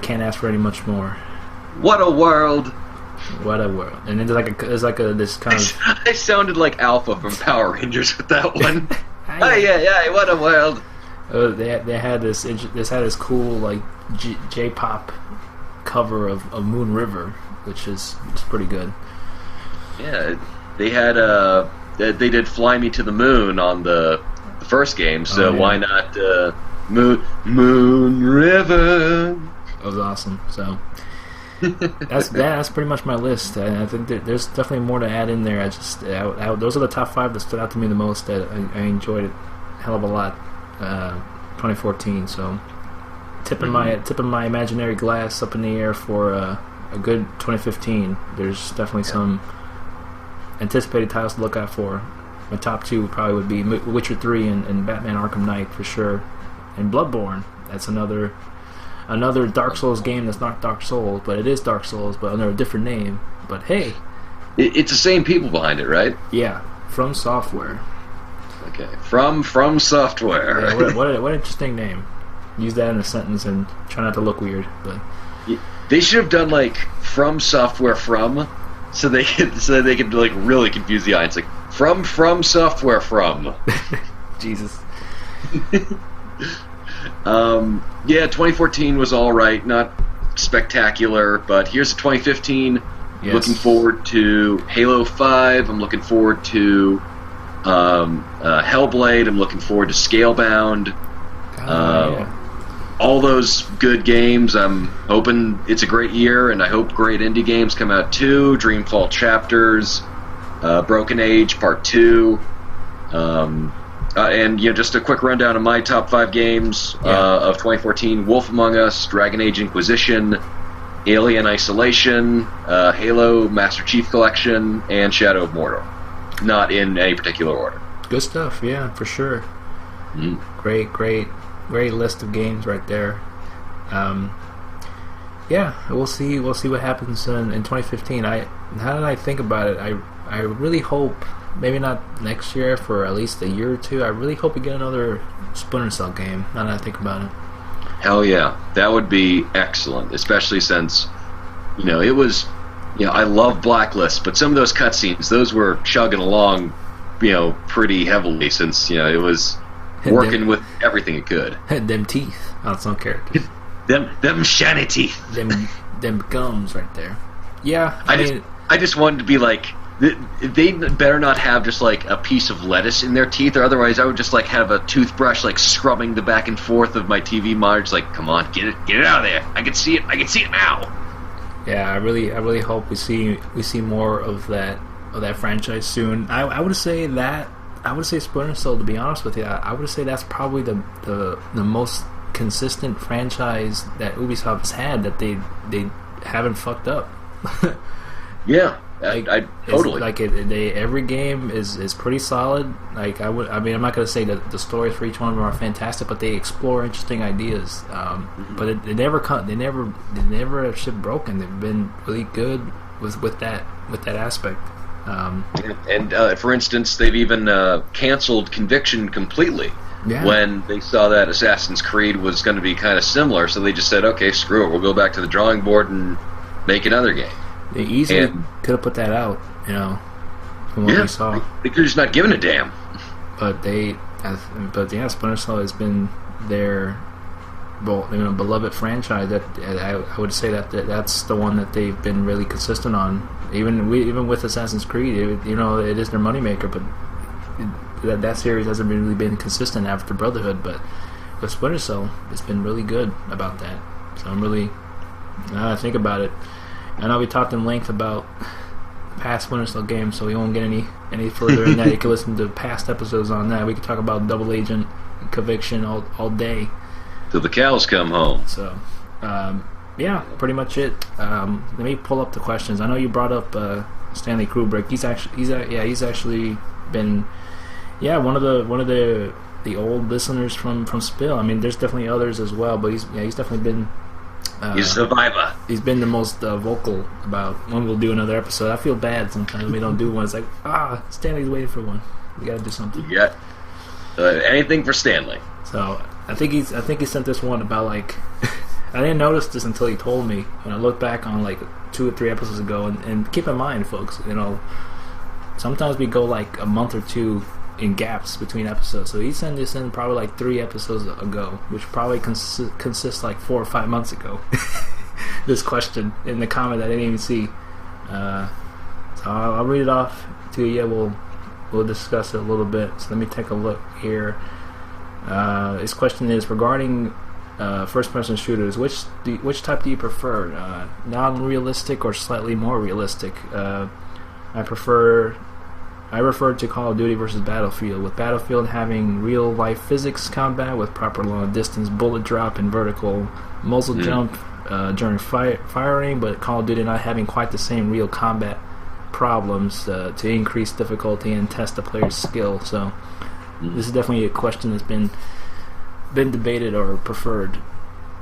can't ask for any much more. What a world! What a world! And then there's this kind of. I sounded like Alpha from Power Rangers with that one. Hey, what a world! They had this cool like J-pop cover of Moon River, which is pretty good. Yeah, they had they did "Fly Me to the Moon" on the first game, so why not Moon River? That was awesome. So that's pretty much my list. I think there's definitely more to add in there. Those are the top 5 that stood out to me the most. That I enjoyed it a hell of a lot. 2014. So tipping my imaginary glass up in the air for a good 2015. There's definitely some anticipated titles to look out for. My top 2 probably would be Witcher 3 and Batman Arkham Knight for sure, and Bloodborne. That's another Dark Souls game that's not Dark Souls, but it is Dark Souls, but under a different name. But hey, it's the same people behind it, right? Yeah, From Software. Okay, From Software. Yeah, what an interesting name. Use that in a sentence and try not to look weird. But they should have done like From Software From, so they could like really confuse the audience. Like From Software From. Jesus. 2014 was all right, not spectacular, but here's the 2015. Yes. Looking forward to Halo 5. I'm looking forward to Hellblade. I'm looking forward to Scalebound. All those good games. I'm hoping it's a great year, and I hope great indie games come out too. Dreamfall Chapters, Broken Age Part 2. And just a quick rundown of my top 5 games of 2014: Wolf Among Us, Dragon Age Inquisition, Alien Isolation, Halo Master Chief Collection, and Shadow of Mordor. Not in any particular order. Good stuff, yeah, for sure. Great list of games right there. We'll see what happens in 2015. Now that I think about it, I really hope, maybe not next year, for at least a year or two, I really hope we get another Splinter Cell game, now that I think about it. Hell yeah. That would be excellent, especially since, it was, I love Blacklist, but some of those cutscenes, those were chugging along, pretty heavily since, it was working with everything it could. Them teeth on some characters. them shiny teeth. Them gums right there. Yeah, I just wanted to be like, they better not have just like a piece of lettuce in their teeth, or otherwise I would just like have a toothbrush like scrubbing the back and forth of my TV monitor. Just like, come on, get it out of there. I can see it now. Yeah, I really hope we see more of that franchise soon. I would say Splinter Cell, to be honest with you. I would say that's probably the most consistent franchise that Ubisoft has had, that they haven't fucked up. Yeah. I totally every game is pretty solid. Like I'm not gonna say that the stories for each one of them are fantastic, but they explore interesting ideas. But they never have shit broken. They've been really good with that aspect. And for instance, they've even canceled Conviction completely when they saw that Assassin's Creed was going to be kind of similar. So they just said, okay, screw it, we'll go back to the drawing board and make another game. They easily could have put that out, from what we saw. They could have just not given a damn. But Splinter Cell has been their beloved franchise. That I would say that's the one that they've been really consistent on. Even with Assassin's Creed, it is their moneymaker, but that series hasn't really been consistent after Brotherhood. But with Splinter Cell, it's been really good about that. So I'm really, now that I think about it, I know we talked in length about past Splinter Cell games, so we won't get any further in that. You can listen to past episodes on that. We can talk about Double Agent, Conviction all day. Till the cows come home. So, yeah, pretty much it. Let me pull up the questions. I know you brought up Stanley Kubrick. He's actually been one of the old listeners from Spill. I mean, there's definitely others as well, but he's definitely been. He's a survivor. He's been the most vocal about when we'll do another episode. I feel bad sometimes we don't do one. It's like, Stanley's waiting for one. We gotta do something. Yeah. Anything for Stanley. So I think he sent this one about like I didn't notice this until he told me. When I looked back on like 2 or 3 episodes ago, and keep in mind, folks, sometimes we go like a month or two in gaps between episodes. So he sent this in probably like 3 episodes ago, which probably consists like 4 or 5 months ago. This question in the comment I didn't even see. So I'll read it off to you. We'll discuss it a little bit. So let me take a look here. His question is regarding first-person shooters. Which type do you prefer? Non-realistic or slightly more realistic? I refer to Call of Duty versus Battlefield, with Battlefield having real-life physics combat with proper long-distance bullet drop and vertical muzzle jump during firing, but Call of Duty not having quite the same real combat problems to increase difficulty and test the player's skill. So this is definitely a question that's been debated or preferred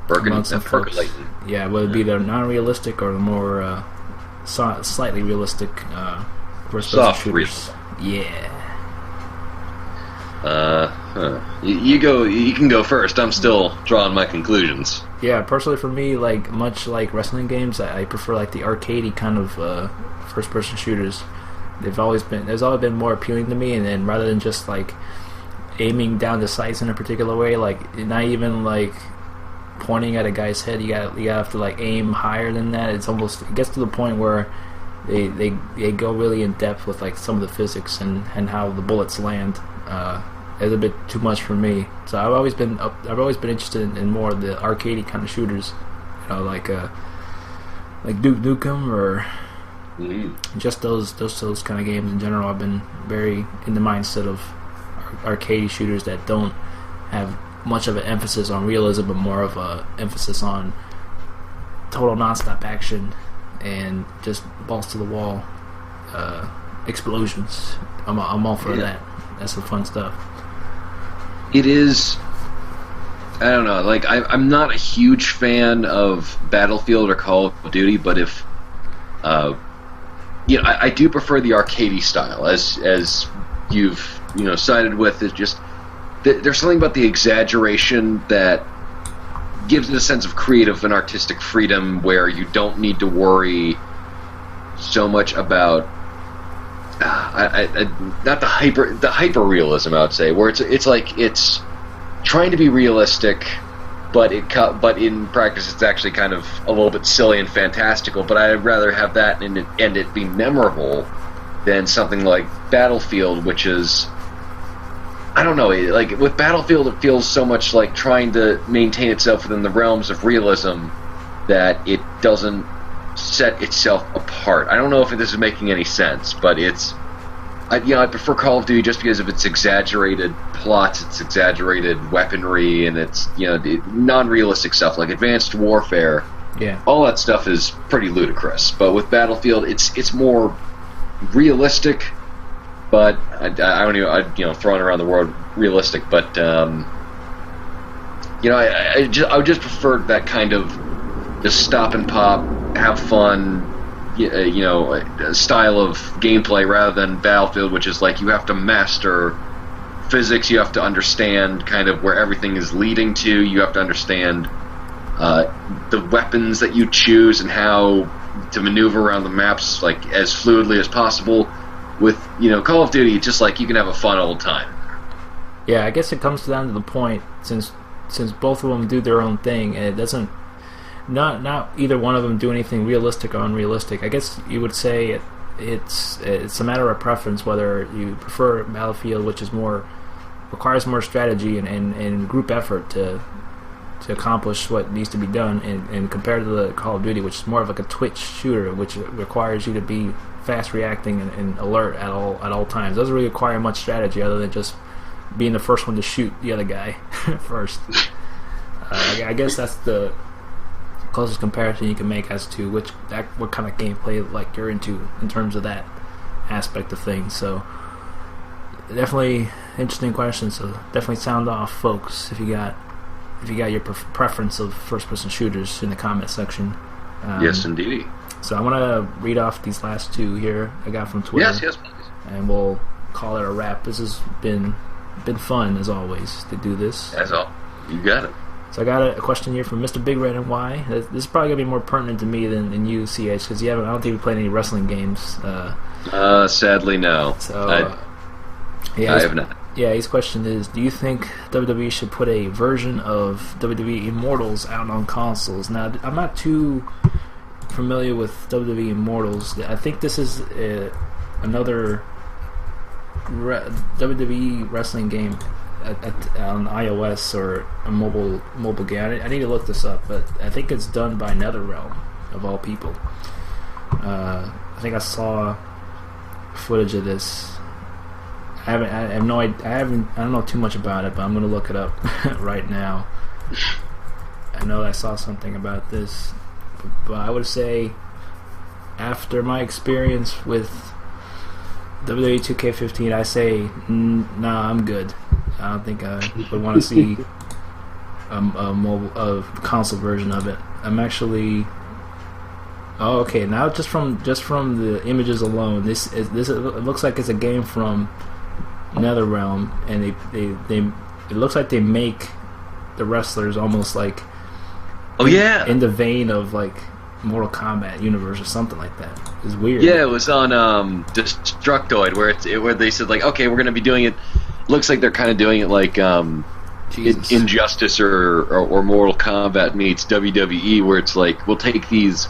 among some folks. Yeah, whether it be the non-realistic or the more slightly realistic first-person shooters. Yeah. You can go first. I'm still drawing my conclusions. Yeah, personally for me, much like wrestling games, I prefer like the arcadey kind of first-person shooters. There's always been more appealing to me, and then rather than just like aiming down the sights in a particular way, like not even like pointing at a guy's head, you have to like aim higher than that. It gets to the point where they go really in depth with like some of the physics and how the bullets land. It's a bit too much for me. So I've always been interested in more of the arcadey kind of shooters, like Duke Nukem or just those kind of games in general. I've been very in the mindset of arcade shooters that don't have much of an emphasis on realism, but more of a emphasis on total non-stop action and just balls to the wall explosions. I'm all for that. That's some fun stuff. It is. I don't know. Like I'm not a huge fan of Battlefield or Call of Duty, but if I do prefer the arcadey style, as you've sided with. Is just there's something about the exaggeration that gives it a sense of creative and artistic freedom, where you don't need to worry so much about not the hyper realism. I would say where it's trying to be realistic, but in practice it's actually kind of a little bit silly and fantastical. But I'd rather have that and it be memorable than something like Battlefield, which is, I don't know, like with Battlefield it feels so much like trying to maintain itself within the realms of realism that it doesn't set itself apart. I don't know if this is making any sense, but I prefer Call of Duty just because of its exaggerated plots, its exaggerated weaponry, and its the non-realistic stuff like Advanced Warfare. Yeah, all that stuff is pretty ludicrous. But with Battlefield, it's more realistic, but I throwing around the word realistic, but I would just prefer that kind of just stop and pop, have fun, style of gameplay rather than Battlefield, which is like you have to master physics, you have to understand kind of where everything is leading to, you have to understand the weapons that you choose and how to maneuver around the maps like as fluidly as possible. With Call of Duty, just like you can have a fun old time. Yeah, I guess it comes down to the point since both of them do their own thing, and it doesn't. Not either one of them do anything realistic or unrealistic. I guess you would say it's a matter of preference whether you prefer Battlefield, which is requires more strategy and group effort to accomplish what needs to be done, and compared to the Call of Duty, which is more of like a twitch shooter, which requires you to be fast reacting and alert at all times. It doesn't really require much strategy other than just being the first one to shoot the other guy first. I guess that's the closest comparison you can make as to what kind of gameplay like you're into in terms of that aspect of things. So definitely interesting question. So definitely sound off, folks, if you got your preference of first-person shooters in the comment section. Yes, indeed. So I want to read off these last two here I got from Twitter. Yes, please. And we'll call it a wrap. This has been fun as always to do this. That's all. You got it. So I got a question here from Mr. Big Red and Y. This is probably gonna be more pertinent to me than you, CH, because I don't think you played any wrestling games. Sadly, no. So I have not. Yeah, his question is: do you think WWE should put a version of WWE Immortals out on consoles? Now, I'm not too familiar with WWE Immortals. I think this is another WWE wrestling game on iOS or a mobile game. I need to look this up, but I think it's done by NetherRealm of all people. I think I saw footage of this. I don't know too much about it, but I'm gonna look it up right now. I know I saw something about this, but I would say after my experience with WWE 2K15, I say nah, I'm good. I don't think I would want to see a console version of it. I'm actually. Oh, okay. Now just from the images alone, this it looks like it's a game from NetherRealm, and they it looks like they make the wrestlers almost like in the vein of like Mortal Kombat universe or something like that. It's weird. Yeah, it was on Destructoid where they said like, okay, we're gonna be doing it. Looks like they're kind of doing it like Injustice or Mortal Kombat meets WWE, where it's like we'll take these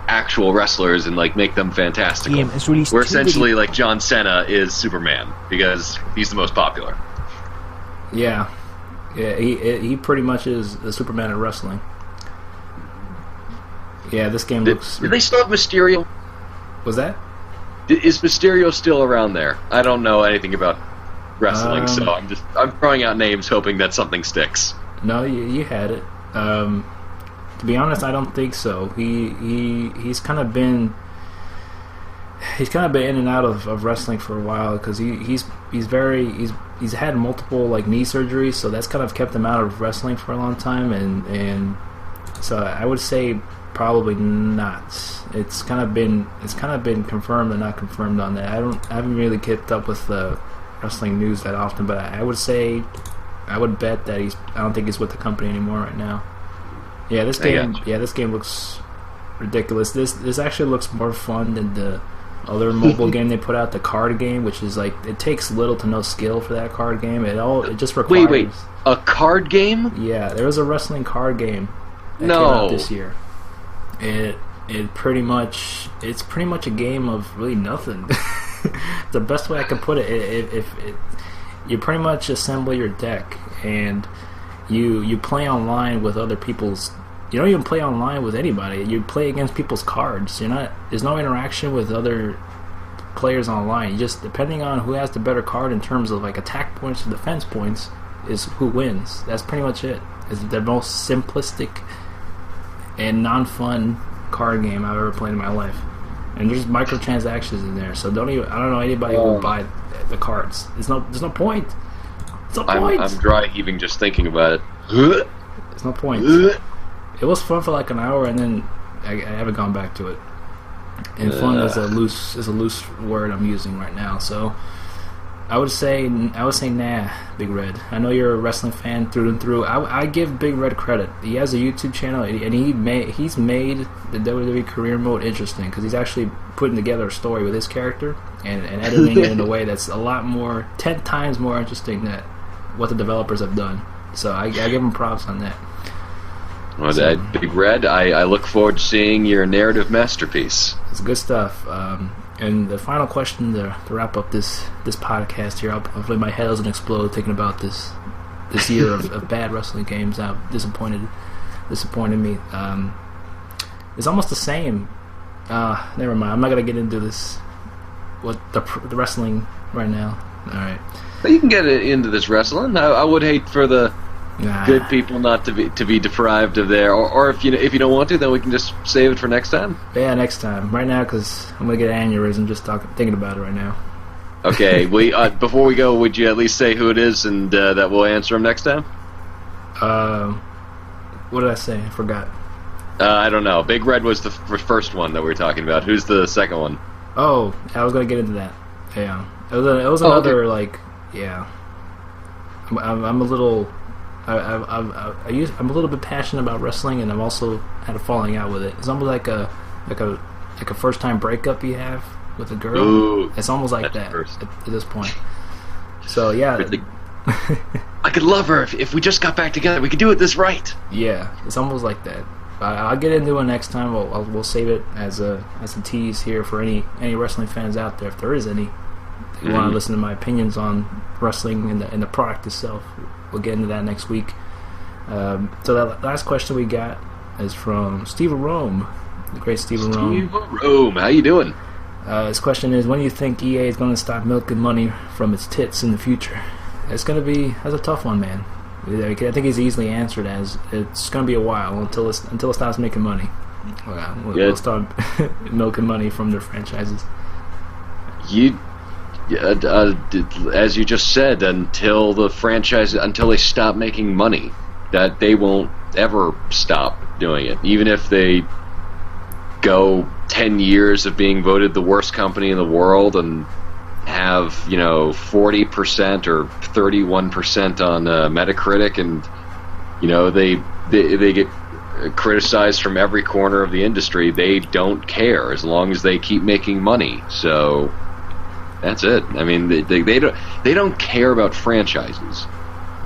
actual wrestlers and like make them fantastical. Where essentially like John Cena is Superman because he's the most popular. Yeah, he pretty much is the Superman of wrestling. Yeah, this game looks. Do they still have Mysterio? Was that? Is Mysterio still around there? I don't know anything about wrestling, so I'm throwing out names hoping that something sticks. No, you had it. To be honest, I don't think so. He's kind of been in and out of wrestling for a while because he's had multiple like knee surgeries, so that's kind of kept him out of wrestling for a long time, and so I would say probably not. It's kind of been confirmed and not confirmed on that. I haven't really kept up with the wrestling news that often, but I would bet that I don't think he's with the company anymore right now. Yeah, this game looks ridiculous. This actually looks more fun than the other mobile game they put out, the card game, which is like it takes little to no skill for that card game. It just requires. Wait, a card game? Yeah, there was a wrestling card game that came out this year. It's pretty much a game of really nothing. The best way I can put it, you pretty much assemble your deck and you play online with other people's. You don't even play online with anybody. You play against people's cards. There's no interaction with other players online. You just, depending on who has the better card in terms of like attack points or defense points, is who wins. That's pretty much it. It's the most simplistic and non-fun card game I've ever played in my life. And there's microtransactions in there, so I don't know anybody who will buy the cards. There's no point. There's no point. I'm dry heaving just thinking about it. There's no point. It was fun for like an hour, and then I haven't gone back to it. And fun is a loose word I'm using right now. So I would say nah, Big Red. I know you're a wrestling fan through and through. I give Big Red credit. He has a YouTube channel, and he's made the WWE career mode interesting because he's actually putting together a story with his character and editing it in a way that's a lot more, 10 times more interesting than what the developers have done. So I give him props on that. Well, Big Red, I look forward to seeing your narrative masterpiece. It's good stuff. And the final question to wrap up this podcast here, hopefully my head doesn't explode thinking about this year of bad wrestling games. Disappointed me. It's almost the same. Never mind. I'm not gonna get into this. What the wrestling right now. All right. But you can get into this wrestling. I would hate for the good people not to be deprived of their, or if you don't want to, then we can just save it for next time. Yeah, next time. Right now, because I'm gonna get an aneurysm just thinking about it right now. Okay. Before we go, would you at least say who it is, and that we'll answer them next time? What did I say? I forgot. I don't know. Big Red was the first one that we were talking about. Who's the second one? Oh, I was gonna get into that. Yeah, it was another okay. Yeah. I'm a little. I'm a little bit passionate about wrestling, and I've also had a falling out with it. It's almost like a first time breakup you have with a girl. Ooh, it's almost like that at this point. So yeah, I could love her if we just got back together. We could do it this right. Yeah, it's almost like that. I'll get into it next time. We'll save it as a tease here for any wrestling fans out there, if there is any. If you want to listen to my opinions on wrestling and the product itself, we'll get into that next week. So that last question we got is from Steve Rome, the great Steve Rome. Steve Rome, how you doing? His question is, when do you think EA is going to stop milking money from its tits in the future? That's a tough one, man. I think he's easily answered as it's going to be a while until it stops making money. We'll start milking money from their franchises. As you just said, until they stop making money, that they won't ever stop doing it. Even if they go 10 years of being voted the worst company in the world and have 40% or 31% on Metacritic, and they get criticized from every corner of the industry, they don't care as long as they keep making money. So that's it. I mean, they don't care about franchises.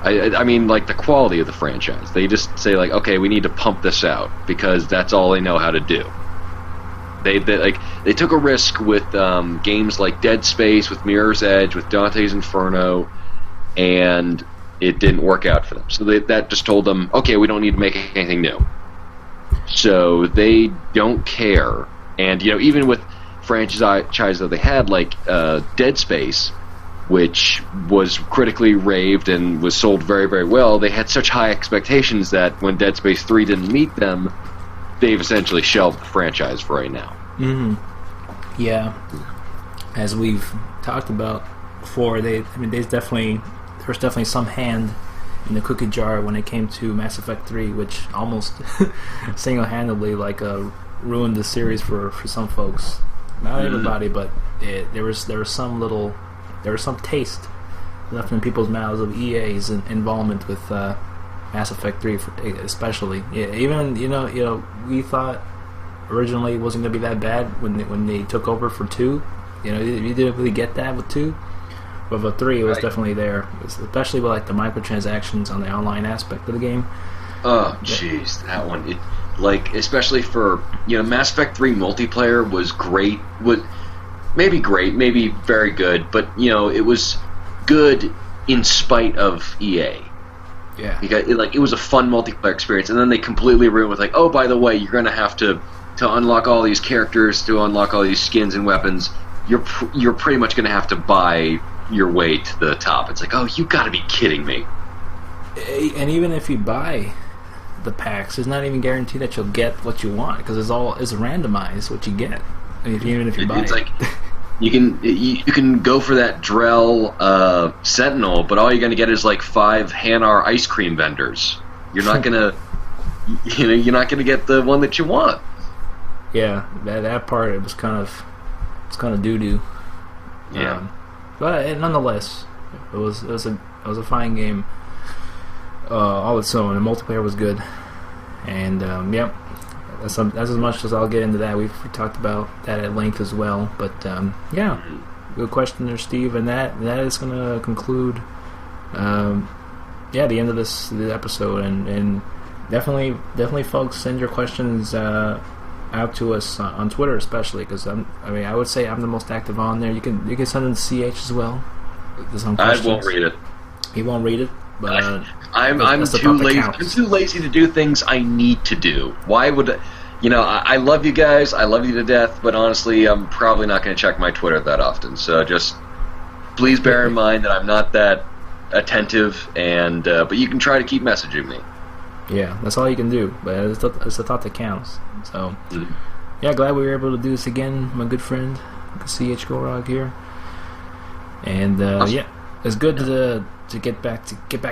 I mean, like the quality of the franchise. They just say like, okay, we need to pump this out because that's all they know how to do. They took a risk with games like Dead Space, with Mirror's Edge, with Dante's Inferno, and it didn't work out for them. So that just told them, okay, we don't need to make anything new. So they don't care. And even with franchise that they had, like Dead Space, which was critically raved and was sold very, very well, they had such high expectations that when Dead Space 3 didn't meet them, they've essentially shelved the franchise for right now. Mm-hmm. Yeah, as we've talked about before, there was definitely some hand in the cookie jar when it came to Mass Effect 3, which almost single-handedly ruined the series for some folks. Not everybody, but there was some taste left in people's mouths of EA's involvement with Mass Effect 3, especially. Yeah, even we thought originally it wasn't going to be that bad when they took over for 2. You didn't really get that with 2, but with 3 it was definitely there, especially with like the microtransactions on the online aspect of the game. Oh, jeez, that one. Especially for Mass Effect 3 multiplayer was great. Maybe great, maybe very good, but it was good in spite of EA. Yeah, because it was a fun multiplayer experience, and then they completely ruined with oh, by the way, you're gonna have to unlock all these characters, to unlock all these skins and weapons. You're pretty much gonna have to buy your way to the top. It's oh, you gotta be kidding me. And even if you buy the packs, it's not even guaranteed that you'll get what you want because it's randomized what you get. Even if you buy it. You can go for that Drell Sentinel, but all you're gonna get is 5 Hanar ice cream vendors. You're not gonna you're not gonna get the one that you want. Yeah, that part, it was kind of doo-doo. Yeah. but nonetheless, it was a fine game. All its own. The multiplayer was good, and yep. That's as much as I'll get into that. We talked about that at length as well. But yeah, good question there, Steve. And that is going to conclude, the end of the episode. And definitely, folks, send your questions out to us on Twitter, especially because I would say I'm the most active on there. You can send them to CH as well. I won't read it. He won't read it, but. I'm too lazy. I'm too lazy to do things I need to do. Why would I love you guys. I love you to death. But honestly, I'm probably not going to check my Twitter that often. So just please bear in mind that I'm not that attentive. And but you can try to keep messaging me. Yeah, that's all you can do. But it's the thought that counts. So yeah, glad we were able to do this again. My good friend, CH Gorog here. And yeah, it's good to get back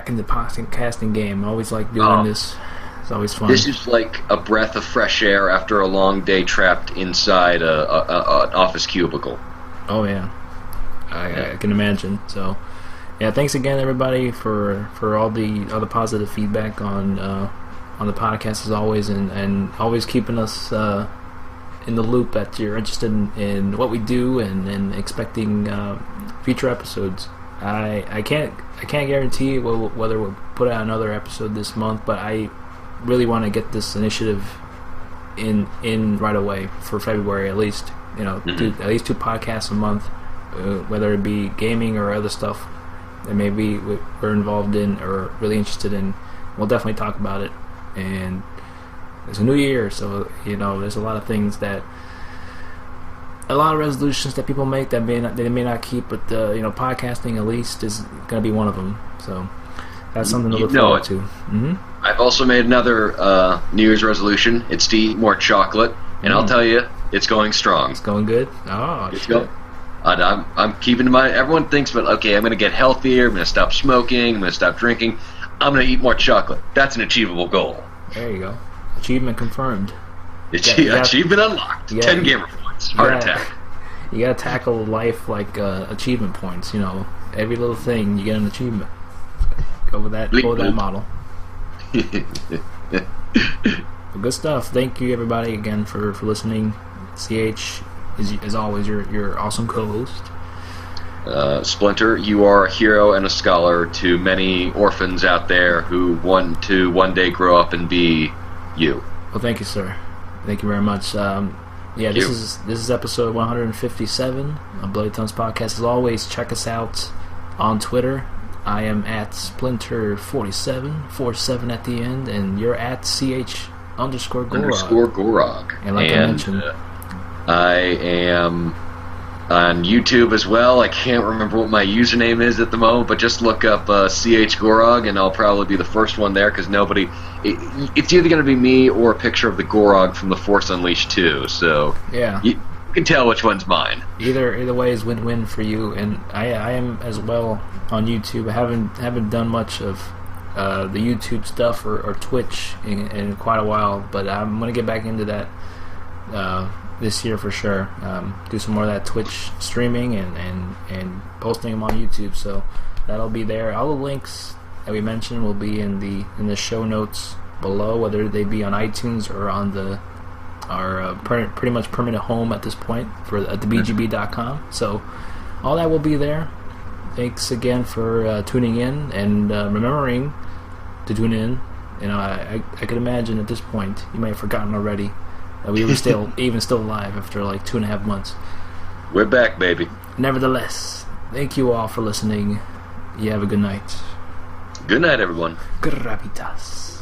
in the podcasting game. I always like doing this. It's always fun. This is like a breath of fresh air after a long day trapped inside an office cubicle. Oh yeah, I can imagine. So yeah, thanks again everybody for all the positive feedback on the podcast as always, and always keeping us in the loop that you're interested in what we do and expecting future episodes. I can't guarantee whether we'll put out another episode this month, but I really want to get this initiative in right away for February at least. Do at least 2 podcasts a month, whether it be gaming or other stuff that maybe we're involved in or really interested in. We'll definitely talk about it. And it's a new year, so there's a lot of things a lot of resolutions that people make that they may not keep, but podcasting at least is going to be one of them. So that's something to look forward to. Mm-hmm. I've also made another New Year's resolution. It's to eat more chocolate, and I'll tell you, it's going strong. It's going good. Oh, shit. I'm keeping in mind. Everyone thinks, but okay, I'm going to get healthier. I'm going to stop smoking. I'm going to stop drinking. I'm going to eat more chocolate. That's an achievable goal. There you go. Achievement confirmed. Achievement unlocked. 10 gamer points. Heart attack. You gotta tackle life like achievement points. Every little thing you get an achievement. Go with that model. Well, good stuff. Thank you everybody again for listening. CH is, as always, your awesome co-host. Splinter, you are a hero and a scholar to many orphans out there who want to one day grow up and be you. Well, thank you, sir. Thank you very much. This is episode 157 of Bloody Thumbs Podcast. As always, check us out on Twitter. I am at Splinter47 at the end, and you're at CH_Gorog. And I mentioned, I am on YouTube as well. I can't remember what my username is at the moment, but just look up CH Gorog, and I'll probably be the first one there because nobody. It's either going to be me or a picture of the Gorog from The Force Unleashed 2. So yeah, you can tell which one's mine. Either way is win-win for you, and I am as well on YouTube. I haven't done much of the YouTube stuff or Twitch in quite a while, but I'm going to get back into that this year for sure. Do some more of that Twitch streaming and posting them on YouTube, so that'll be there. All the links that we mentioned will be in the show notes below, whether they be on iTunes or on our pretty much permanent home at this point at thebgb.com. So all that will be there. Thanks again for tuning in and remembering to tune in. I could imagine at this point you might have forgotten already that we were still alive after like 2.5 months. We're back, baby. Nevertheless, thank you all for listening. You have a good night. Good night, everyone. Gravitas.